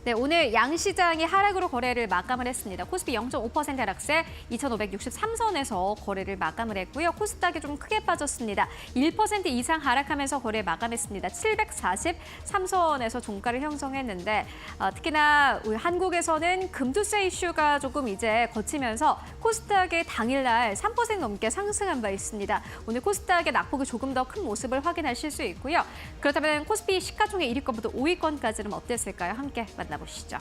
네, 오늘 양시장이 하락으로 거래를 마감을 했습니다. 코스피 0.5% 하락세 2,563선에서 거래를 마감을 했고요. 코스닥이 좀 크게 빠졌습니다. 1% 이상 하락하면서 거래 마감했습니다. 743선에서 종가를 형성했는데 특히나 우리 한국에서는 금투세 이슈가 조금 이제 거치면서 코스닥이 당일날 3% 넘게 상승한 바 있습니다. 오늘 코스닥의 낙폭이 조금 더 큰 모습을 확인하실 수 있고요. 그렇다면 코스피 시가총액 1위권부터 5위권까지는 어땠을까요? 함께 만나보시죠.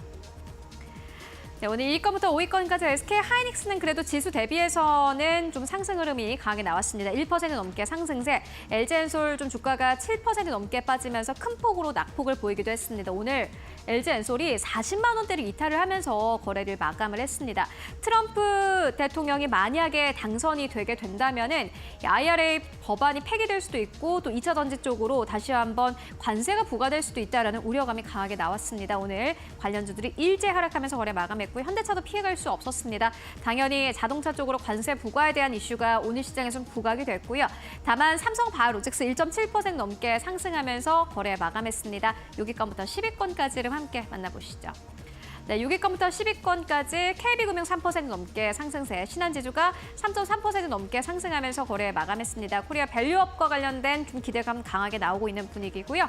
네, 오늘 1위권부터 5위권까지 SK 하이닉스는 그래도 지수 대비해서는 좀 상승 흐름이 강하게 나왔습니다. 1% 넘게 상승세, LG엔솔 좀 주가가 7% 넘게 빠지면서 큰 폭으로 낙폭을 보이기도 했습니다. 오늘 LG엔솔이 40만 원대를 이탈을 하면서 거래를 마감을 했습니다. 트럼프 대통령이 만약에 당선이 되게 된다면은 IRA 법안이 폐기될 수도 있고 또 2차 전지 쪽으로 다시 한번 관세가 부과될 수도 있다라는 우려감이 강하게 나왔습니다. 오늘 관련주들이 일제 하락하면서 거래 마감했고요. 현대차도 피해갈 수 없었습니다. 당연히 자동차 쪽으로 관세 부과에 대한 이슈가 오늘 시장에서는 부각이 됐고요. 다만 삼성바이오로직스 1.7% 넘게 상승하면서 거래 마감했습니다. 6위권부터 10위권까지를 함께 만나보시죠. 네, 6위권부터 10위권까지 KB금융 3% 넘게 상승세, 신한지주가 3.3% 넘게 상승하면서 거래 마감했습니다. 코리아 밸류업과 관련된 좀 기대감 강하게 나오고 있는 분위기고요.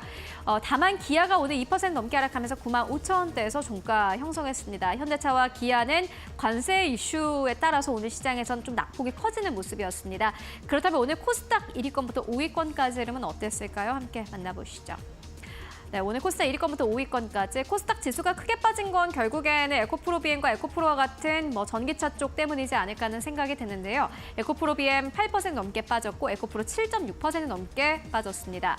다만 기아가 오늘 2% 넘게 하락하면서 95,000원대에서 종가 형성했습니다. 현대차와 기아는 관세 이슈에 따라서 오늘 시장에선 좀 낙폭이 커지는 모습이었습니다. 그렇다면 오늘 코스닥 1위권부터 5위권까지 흐름은 어땠을까요? 함께 만나보시죠. 네, 오늘 코스닥 1위권부터 5위권까지 코스닥 지수가 크게 빠진 건 결국에는 에코프로 BM과 에코프로와 같은 전기차 쪽 때문이지 않을까 하는 생각이 드는데요. 에코프로 BM 8% 넘게 빠졌고 에코프로 7.6% 넘게 빠졌습니다.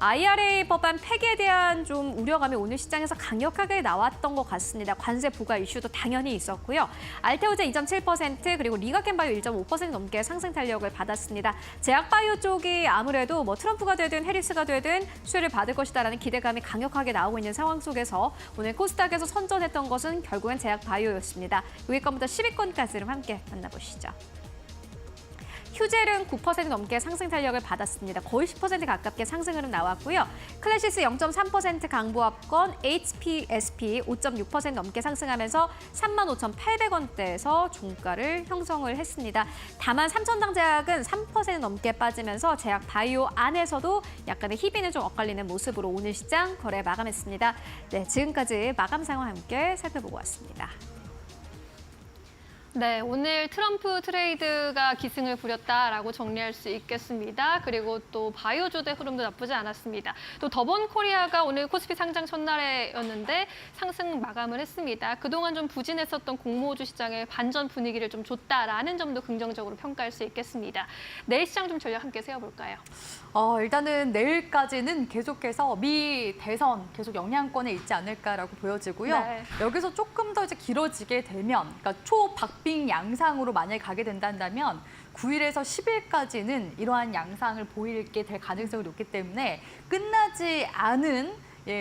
IRA 법안 폐기에 대한 좀 우려감이 오늘 시장에서 강력하게 나왔던 것 같습니다. 관세 부과 이슈도 당연히 있었고요. 알테오제 2.7% 그리고 리가켄바이오 1.5% 넘게 상승 탄력을 받았습니다. 제약바이오 쪽이 아무래도 트럼프가 되든 해리스가 되든 수혜를 받을 것이다라는 기대감이 강력하게 나오고 있는 상황 속에서 오늘 코스닥에서 선전했던 것은 결국엔 제약바이오였습니다. 6위권부터 10위권까지를 함께 만나보시죠. 휴젤은 9% 넘게 상승 탄력을 받았습니다. 거의 10% 가깝게 상승 흐름 나왔고요. 클래시스 0.3% 강보합권, HPSP 5.6% 넘게 상승하면서 35,800원대에서 종가를 형성을 했습니다. 다만 삼천당제약은 3% 넘게 빠지면서 제약 바이오 안에서도 약간의 희비는 좀 엇갈리는 모습으로 오늘 시장 거래 마감했습니다. 네, 지금까지 마감 상황 함께 살펴보고 왔습니다. 네, 오늘 트럼프 트레이드가 기승을 부렸다라고 정리할 수 있겠습니다. 그리고 또 바이오주의 흐름도 나쁘지 않았습니다. 또 더본 코리아가 오늘 코스피 상장 첫날에였는데 상승 마감을 했습니다. 그동안 좀 부진했었던 공모주 시장의 반전 분위기를 좀 줬다라는 점도 긍정적으로 평가할 수 있겠습니다. 내일 시장 좀 전략 함께 세워볼까요? 일단은 내일까지는 계속해서 미 대선 계속 영향권에 있지 않을까라고 보여지고요. 네. 여기서 조금 더 이제 길어지게 되면, 그러니까 초박빙 양상으로 만약에 가게 된다면 9일에서 10일까지는 이러한 양상을 보이게 될 가능성이 높기 때문에 끝나지 않은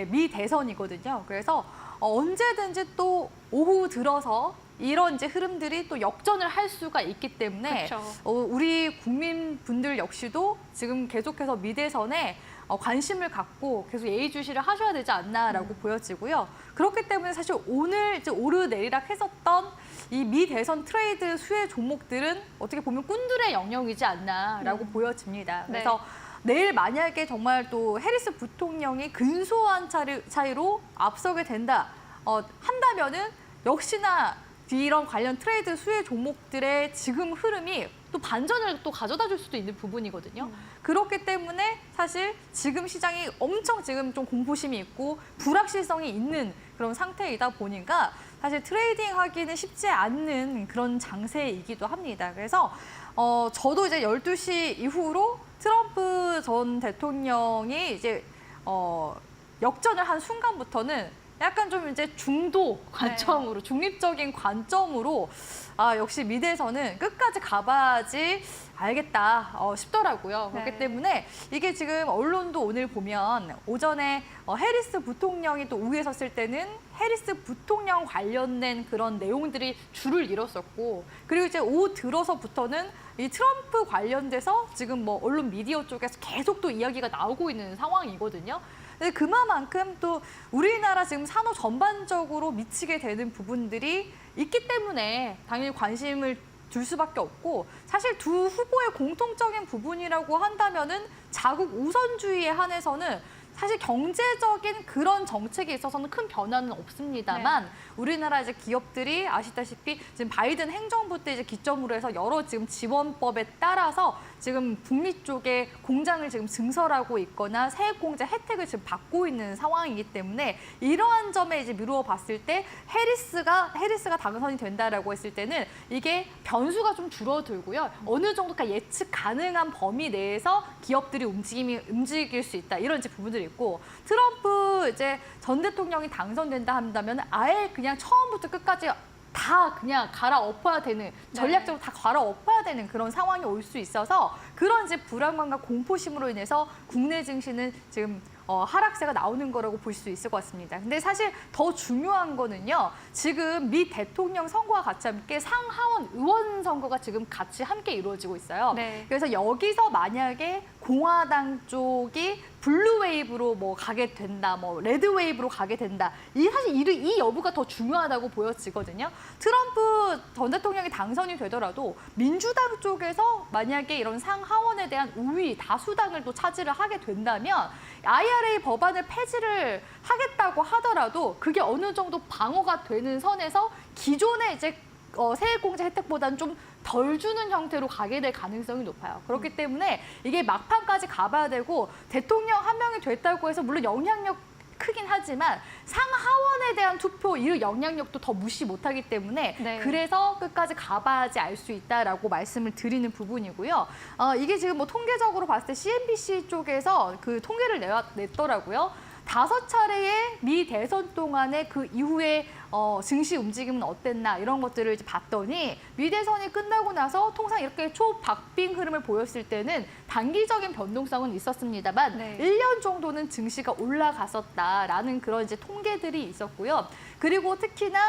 미 대선이거든요. 그래서 언제든지 또 오후 들어서 이런 이제 흐름들이 또 역전을 할 수가 있기 때문에 그렇죠. 우리 국민분들 역시도 지금 계속해서 미대선에 관심을 갖고 계속 예의주시를 하셔야 되지 않나라고 보여지고요. 그렇기 때문에 사실 오늘 이제 오르내리락 했었던 이 미대선 트레이드 수혜 종목들은 어떻게 보면 꾼들의 영역이지 않나라고 보여집니다. 그래서 내일 만약에 정말 또 해리스 부통령이 근소한 차이로 앞서게 된다 한다면은 역시나 이런 관련 트레이드 수혜 종목들의 지금 흐름이 또 반전을 또 가져다 줄 수도 있는 부분이거든요. 그렇기 때문에 사실 지금 시장이 엄청 지금 좀 공포심이 있고 불확실성이 있는 그런 상태이다 보니까 사실 트레이딩 하기는 쉽지 않는 그런 장세이기도 합니다. 그래서 저도 이제 12시 이후로 트럼프 전 대통령이 이제 역전을 한 순간부터는 약간 좀 이제 중도 관점으로, 중립적인 관점으로 역시 미대에서는 끝까지 가봐야지 알겠다 싶더라고요. 그렇기 때문에 이게 지금 언론도 오늘 보면 오전에 해리스 부통령이 또 우위에 섰을 때는 해리스 부통령 관련된 그런 내용들이 줄을 이뤘었고, 그리고 이제 오후 들어서부터는 이 트럼프 관련돼서 지금 뭐 언론 미디어 쪽에서 계속 또 이야기가 나오고 있는 상황이거든요. 근데 그만큼 또 우리나라 지금 산업 전반적으로 미치게 되는 부분들이 있기 때문에 당연히 관심을 줄 수밖에 없고, 사실 두 후보의 공통적인 부분이라고 한다면은 자국 우선주의에 한해서는 사실 경제적인 그런 정책에 있어서는 큰 변화는 없습니다만 우리나라 이제 기업들이 아시다시피 지금 바이든 행정부 때 이제 기점으로 해서 여러 지금 지원법에 따라서 지금 북미 쪽에 공장을 지금 증설하고 있거나 세액 공제 혜택을 지금 받고 있는 상황이기 때문에 이러한 점에 이제 미루어 봤을 때 해리스가 당선이 된다라고 했을 때는 이게 변수가 좀 줄어들고요. 어느 정도까지 예측 가능한 범위 내에서 기업들이 움직일 수 있다. 이런 이제 부분들이 있고, 트럼프 이제 전 대통령이 당선된다 한다면 아예 그냥 처음부터 끝까지 다 그냥 갈아엎어야 되는, 전략적으로 다 갈아엎어야 되는 그런 상황이 올 수 있어서 그런 이제 불안감과 공포심으로 인해서 국내 증시는 지금 하락세가 나오는 거라고 볼 수 있을 것 같습니다. 근데 사실 더 중요한 거는요, 지금 미 대통령 선거와 같이 함께 상하원 의원 선거가 지금 같이 함께 이루어지고 있어요. 그래서 여기서 만약에 공화당 쪽이 블루 웨이브로 뭐 가게 된다, 뭐 레드 웨이브로 가게 된다. 사실 이 여부가 더 중요하다고 보여지거든요. 트럼프 전 대통령이 당선이 되더라도 민주당 쪽에서 만약에 이런 상하원에 대한 우위, 다수당을 또 차지를 하게 된다면 IRA 법안을 폐지를 하겠다고 하더라도 그게 어느 정도 방어가 되는 선에서 기존의 이제 세액공제 혜택보다는 좀 덜 주는 형태로 가게 될 가능성이 높아요. 그렇기 때문에 이게 막판까지 가봐야 되고, 대통령 한 명이 됐다고 해서 물론 영향력 크긴 하지만 상하원에 대한 투표 이 영향력도 더 무시 못하기 때문에 그래서 끝까지 가봐야지 알 수 있다라고 말씀을 드리는 부분이고요. 이게 지금 뭐 통계적으로 봤을 때 CNBC 쪽에서 그 통계를 냈더라고요. 5차례의 미 대선 동안에 그 이후에 증시 움직임은 어땠나 이런 것들을 이제 봤더니 미 대선이 끝나고 나서 통상 이렇게 초박빙 흐름을 보였을 때는 단기적인 변동성은 있었습니다만 1년 정도는 증시가 올라갔었다라는 그런 이제 통계들이 있었고요. 그리고 특히나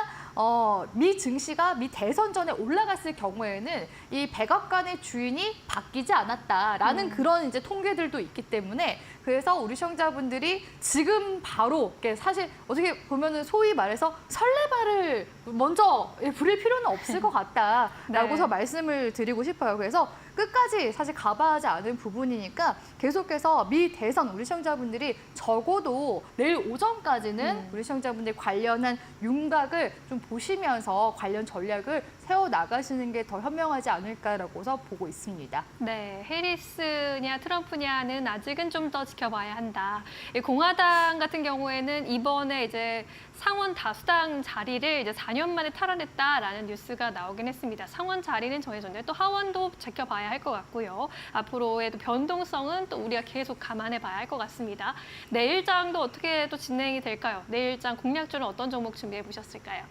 미 증시가 미 대선 전에 올라갔을 경우에는 이 백악관의 주인이 바뀌지 않았다라는 그런 이제 통계들도 있기 때문에, 그래서 우리 시청자분들이 지금 바로 사실 어떻게 보면은 소위 말해서 설레발을 먼저 부릴 필요는 없을 것 같다라고서 말씀을 드리고 싶어요. 그래서 끝까지 사실 가봐야 하지 않은 부분이니까 계속해서 미 대선 우리 시청자분들이 적어도 내일 오전까지는 우리 시청자분들 관련한 윤곽을 좀 보시면서 관련 전략을 세워나가시는 게 더 현명하지 않을까라고서 보고 있습니다. 네, 해리스냐 트럼프냐는 아직은 좀 더 지켜봐야 한다. 공화당 같은 경우에는 이번에 이제 상원 다수당 자리를 이제 4년 만에 탈환했다라는 뉴스가 나오긴 했습니다. 상원 자리는 정해졌는데 또 하원도 지켜봐야 할 것 같고요. 앞으로의 또 변동성은 또 우리가 계속 감안해봐야 할 것 같습니다. 내일장도 어떻게 또 진행이 될까요? 내일장 공략주는 어떤 종목 준비해 보셨을까요?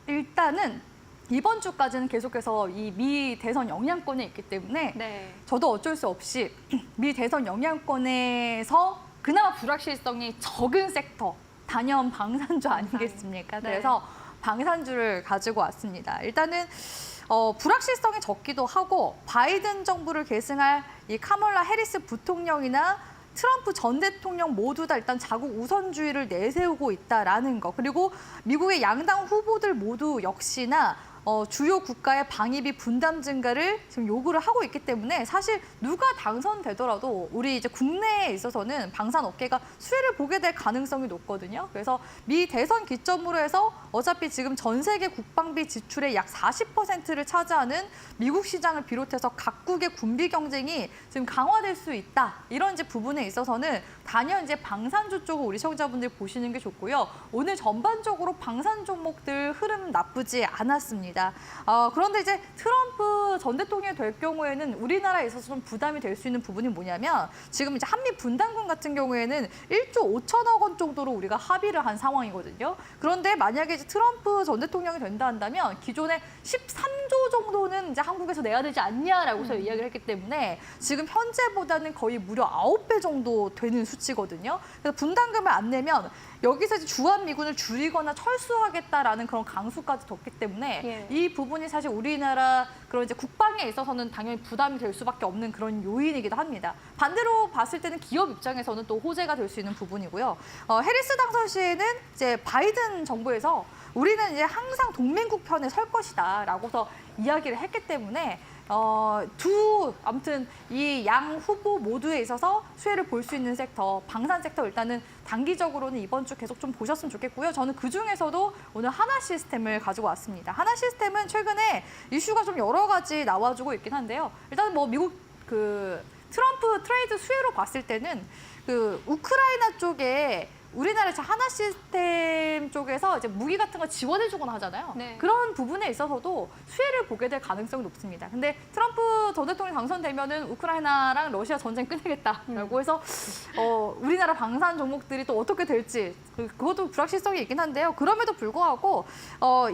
일단은 이번 주까지는 계속해서 이 미 대선 영향권에 있기 때문에 저도 어쩔 수 없이 미 대선 영향권에서 그나마 불확실성이 적은 섹터, 단연 방산주 아니겠습니까? 그래서 방산주를 가지고 왔습니다. 일단은 불확실성이 적기도 하고 바이든 정부를 계승할 이 카멀라 해리스 부통령이나 트럼프 전 대통령 모두 다 일단 자국 우선주의를 내세우고 있다라는 거, 그리고 미국의 양당 후보들 모두 역시나 주요 국가의 방위비 분담 증가를 지금 요구를 하고 있기 때문에 사실 누가 당선되더라도 우리 이제 국내에 있어서는 방산 업계가 수혜를 보게 될 가능성이 높거든요. 그래서 미 대선 기점으로 해서 어차피 지금 전 세계 국방비 지출의 약 40%를 차지하는 미국 시장을 비롯해서 각국의 군비 경쟁이 지금 강화될 수 있다. 이런 이제 부분에 있어서는 단연 이제 방산주 쪽을 우리 시청자분들 보시는 게 좋고요. 오늘 전반적으로 방산 종목들 흐름 나쁘지 않았습니다. 있습니다. 그런데 이제 트럼프 전 대통령이 될 경우에는 우리나라에 있어서 좀 부담이 될 수 있는 부분이 뭐냐면 지금 이제 한미 분담금 같은 경우에는 1조 5천억 원 정도로 우리가 합의를 한 상황이거든요. 그런데 만약에 이제 트럼프 전 대통령이 된다 한다면 기존에 13조 정도는 이제 한국에서 내야 되지 않냐라고서 이야기를 했기 때문에 지금 현재보다는 거의 무려 9배 정도 되는 수치거든요. 그래서 분담금을 안 내면 여기서 이제 주한미군을 줄이거나 철수하겠다라는 그런 강수까지 뒀기 때문에 이 부분이 사실 우리나라 그런 이제 국방에 있어서는 당연히 부담이 될 수밖에 없는 그런 요인이기도 합니다. 반대로 봤을 때는 기업 입장에서는 또 호재가 될 수 있는 부분이고요. 해리스 당선 시에는 이제 바이든 정부에서 우리는 이제 항상 동맹국 편에 설 것이다라고서 이야기를 했기 때문에 아무튼 이 양 후보 모두에 있어서 수혜를 볼 수 있는 섹터, 방산 섹터 일단은 단기적으로는 이번 주 계속 좀 보셨으면 좋겠고요. 저는 그중에서도 오늘 하나 시스템을 가지고 왔습니다. 하나 시스템은 최근에 이슈가 좀 여러 가지 나와주고 있긴 한데요. 일단 뭐 미국 트럼프 트레이드 수혜로 봤을 때는 우크라이나 쪽에 우리나라 하나 시스템 쪽에서 이제 무기 같은 거 지원해주거나 하잖아요. 네. 그런 부분에 있어서도 수혜를 보게 될 가능성이 높습니다. 근데 트럼프 전 대통령이 당선되면은 우크라이나랑 러시아 전쟁 끝내겠다라고 해서 우리나라 방산 종목들이 또 어떻게 될지 그것도 불확실성이 있긴 한데요. 그럼에도 불구하고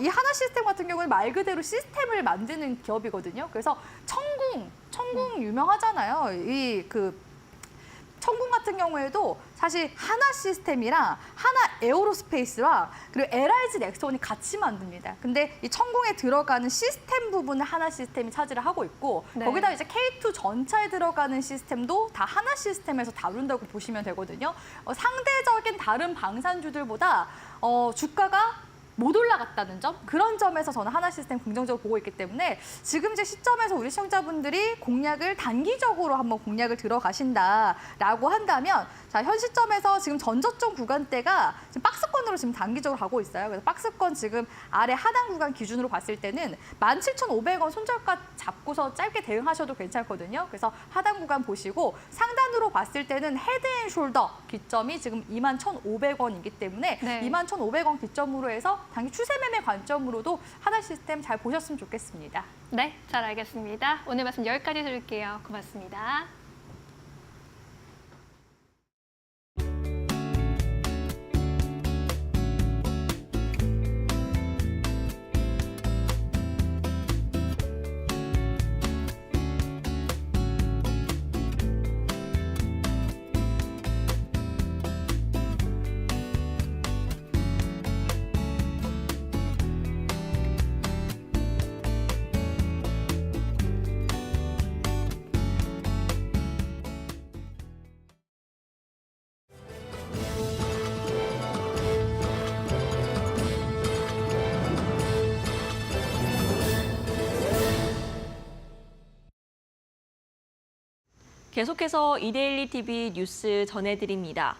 이 하나 시스템 같은 경우는 말 그대로 시스템을 만드는 기업이거든요. 그래서 천궁 유명하잖아요. 천궁 같은 경우에도 사실 하나 시스템이랑 하나 에어로스페이스랑 그리고 LRG 넥스원이 같이 만듭니다. 근데 이 천궁에 들어가는 시스템 부분을 하나 시스템이 차지를 하고 있고 거기다 이제 K2 전차에 들어가는 시스템도 다 하나 시스템에서 다룬다고 보시면 되거든요. 상대적인 다른 방산주들보다 주가가 못 올라갔다는 점, 그런 점에서 저는 하나 시스템 긍정적으로 보고 있기 때문에 지금 이제 시점에서 우리 시청자분들이 공략을 단기적으로 한번 공략을 들어가신다라고 한다면 자, 현 시점에서 지금 전저점 구간대가 지금 박스권으로 지금 단기적으로 가고 있어요. 그래서 박스권 지금 아래 하단 구간 기준으로 봤을 때는 17,500원 손절가 잡고서 짧게 대응하셔도 괜찮거든요. 그래서 하단 구간 보시고 상단으로 봤을 때는 헤드앤숄더 기점이 지금 21,500원이기 때문에 21,500원 기점으로 해서 단기 추세 매매 관점으로도 하나 시스템 잘 보셨으면 좋겠습니다. 네, 잘 알겠습니다. 오늘 말씀 여기까지 드릴게요. 고맙습니다. 계속해서 이데일리 TV 뉴스 전해드립니다.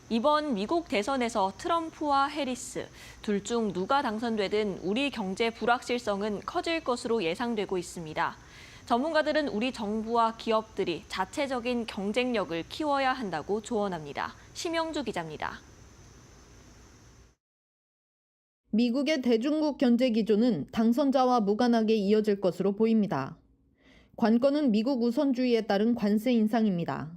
이번 미국 대선에서 트럼프와 해리스 둘 중 누가 당선되든 우리 경제 불확실성은 커질 것으로 예상되고 있습니다. 전문가들은 우리 정부와 기업들이 자체적인 경쟁력을 키워야 한다고 조언합니다. 심영주 기자입니다. 미국의 대중국 견제 기조는 당선자와 무관하게 이어질 것으로 보입니다. 관건은 미국 우선주의에 따른 관세 인상입니다.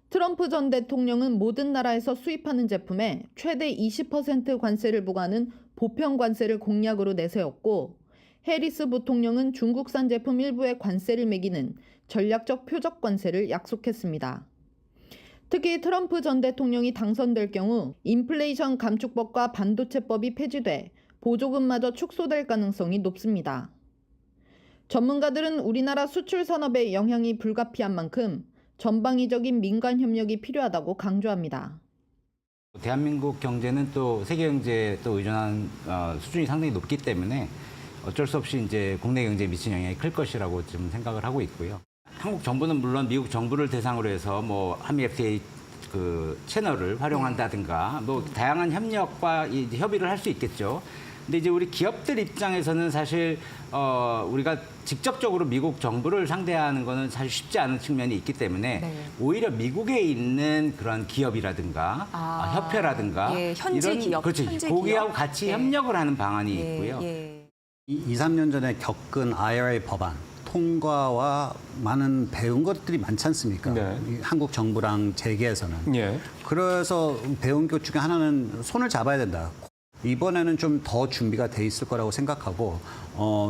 트럼프 전 대통령은 모든 나라에서 수입하는 제품에 최대 20% 관세를 부과하는 보편 관세를 공약으로 내세웠고, 해리스 부통령은 중국산 제품 일부에 관세를 매기는 전략적 표적 관세를 약속했습니다. 특히 트럼프 전 대통령이 당선될 경우 인플레이션 감축법과 반도체법이 폐지돼 보조금마저 축소될 가능성이 높습니다. 전문가들은 우리나라 수출 산업에 영향이 불가피한 만큼 전방위적인 민간 협력이 필요하다고 강조합니다. 대한민국 경제는 또 세계 경제에 또 의존한 수준이 상당히 높기 때문에 어쩔 수 없이 이제 국내 경제에 미친 영향이 클 것이라고 지금 생각을 하고 있고요. 한국 정부는 물론 미국 정부를 대상으로 해서 뭐 한미 FTA 그 채널을 활용한다든가 뭐 다양한 협력과 협의를 할 수 있겠죠. 근데 이제 우리 기업들 입장에서는 사실 우리가 직접적으로 미국 정부를 상대하는 거는 사실 쉽지 않은 측면이 있기 때문에 오히려 미국에 있는 그런 기업이라든가 협회라든가 현지 이런 기업, 그렇지 현지 거기하고 기업. 같이 협력을 하는 방안이 있고요. 2, 3년 전에 겪은 IRA 법안 통과와 많은 배운 것들이 많지 않습니까? 네. 이 한국 정부랑 재계에서는. 예. 그래서 배운 것 중에 하나는 손을 잡아야 된다. 이번에는 좀 더 준비가 돼 있을 거라고 생각하고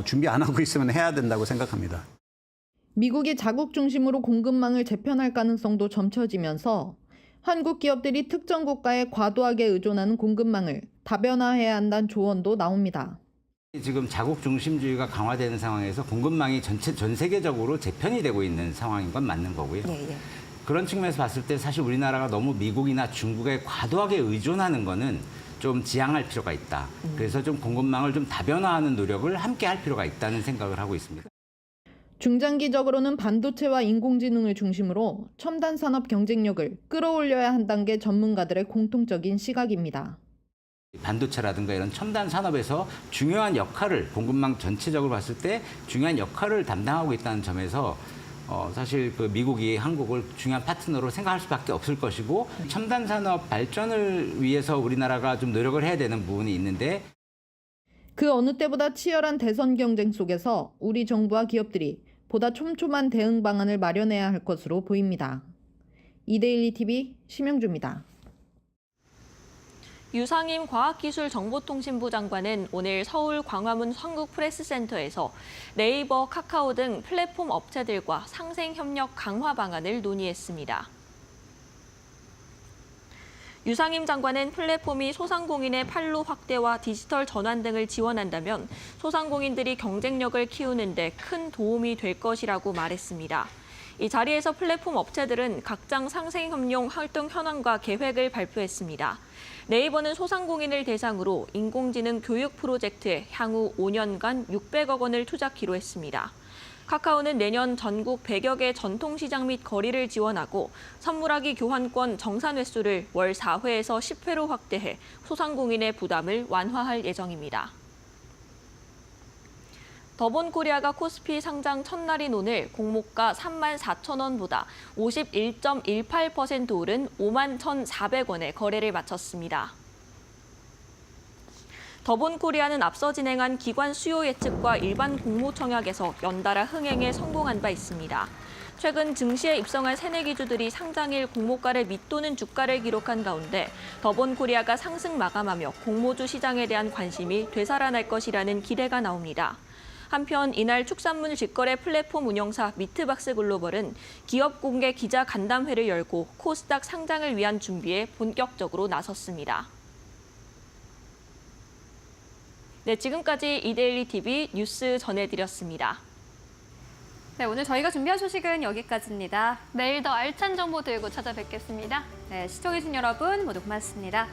준비 안 하고 있으면 해야 된다고 생각합니다. 미국이 자국 중심으로 공급망을 재편할 가능성도 점쳐지면서 한국 기업들이 특정 국가에 과도하게 의존하는 공급망을 다변화해야 한다는 조언도 나옵니다. 지금 자국 중심주의가 강화되는 상황에서 공급망이 전 세계적으로 재편이 되고 있는 상황인 건 맞는 거고요. 그런 측면에서 봤을 때 사실 우리나라가 너무 미국이나 중국에 과도하게 의존하는 거는 좀 지양할 필요가 있다. 그래서 좀 공급망을 좀 다변화하는 노력을 함께 할 필요가 있다는 생각을 하고 있습니다. 중장기적으로는 반도체와 인공지능을 중심으로 첨단 산업 경쟁력을 끌어올려야 한다는 게 전문가들의 공통적인 시각입니다. 반도체라든가 이런 첨단 산업에서 중요한 역할을 공급망 전체적으로 봤을 때 중요한 역할을 담당하고 있다는 점에서 사실 그 미국이 한국을 중요한 파트너로 생각할 수밖에 없을 것이고 첨단 산업 발전을 위해서 우리나라가 좀 노력을 해야 되는 부분이 있는데 그 어느 때보다 치열한 대선 경쟁 속에서 우리 정부와 기업들이 보다 촘촘한 대응 방안을 마련해야 할 것으로 보입니다. 이데일리 TV 심영주입니다. 유상임 과학기술정보통신부 장관은 오늘 서울 광화문 한국프레스센터에서 네이버, 카카오 등 플랫폼 업체들과 상생협력 강화 방안을 논의했습니다. 유상임 장관은 플랫폼이 소상공인의 판로 확대와 디지털 전환 등을 지원한다면 소상공인들이 경쟁력을 키우는 데 큰 도움이 될 것이라고 말했습니다. 이 자리에서 플랫폼 업체들은 각장 상생협력 활동 현황과 계획을 발표했습니다. 네이버는 소상공인을 대상으로 인공지능 교육 프로젝트에 향후 5년간 600억 원을 투자키로 했습니다. 카카오는 내년 전국 100여 개 전통시장 및 거리를 지원하고 선물하기 교환권 정산 횟수를 월 4회에서 10회로 확대해 소상공인의 부담을 완화할 예정입니다. 더본코리아가 코스피 상장 첫날인 오늘 공모가 34,000원보다 51.18% 오른 51,400원에 거래를 마쳤습니다. 더본코리아는 앞서 진행한 기관 수요 예측과 일반 공모 청약에서 연달아 흥행에 성공한 바 있습니다. 최근 증시에 입성한 새내 기주들이 상장일 공모가를 밑도는 주가를 기록한 가운데 더본코리아가 상승 마감하며 공모주 시장에 대한 관심이 되살아날 것이라는 기대가 나옵니다. 한편 이날 축산물 직거래 플랫폼 운영사 미트박스 글로벌은 기업 공개 기자 간담회를 열고 코스닥 상장을 위한 준비에 본격적으로 나섰습니다. 네, 지금까지 이데일리 TV 뉴스 전해드렸습니다. 네, 오늘 저희가 준비한 소식은 여기까지입니다. 내일 더 알찬 정보 들고 찾아뵙겠습니다. 네, 시청해주신 여러분 모두 고맙습니다.